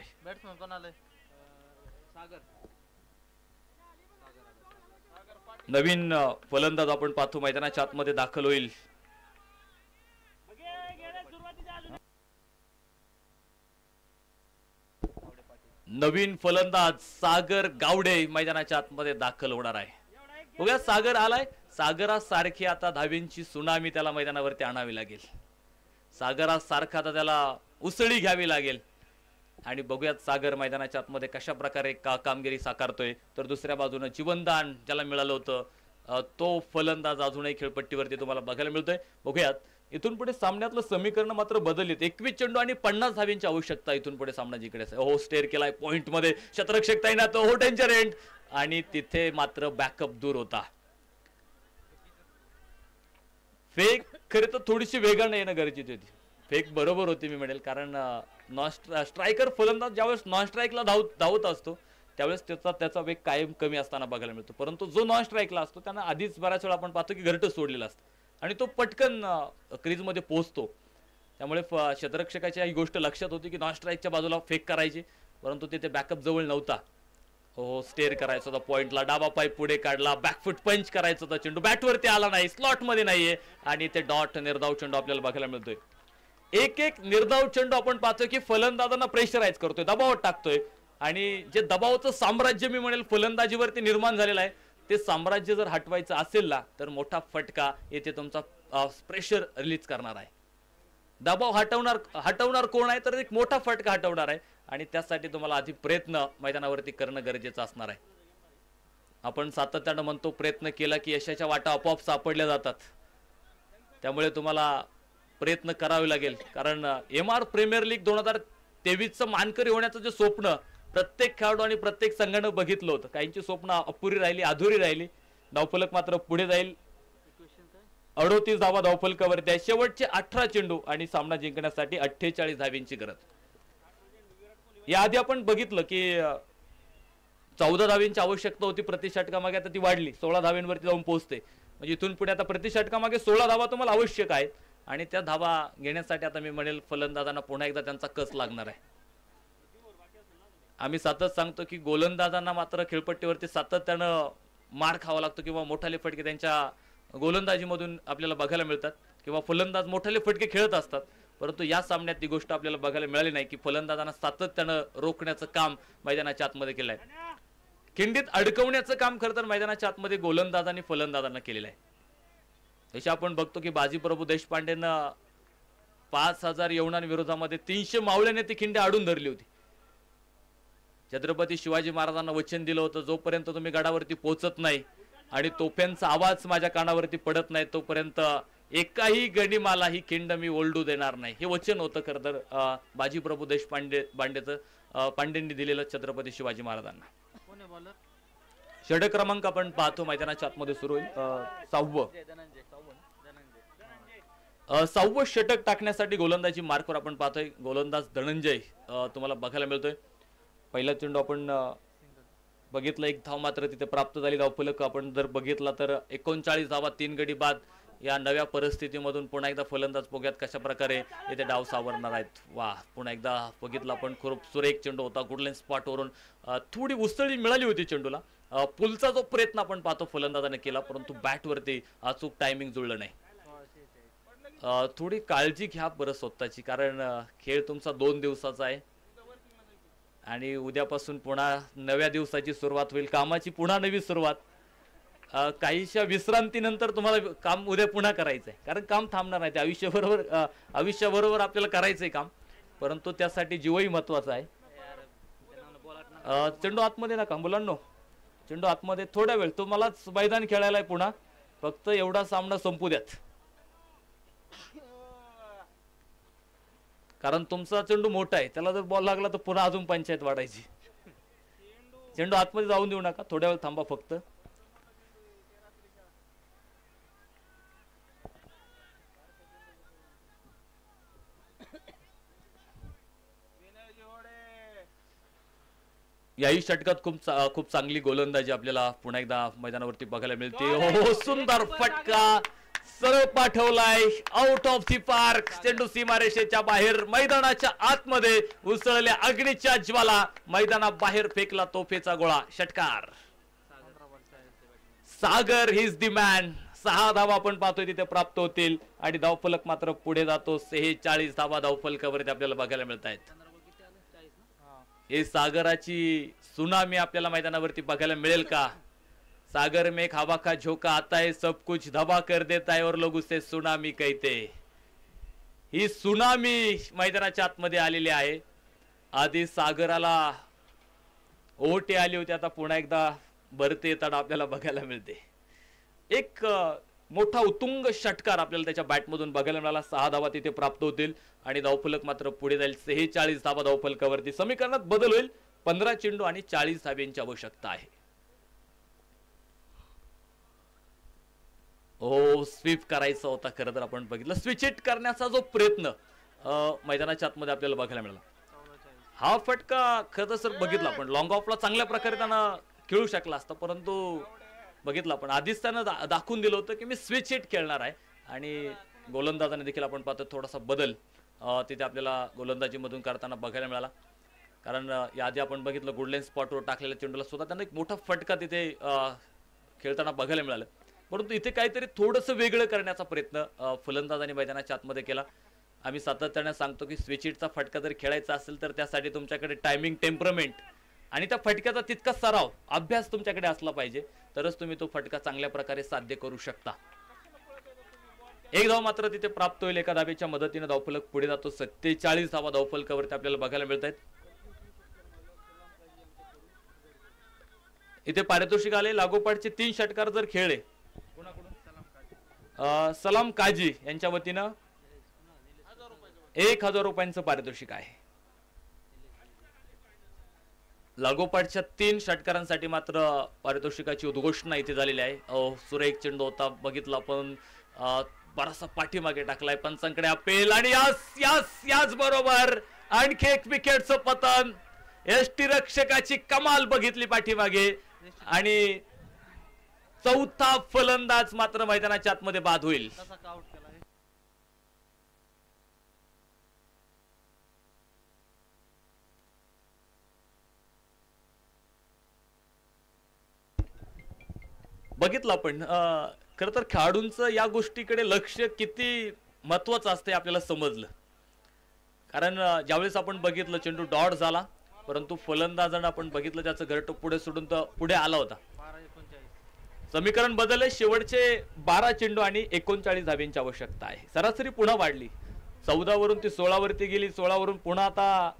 नवीन फलंदाज आपण पाहतो मैदानाच्या आतमध्ये दाखल होईल. नवीन फलंदाज सागर गावडे मैदानाच्या आतमध्ये दाखल होणार आहे. बघूया सागर आलाय. सागरासारखी आता धावींची सुनामी त्याला मैदानावरती आणावी लागेल. सागरासारखा आता त्याला उसळी घ्यावी लागेल आणि बघूयात सागर मैदानाच्या आतमध्ये कशा प्रकारे कामगिरी साकारतोय. तर दुसऱ्या बाजूनं जीवनदान ज्याला मिळालं होतं तो फलंदाज अजूनही खेळपट्टीवरती तुम्हाला बघायला मिळतोय. बघूयात इथून पुढे सामन्यातलं समीकरण मात्र बदललेत. 21 चेंडू आणि 50 धावींची आवश्यकता इथून पुढे सामना जिंकण्याचा. हो, स्टेअर केलाय पॉइंट मध्ये, शतरक्षक तैनात, हो डेंजर एंड आणि तिथे मात्र बॅकअप दूर होता. फेक खरं तर थोडीशी वेगानं येणं गरजेची होती. फेक बरोबर होती मी म्हणेल, कारण स्ट्रायकर फलंदाज ज्यावेळेस नॉन स्ट्राईकला धावत असतो त्यावेळेस त्याचा वेग कायम कमी असताना बघायला मिळतो. परंतु जो नॉन स्ट्राईकला असतो त्यांना आधीच बऱ्याच वेळा आपण पाहतो की घरटं सोडलेलं असतं आणि तो पटकन क्रीजमध्ये पोहोचतो. त्यामुळे क्षेत्ररक्षकाची ही गोष्ट लक्षात होती की नॉन स्ट्राईकच्या बाजूला फेक करायची, परंतु तिथे बॅकअप जवळ नव्हता. हो, स्टेअर करायचा होता पॉइंटला, डावा पाय पुढे काढला, बॅकफुट पंच करायचा होता, चेंडू बॅटवरती आला नाही, स्लॉट मध्ये नाहीये आणि ते डॉट निर्धाव चेंडू आपल्याला बघायला मिळतोय. एक निर्धाव चेंडू आपण पाहतोय की फलंदाजांना प्रेशराईज करतोय, दबावात टाकतोय आणि जे दबावाचं साम्राज्य मी म्हणेल फलंदाजीवरती निर्माण झालेलं आहे ते साम्राज्य जर हटवायचं असेल ना तर मोठा फटका येथे तुमचा प्रेशर रिलीज करणार आहे. दबाव हटवणार कोण आहे तर एक मोठा फटका हटवणार आहे आणि त्यासाठी तुम्हाला आधी प्रयत्न मैदानावरती करणं गरजेचं असणार आहे. आपण सातत्यानं म्हणतो प्रयत्न केला की यशाच्या वाटा आपोआप सापडल्या जातात. त्यामुळे तुम्हाला प्रयत्न करावे लागेल, कारण MR प्रीमियर लीग 2023चं मानकरी होण्याचं जे स्वप्न प्रत्येक खेळाडू आणि प्रत्येक संघानं बघितलं होतं, काहींची स्वप्न अपुरी राहिली, अधुरी राहिली. धावफलक मात्र पुढे जाईल. 38 धावा धावफलकावरती आहे. शेवटचे 18 चेंडू आणि सामना जिंकण्यासाठी 48 धावींची गरज. याआधी आपण बघितलं की 14 धावींची आवश्यकता होती प्रति षटकामागे, आता ती वाढली 16 धावींवरती जाऊन पोहोचते. म्हणजे इथून पुढे आता प्रति षटकामागे 16 धावा तुम्हाला आवश्यक आहेत आणि त्या धावा घेण्यासाठी आता मी म्हणेल फलंदाजांना पुन्हा एकदा त्यांचा कस लागणार आहे. आम्ही सतत सांगतो की गोलंदाजांना मात्र खेळपट्टीवरती सातत्यानं मार खावा लागतो किंवा मोठाले फटके त्यांच्या गोलंदाजीमधून आपल्याला बघायला मिळतात किंवा फलंदाज मोठाले फटके खेळत असतात. परंतु या सामन्यात ती गोष्ट आपल्याला बघायला मिळाली नाही की फलंदाजांना सातत्यानं रोखण्याचं काम मैदानाच्या आतमध्ये केलं आहे. खिंडीत अडकवण्याचं काम खरं तर मैदानाच्या आतमध्ये गोलंदाजांनी फलंदाजांना केलेलं आहे. जसे आपण बघतो की बाजीप्रभू देशपांडेनं 5000 यवनांविरोधामध्ये 300 मावळ्याने ती खिंडी अडून धरली होती. छत्रपती शिवाजी महाराजांना वचन दिलं होतं, जोपर्यंत तुम्ही गडावरती पोहोचत नाही आणि तोफ्यांचा आवाज माझ्या कानावरती पडत नाही तोपर्यंत एकाही गणिमाला ही खिंड मी ओलडू देणार नाही. हे वचन होतं खरं तर बाजीप्रभू पांडेंनी दिलेलं छत्रपती शिवाजी महाराजांना. षटक क्रमांक आपण पाहतो मैदानाच्या आतमध्ये सुरू होईल. 6वं षटक टाकण्यासाठी गोलंदाजी मार्कवर आपण पाहतोय गोलंदाज धनंजय तुम्हाला बघायला मिळतोय. पहिला चेंडू आपण बघितलं, 1 धाव मात्र तिथे प्राप्त झाली. धावफलक आपण जर बघितला तर 39 धावा 3 गडी बाद. या नव्या परिस्थितीमधून पुन्हा एकदा फलंदाज बघूयात कशा प्रकारे येथे डाव सावरणार आहेत. वा, पुन्हा एकदा बघितलं आपण, खूप सुरेख चेंडू होता. गुडलाईन स्पॉटवरून थोडी उसळी मिळाली होती चेंडूला. पुलचा जो प्रयत्न आपण पाहतो फलंदाजाने केला, परंतु बॅटवरती अचूक टायमिंग जुळलं नाही. थोडी काळजी घ्या बरं स्वतःची, कारण खेळ तुमचा 2 दिवसाचा आहे आणि उद्यापासून पुन्हा नव्या दिवसाची सुरुवात होईल, कामाची पुन्हा नवी सुरुवात. काहीशा विश्रांतीनंतर तुम्हाला काम उद्या पुन्हा करायचंय, कारण काम थांबणार नाही. ते आयुष्याबरोबर आपल्याला करायचंय काम, परंतु त्यासाठी जीवही महत्वाचा आहे. चेंडू आतमध्ये नका मुलांनो, चेंडू आतमध्ये थोड्या वेळ. तुम्हालाच मैदान खेळायला आहे पुन्हा, फक्त एवढा सामना संपू द्यात, कारण तुमचा चेंडू मोठा आहे. त्याला जर बॉल लागला तर पुन्हा अजून पंचायत वाढायची. चेंडू आतमध्ये जाऊन देऊ नका, थोड्या वेळ थांबा फक्त. याही षटकात खूप चांगली गोलंदाजी आपल्याला पुन्हा एकदा मैदानावरती बघायला मिळते. हो, सुंदर फटका सरळ पाठवलाय, आउट ऑफ दी पार्क. चेंडू सीमारेषेच्या बाहेर, मैदानाच्या आतमध्ये उसळल्या अग्नीच्या ज्वाला, मैदानाबाहेर फेकला तोफेचा गोळा. षटकार. सागर हिज दी मॅन. 6 धावा आपण पाहतोय तिथे प्राप्त होतील आणि धावफलक मात्र पुढे जातो. 46 धावा धावफलकावरती आपल्याला बघायला मिळत आहेत. हे सागराची सुनामी आपल्याला मैदानावरती बघायला मिळेल का? सागर में हवा का झोका आता है, सब कुछ धबा कर देता है और लोग उसे सुनामी कहते. ही सुनामी मैदानाच्या आतमध्ये आलेली आहे. आधी सागराला ओटे आली होती, आता पुन्हा एकदा भरते येताना आपल्याला बघायला मिळते. एक मोठा उत्तुंग षटकार आपल्याला त्याच्या बॅटमधून बघायला मिळाला. 6 धावा तिथे प्राप्त होतील आणि धावफलक मात्र पुढे जाईल. 46 धावा धावफलकावरती. समीकरणात बदल होईल. 15 चेंडू आणि 40 धाब्यांची आवश्यकता आहे. हो स्वीप करायचा होता खरं तर आपण बघितलं स्विच हिट करण्याचा जो प्रयत्न मैदानाच्या आतमध्ये आपल्याला बघायला मिळाला. हा फटका खरं तर सर बघितला आपण लॉंग ऑफला चांगल्या प्रकारे त्यांना खेळू शकला असता परंतु बघितलं आपण आधीच त्यानं दाखवून दिलं होतं की मी स्विच हिट खेळणार आहे आणि गोलंदाजाने देखील आपण पाहतो थोडासा बदल तिथे आपल्याला गोलंदाजीमधून करताना बघायला मिळाला. कारण याआधी आपण बघितलं गुडलेन स्पॉटवर टाकलेल्या चेंडूला सुद्धा त्यांना एक मोठा फटका तिथे खेळताना बघायला मिळालं. परंतु इथे काहीतरी थोडंसं वेगळं करण्याचा प्रयत्न फलंदाजांनी मैदानाच्या आतमध्ये केला. आम्ही सातत्याने सांगतो की स्विच हिटचा फटका जर खेळायचा असेल तर त्यासाठी तुमच्याकडे टायमिंग टेम्परमेंट आणि त्या फटक्याचा तितका सराव अभ्यास तुमच्याकडे असला पाहिजे तरच तुम्ही तो फटका चांगल्या प्रकारे साध्य करू शकता. एक धाव मात्र तिथे प्राप्त होईल एका धावेच्या मदतीने धावफलक पुढे जातो. 47 धावा धावफलकावरती आपल्याला बघायला मिळत आहेत. इथे पारितोषिक आले लागोपाठचे 3 षटकार जर खेळले सलाम काजी यांच्या वतीनं 1000 रुपयांचं पारितोषिक आहे. लागोपाठच्या 3 षटकारांसाठी मात्र पारितोषिकाची उद्घोषणा इथे झालेली आहे. सुरेख चेंडू होता बघितला पण बराचसा पाठीमागे टाकलाय पंचांकडे अपेल आणि याच बरोबर आणखी एक विकेटचं पतन. एसटी रक्षकाची कमाल बघितली पाठीमागे आणि चौथा फलंदाज मात्र मैदानाच्या आतमध्ये बाद होईल. बघितलं आपण खरं तर खेळाडूंचं या गोष्टीकडे लक्ष किती महत्वाचं असते आपल्याला समजलं. कारण ज्यावेळेस आपण बघितलं चेंडू डॉट झाला परंतु फलंदाजानं आपण बघितलं त्याचं घरटं पुढे सोडून तर पुढे आला होता. समीकरण बदलले शेवटचे 12 चेंडू आणि 39 धाब्यांची आवश्यकता आहे. सरासरी पुन्हा वाढली 14 वरून ती 16 वरती गेली 16 वरून पुन्हा आता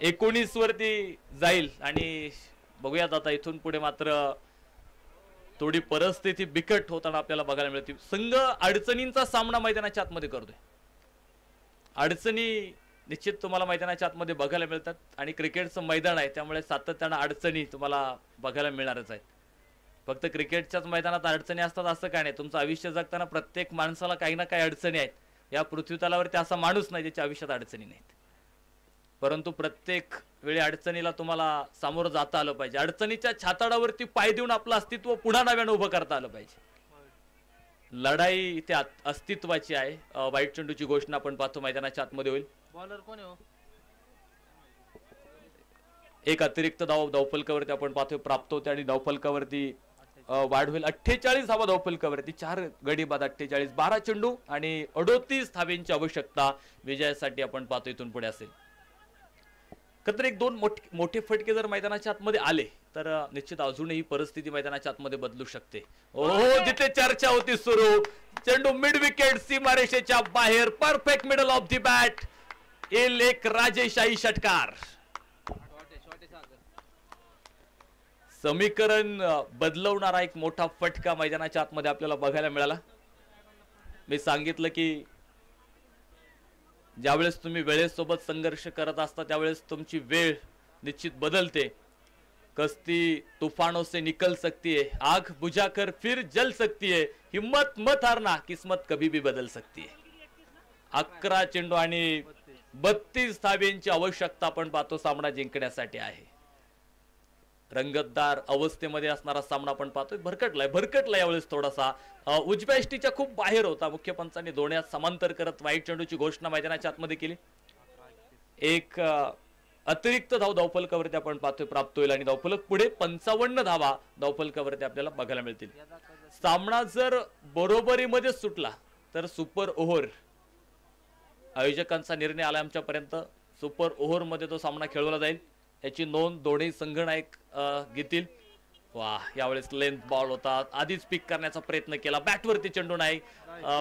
19 वरती जाईल आणि बघूयात आता इथून पुढे मात्र थोडी परिस्थिती बिकट होताना आपल्याला बघायला मिळते. संघ अडचणींचा सामना मैदानाच्या आतमध्ये करतोय. अडचणी निश्चित तुम्हाला मैदानाच्या आतमध्ये बघायला मिळतात आणि क्रिकेटचं मैदान आहे त्यामुळे सातत्यानं अडचणी तुम्हाला बघायला मिळणारच आहेत. फक्त क्रिकेटच्याच मैदानात अडचणी असतात असं काय नाही. तुमचं आयुष्य जगताना प्रत्येक माणसाला काही ना काही अडचणी आहेत. या पृथ्वीतलावरती असा माणूस नाही ज्याच्या आयुष्यात अडचणी नाहीत. परंतु प्रत्येक वेळी अडचणीला तुम्हाला सामोरं जाता आलं पाहिजे. अडचणीच्या छाताडावरती पाय देऊन आपलं अस्तित्व पुन्हा नव्यानं उभं करता आलं पाहिजे. लढाई इथे अस्तित्वाची आहे. वाईट चेंडूची घोषणा आपण पाहतो मैदानाच्या आतमध्ये होईल. बॉलर कोण आहे? एक अतिरिक्त धावफलकावरती आपण पाहतोय प्राप्त होते आणि धावफलकावरती वाढ होईल. 48 धावा धावफलकावरती 4 गडी बाद 48 12 चेंडू आणि 38 धाव्यांची आवश्यकता विजयासाठी आपण पाहतो इथून पुढे असेल. खरं तर 1-2 मोठे फटके जर मैदानाच्या आतमध्ये आले तर निश्चित अजूनही परिस्थिती मैदानाच्या आतमध्ये बदलू शकते. जिथे चर्चा होती सुरू चेंडू मिड विकेट सीमारेषेच्या बाहेर perfect middle of the bat येईल एक राजेशाही षटकार. समीकरण बदलवणारा एक मोठा फटका मैदानाच्या आतमध्ये आपल्याला बघायला मिळाला. मी सांगितलं की ज्यावेळेस तुम्ही वेळेसोबत संघर्ष करत असता त्यावेळेस तुमची वेळ निश्चित बदलते. कश्ती तूफानों से निकल सकती है, आग बुझाकर फिर जल सकती है, हिम्मत मत हारना किस्मत कभी भी बदल सकती है. 11 चेंडू आणि 32 धाब्यांची आवश्यकता आपण पाहतो सामना जिंकण्यासाठी आहे. रंगतदार अवस्थेमध्ये असणारा सामना आपण पाहतोय. भरकटलाय यावेळेस थोडासा. उजव्या एसटीच्या खूप बाहेर होता. मुख्य पंचांनी दोन्ही समांतर करत वाईट चेंडूची घोषणा मैदानाच्या आतमध्ये केली. एक अतिरिक्त धावफलकावरती आपण पाहतोय प्राप्त होईल आणि धावफलक पुढे 55 धावा धावफलकावरती आपल्याला बघायला मिळतील. सामना जर बरोबरीमध्ये सुटला तर सुपर ओव्हर आयोजकांचा निर्णय आला आमच्यापर्यंत. सुपर ओव्हर मध्ये तो सामना खेळवला जाईल याची नोंद दोन्ही संघनायक घेतील. वा यावेळेस लेंथ बॉल होता. आधीच पिक करण्याचा प्रयत्न केला. बॅटवरती चेंडू नाही.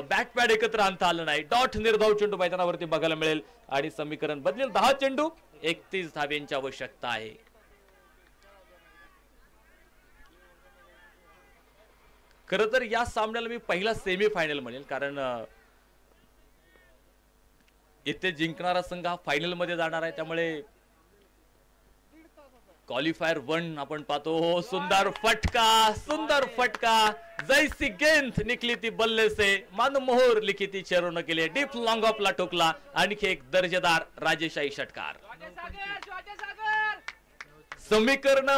बॅट पॅड एकत्र आणता आलं नाही. डॉट निर्धाव चेंडू मैदानावरती बघायला मिळेल आणि समीकरण बदलेल. 10 चेंडू 31 धाब्यांची आवश्यकता आहे. खरं तर या सामन्याला मी पहिला सेमी फायनल म्हणेल कारण इथे जिंकणारा संघ हा फायनल मध्ये जाणार आहे. त्यामुळे क्वालिफायर 1 आपण पाहतो. सुंदर फटका जैसी गेंद निकली ती बल्ले से मनमोहर लिखी ती चेरों ने केली. डीप लॉंग ऑफला ठोकला. आणखी एक दर्जेदार राजेशाही षटकार. समीकरण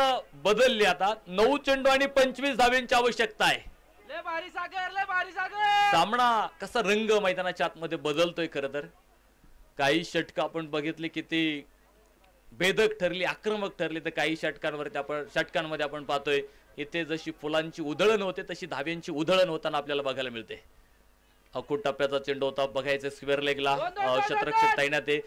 बदलली आता. 9 चेंडू आणि 25 धावांची आवश्यकता आहे. सामना कसा रंग मैदानाच्या आतमध्ये बदलतोय. खरं तर काही षटक आपण बघितली किती भेदक ठरली, आक्रमक ठरली, तर काही षटकांमध्ये आपण पाहतोय इथे जशी फुलांची उधळण होते तशी धाव्यांची उधळण होताना आपल्याला बघायला मिळते. अकुट टप्प्याचा चेंडू होता. बघायचं स्क्वेअर लेगला शतरक्षक तैनात आहे.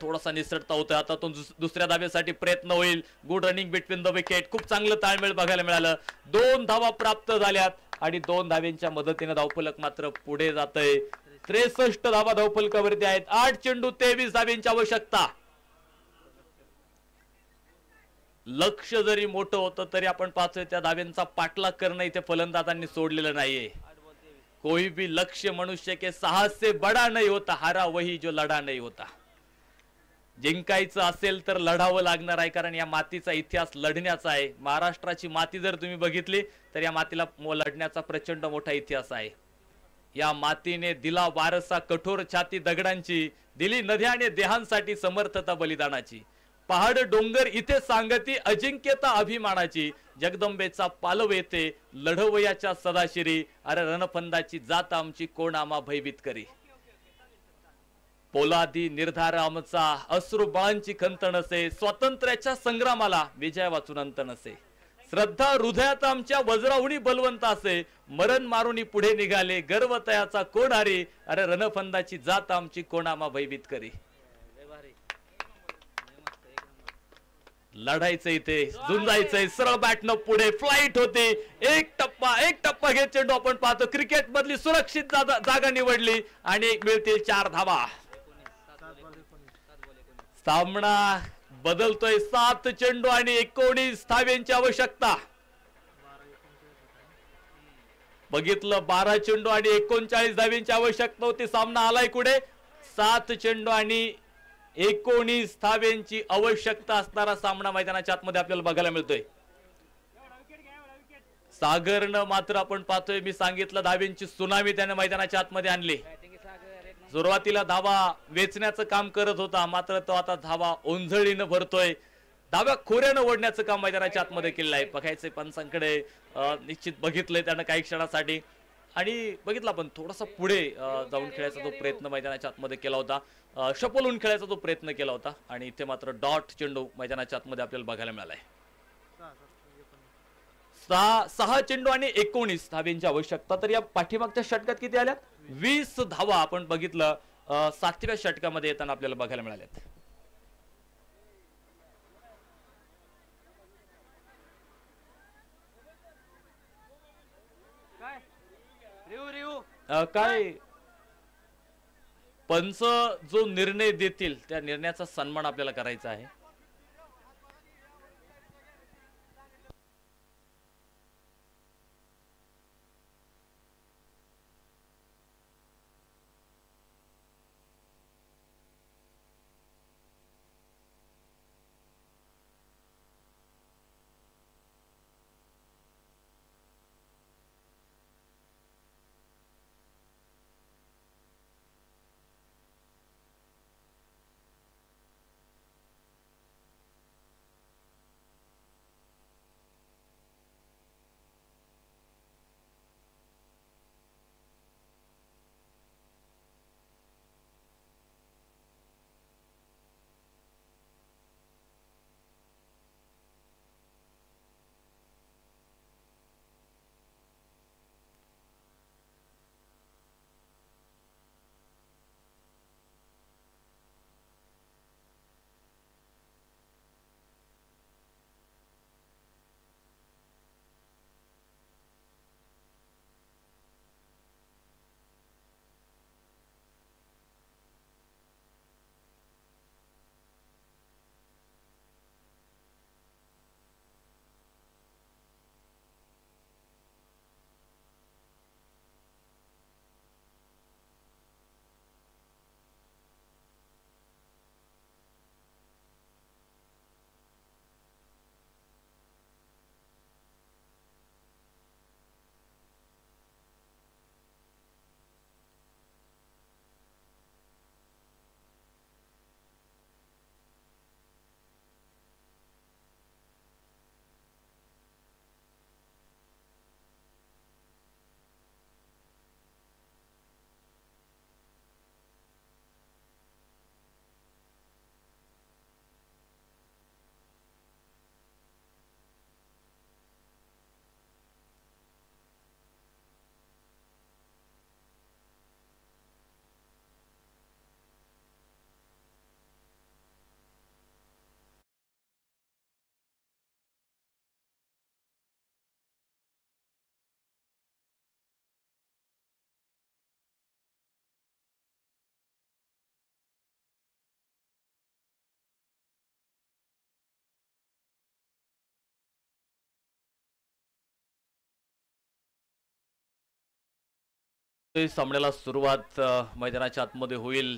थोडासा निसटता होतोय. आता तो दुसऱ्या धाब्यासाठी प्रयत्न होईल. Good running between the wicket. खूप चांगलं ताळमेळ बघायला मिळालं. 2 धावा प्राप्त झाल्यात आणि 2 धाव्यांच्या मदतीने धावफलक मात्र पुढे जातंय. 63 धावा धावफलकावरती आहेत. 8 चेंडू 23 धाव्यांची आवश्यकता. लक्ष जरी मोठं होतं तरी आपण पाहतोय त्या धाव्यांचा पाठलाग करणं इथे फलंदाजांनी सोडलेलं नाहीये. कोई भी लक्ष्य मनुष्य के साहस से बड़ा नहीं होता, हारा वही जो लढा नहीं होता. जिंकायचं असेल तर लढावं लागणार आहे, कारण या मातीचा इतिहास लढण्याचा आहे. महाराष्ट्राची माती जर तुम्ही बघितली तर या मातीला लढण्याचा प्रचंड मोठा इतिहास आहे. या मातीने दिला वारसा कठोर छाती दगडांची, दिली नद्या आणि देहांसाठी समर्थता बलिदानाची. पहाड डोंगर इथे सांगती अजिंक्यता अभिमानाची, जगदंबेचा पालव येते लढवयाच्या सदाशिरी, अरे रणफंदाची जात आमची कोण आम्हा भयभीत करी. पोलादी निर्धार आमचा अश्रू बाळांची खंत नसे, स्वातंत्र्याच्या संग्रामाला विजय वाचून अंत नसे. श्रद्धा हृदयात आमच्या वज्राहुणी बलवंत असे, मरण मारुनी पुढे निघाले गर्व तयाचा कोण हरी, अरे रणफंदाची जात आमची कोण आम्हा भयभीत करी. लढायचं इथे, झुंजायचंय, सरळ बॅटनं पुढे फ्लाईट होते. एक टप्पा घेत चेंडू आपण पाहतो. क्रिकेट मधली सुरक्षित जागा निवडली आणि मिळतील 4 धावा. सामना बदलतोय. 7 चेंडू आणि 19 धाव्यांची आवश्यकता. बघितलं 12 चेंडू आणि 39 धाव्यांची आवश्यकता होती. सामना आलाय कुठे. 7 चेंडू आणि 19 धाव्यांची आवश्यकता असणारा सामना मैदानाच्या आतमध्ये आपल्याला बघायला मिळतोय. सागरनं मात्र आपण पाहतोय, मी सांगितलं धाव्यांची सुनामी त्याने मैदानाच्या आतमध्ये आणली. सुरुवातीला धावा वेचण्याचं काम करत होता, मात्र तो आता धावा ओंझळीनं भरतोय. धाव्या खोऱ्यानं ओढण्याचं काम मैदानाच्या आतमध्ये केलेलं आहे. बघायचंय पंचांकडे, निश्चित बघितलंय त्यानं काही क्षणासाठी आणि बघितलं आपण थोडासा पुढे जाऊन खेळायचा तो प्रयत्न मैदानाच्या आतमध्ये केला होता. शपलून खेळायचा तो प्रयत्न केला होता आणि इथे मात्र डॉट चेंडू मैदानाच्या आतमध्ये आपल्याला बघायला मिळालाय. 6 चेंडू आणि 19 धाव्यांची आवश्यकता. तर या पाठीमागच्या षटकात किती आल्या? 20 धावा आपण बघितलं 7व्या षटकामध्ये येताना आपल्याला बघायला मिळाल्यात. काय पंच जो निर्णय देतील त्या निर्णयाचा सन्मान आपल्याला करायचा आहे. सामन्याला सुरुवात मैदानाच्या आतमध्ये होईल.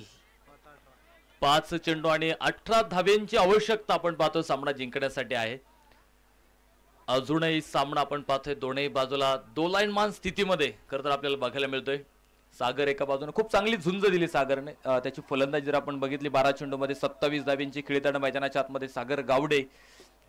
5 चेंडू आणि 18 धाब्यांची आवश्यकता आपण पाहतो सामना जिंकण्यासाठी आहे. अजूनही सामना आपण पाहतोय दोन्ही बाजूला दोलायमान स्थितीमध्ये खरं तर आपल्याला बघायला मिळतोय. सागर एका बाजूने खूप चांगली झुंज दिली सागरने. त्याची फलंदाजी जर आपण बघितली 12 चेंडूमध्ये 27 धाब्यांची खेळताना मैदानाच्या आतमध्ये सागर गावडे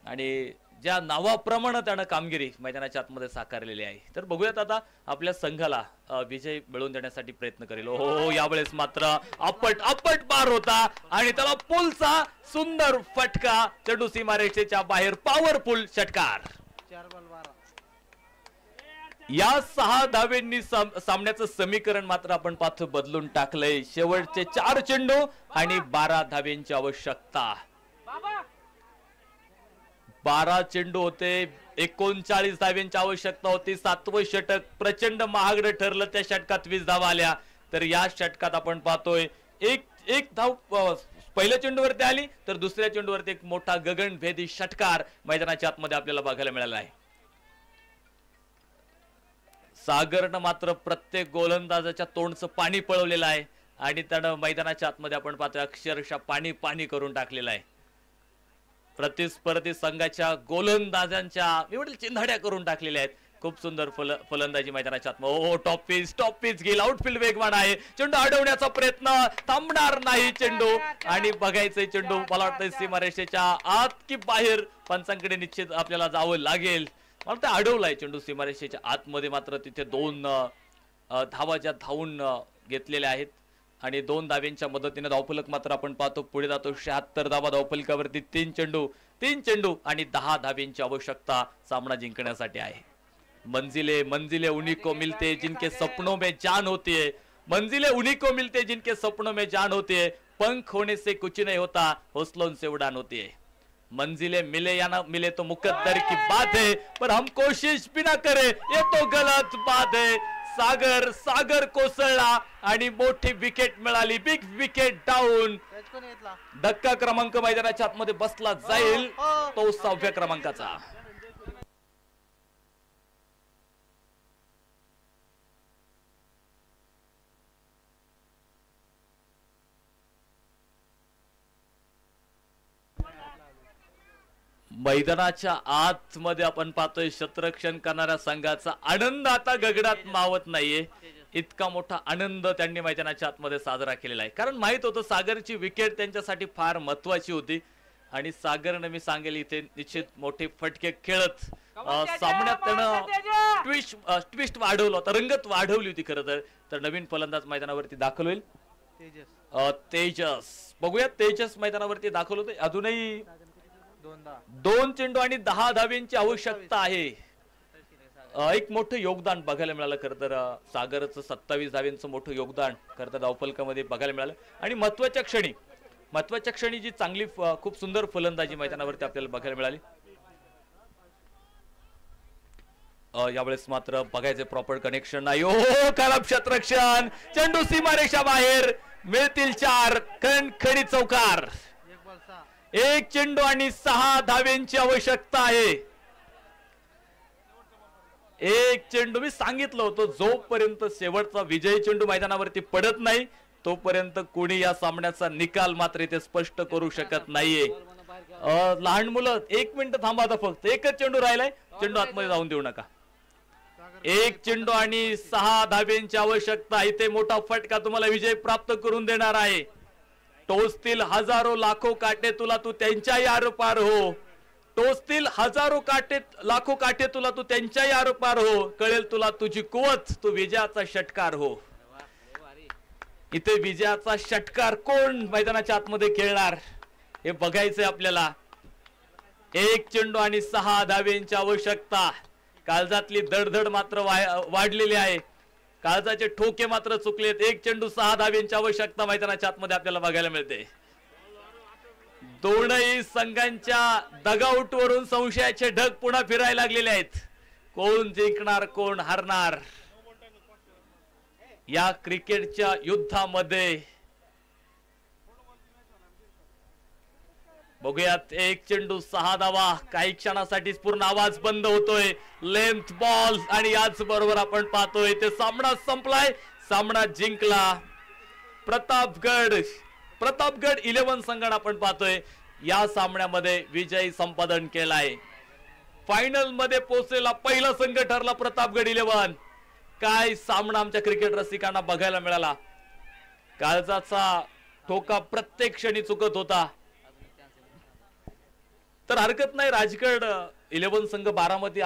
आणि ज्या नावाप्रमाणे त्यानं कामगिरी मैदानाच्या आतमध्ये साकारलेली आहे. तर बघूयात आता आपल्या संघाला विजय मिळवून देण्यासाठी प्रयत्न करेल. हो यावेळेस मात्र आपट बार होता आणि त्याला पुलचा सुंदर फटका. चेंडू सीमारेषेच्या बाहेर पॉवरफुल षटकार. या 6 धाब्यांनी सामन्याचं समीकरण मात्र आपण पाहतो बदलून टाकलंय. शेवटचे 4 चेंडू आणि 12 धाब्यांची आवश्यकता. 12 चेंडू होते, 39 धाब्यांची आवश्यकता होती. 7वं षटक प्रचंड महागडं ठरलं. त्या षटकात 20 धावा आल्या. तर या षटकात आपण पाहतोय एक धाव पहिल्या चेंडूवरती आली तर दुसऱ्या चेंडूवरती एक मोठा गगनभेदी षटकार मैदानाच्या आतमध्ये आपल्याला बघायला मिळाला आहे. सागरनं मात्र प्रत्येक गोलंदाजाच्या तोंडचं पाणी पळवलेलं आहे आणि त्यानं मैदानाच्या आतमध्ये आपण पाहतोय अक्षरशः पाणी करून टाकलेलं आहे. प्रतिस्पर्धी संघाच्या गोलंदाजांच्या एवढ्या चिंधाड्या करून टाकलेल्या आहेत. खूप सुंदर फलंदाजी मैदानाच्या आतमध्ये. टॉप पिच गेल. आउटफील्ड वेगवान आहे. चेंडू अडवण्याचा प्रयत्न थांबणार नाही चेंडू आणि बघायचंय चेंडू मला वाटतं सीमारेषेच्या आत की बाहेर पंचांकडे निश्चित आपल्याला जावं लागेल. मला ते अडवलाय चेंडू सीमारेषेच्या आतमध्ये. मात्र तिथे 2 धावा ज्या धावून घेतलेल्या आहेत आणि 2 धाव्यांच्या मदतीने धावफलक मात्र आपण पाहतो पुढे जातो. 76 धावा धावफलकावरती. 3 चेंडू आणि 10 धाव्यांची आवश्यकता सामना जिंकण्यासाठी आहे. मंजिले उन्हीं को मिलते जिनके सपनों में जान होती है. मंजिले उन्हीं को मिलते जिनके सपनों में जान होती है. पंख होने से कुछ नहीं होता, हौसलों से उड़ान होती है. मंजिले मिले या ना मिले तो मुकद्दर की बात है, पर हम कोशिश भी ना करे ये तो गलत बात है. सागर कोसळला आणि मोठी विकेट मिळाली. Big wicket down. धक्का क्रमांक मैदानाच्या आतमध्ये बसला जाईल तो 6व्या क्रमांकाचा. मैदानाच्या आतमध्ये आपण पाहतोय क्षेत्ररक्षण करणाऱ्या संघाचा आनंद आता गगनात मावत नाहीये. इतका मोठा आनंद त्यांनी मैदानाच्या आतमध्ये साजरा केलेला आहे. कारण माहित होतं सागरची विकेट त्यांच्यासाठी फार महत्वाची होती आणि सागरने मी सांगेल इथे निश्चित मोठे फटके खेळत सामन्यात त्यानं ट्विस्ट वाढवला होता. रंगत वाढवली होती खरं तर नवीन फलंदाज मैदानावरती दाखल होईल तेजस. बघूया तेजस मैदानावरती दाखल होते. अजूनही 2 चेंडू आणि 10 धाव्यांची आवश्यकता आहे. एक मोठं योगदान बघायला मिळालं खरं तर सागरचं 27 धाव्यांचं मोठं योगदान खरं तर धावफलकामध्ये बघायला मिळालं आणि महत्वाच्या क्षणी जी चांगली खूप सुंदर फलंदाजी मैदानावरती आपल्याला बघायला मिळाली. यावेळेस मात्र बघायचे प्रॉपर कनेक्शन नाही. खराब क्षेत्ररक्षण. चेंडू सीमारेषा बाहेर. मिळतील 4. खणखणी चौकार. 1 चेंडू आणि 6 धाव्यांची आवश्यकता आहे. 1 चेंडू मी सांगितलं होतं जोपर्यंत शेवटचा विजयी चेंडू मैदानावरती पडत नाही तोपर्यंत कोणी या सामन्याचा निकाल मात्र इथे स्पष्ट करू शकत नाहीये. लहान मुलं 1 मिनिट थांबा आता फक्त. 1च चेंडू राहिलाय. चेंडू आतमध्ये जाऊन देऊ नका. 1 चेंडू आणि 6 धाब्यांची आवश्यकता. इथे मोठा फटका तुम्हाला विजय प्राप्त करून देणार आहे. टोचतील हजारो लाखो काटे तुला तू त्यांच्याही आरपार हो. टोचतील हजारो काटे लाखो काटे तुला तू त्यांच्याही आरपार हो. कळेल तुला तुझी कुवत. तू विजयाचा षटकार हो. इथे विजयाचा षटकार कोण मैदानाच्या आतमध्ये खेळणार हे बघायचंय आपल्याला. 1 चेंडू आणि 6 धाव्यांची आवश्यकता. काळजातली दडदड मात्र वाढलेली आहे. काळजाचे ठोके मात्र चुकलेत. 1 चेंडू 6 धाव्यांची आवश्यकता मैदानाच्या आतमध्ये आपल्याला बघायला मिळते. दोनही संघांच्या डगआउटवरून संशयाचे ढग पुन्हा फिरायला लागलेले आहेत. कोण जिंकणार कोण हारणार या क्रिकेटच्या युद्धामध्ये बघूयात. 1 चेंडू 6 धावा. काही क्षणासाठीच पूर्ण आवाज बंद होतोय. लेंथ बॉल आणि याच बरोबर आपण पाहतोय ते सामना संपलाय. सामना जिंकला प्रतापगड 11 संघानं आपण पाहतोय या सामन्यामध्ये विजय संपादन केलाय. फायनल मध्ये पोहोचलेला पहिला संघ ठरला प्रतापगड 11. काय सामना आमच्या क्रिकेट रसिकांना बघायला मिळाला. काळजाचा ठोका प्रत्येक क्षणी चुकत होता. तर हरकत नाही, राजगड 11 संघ बारामती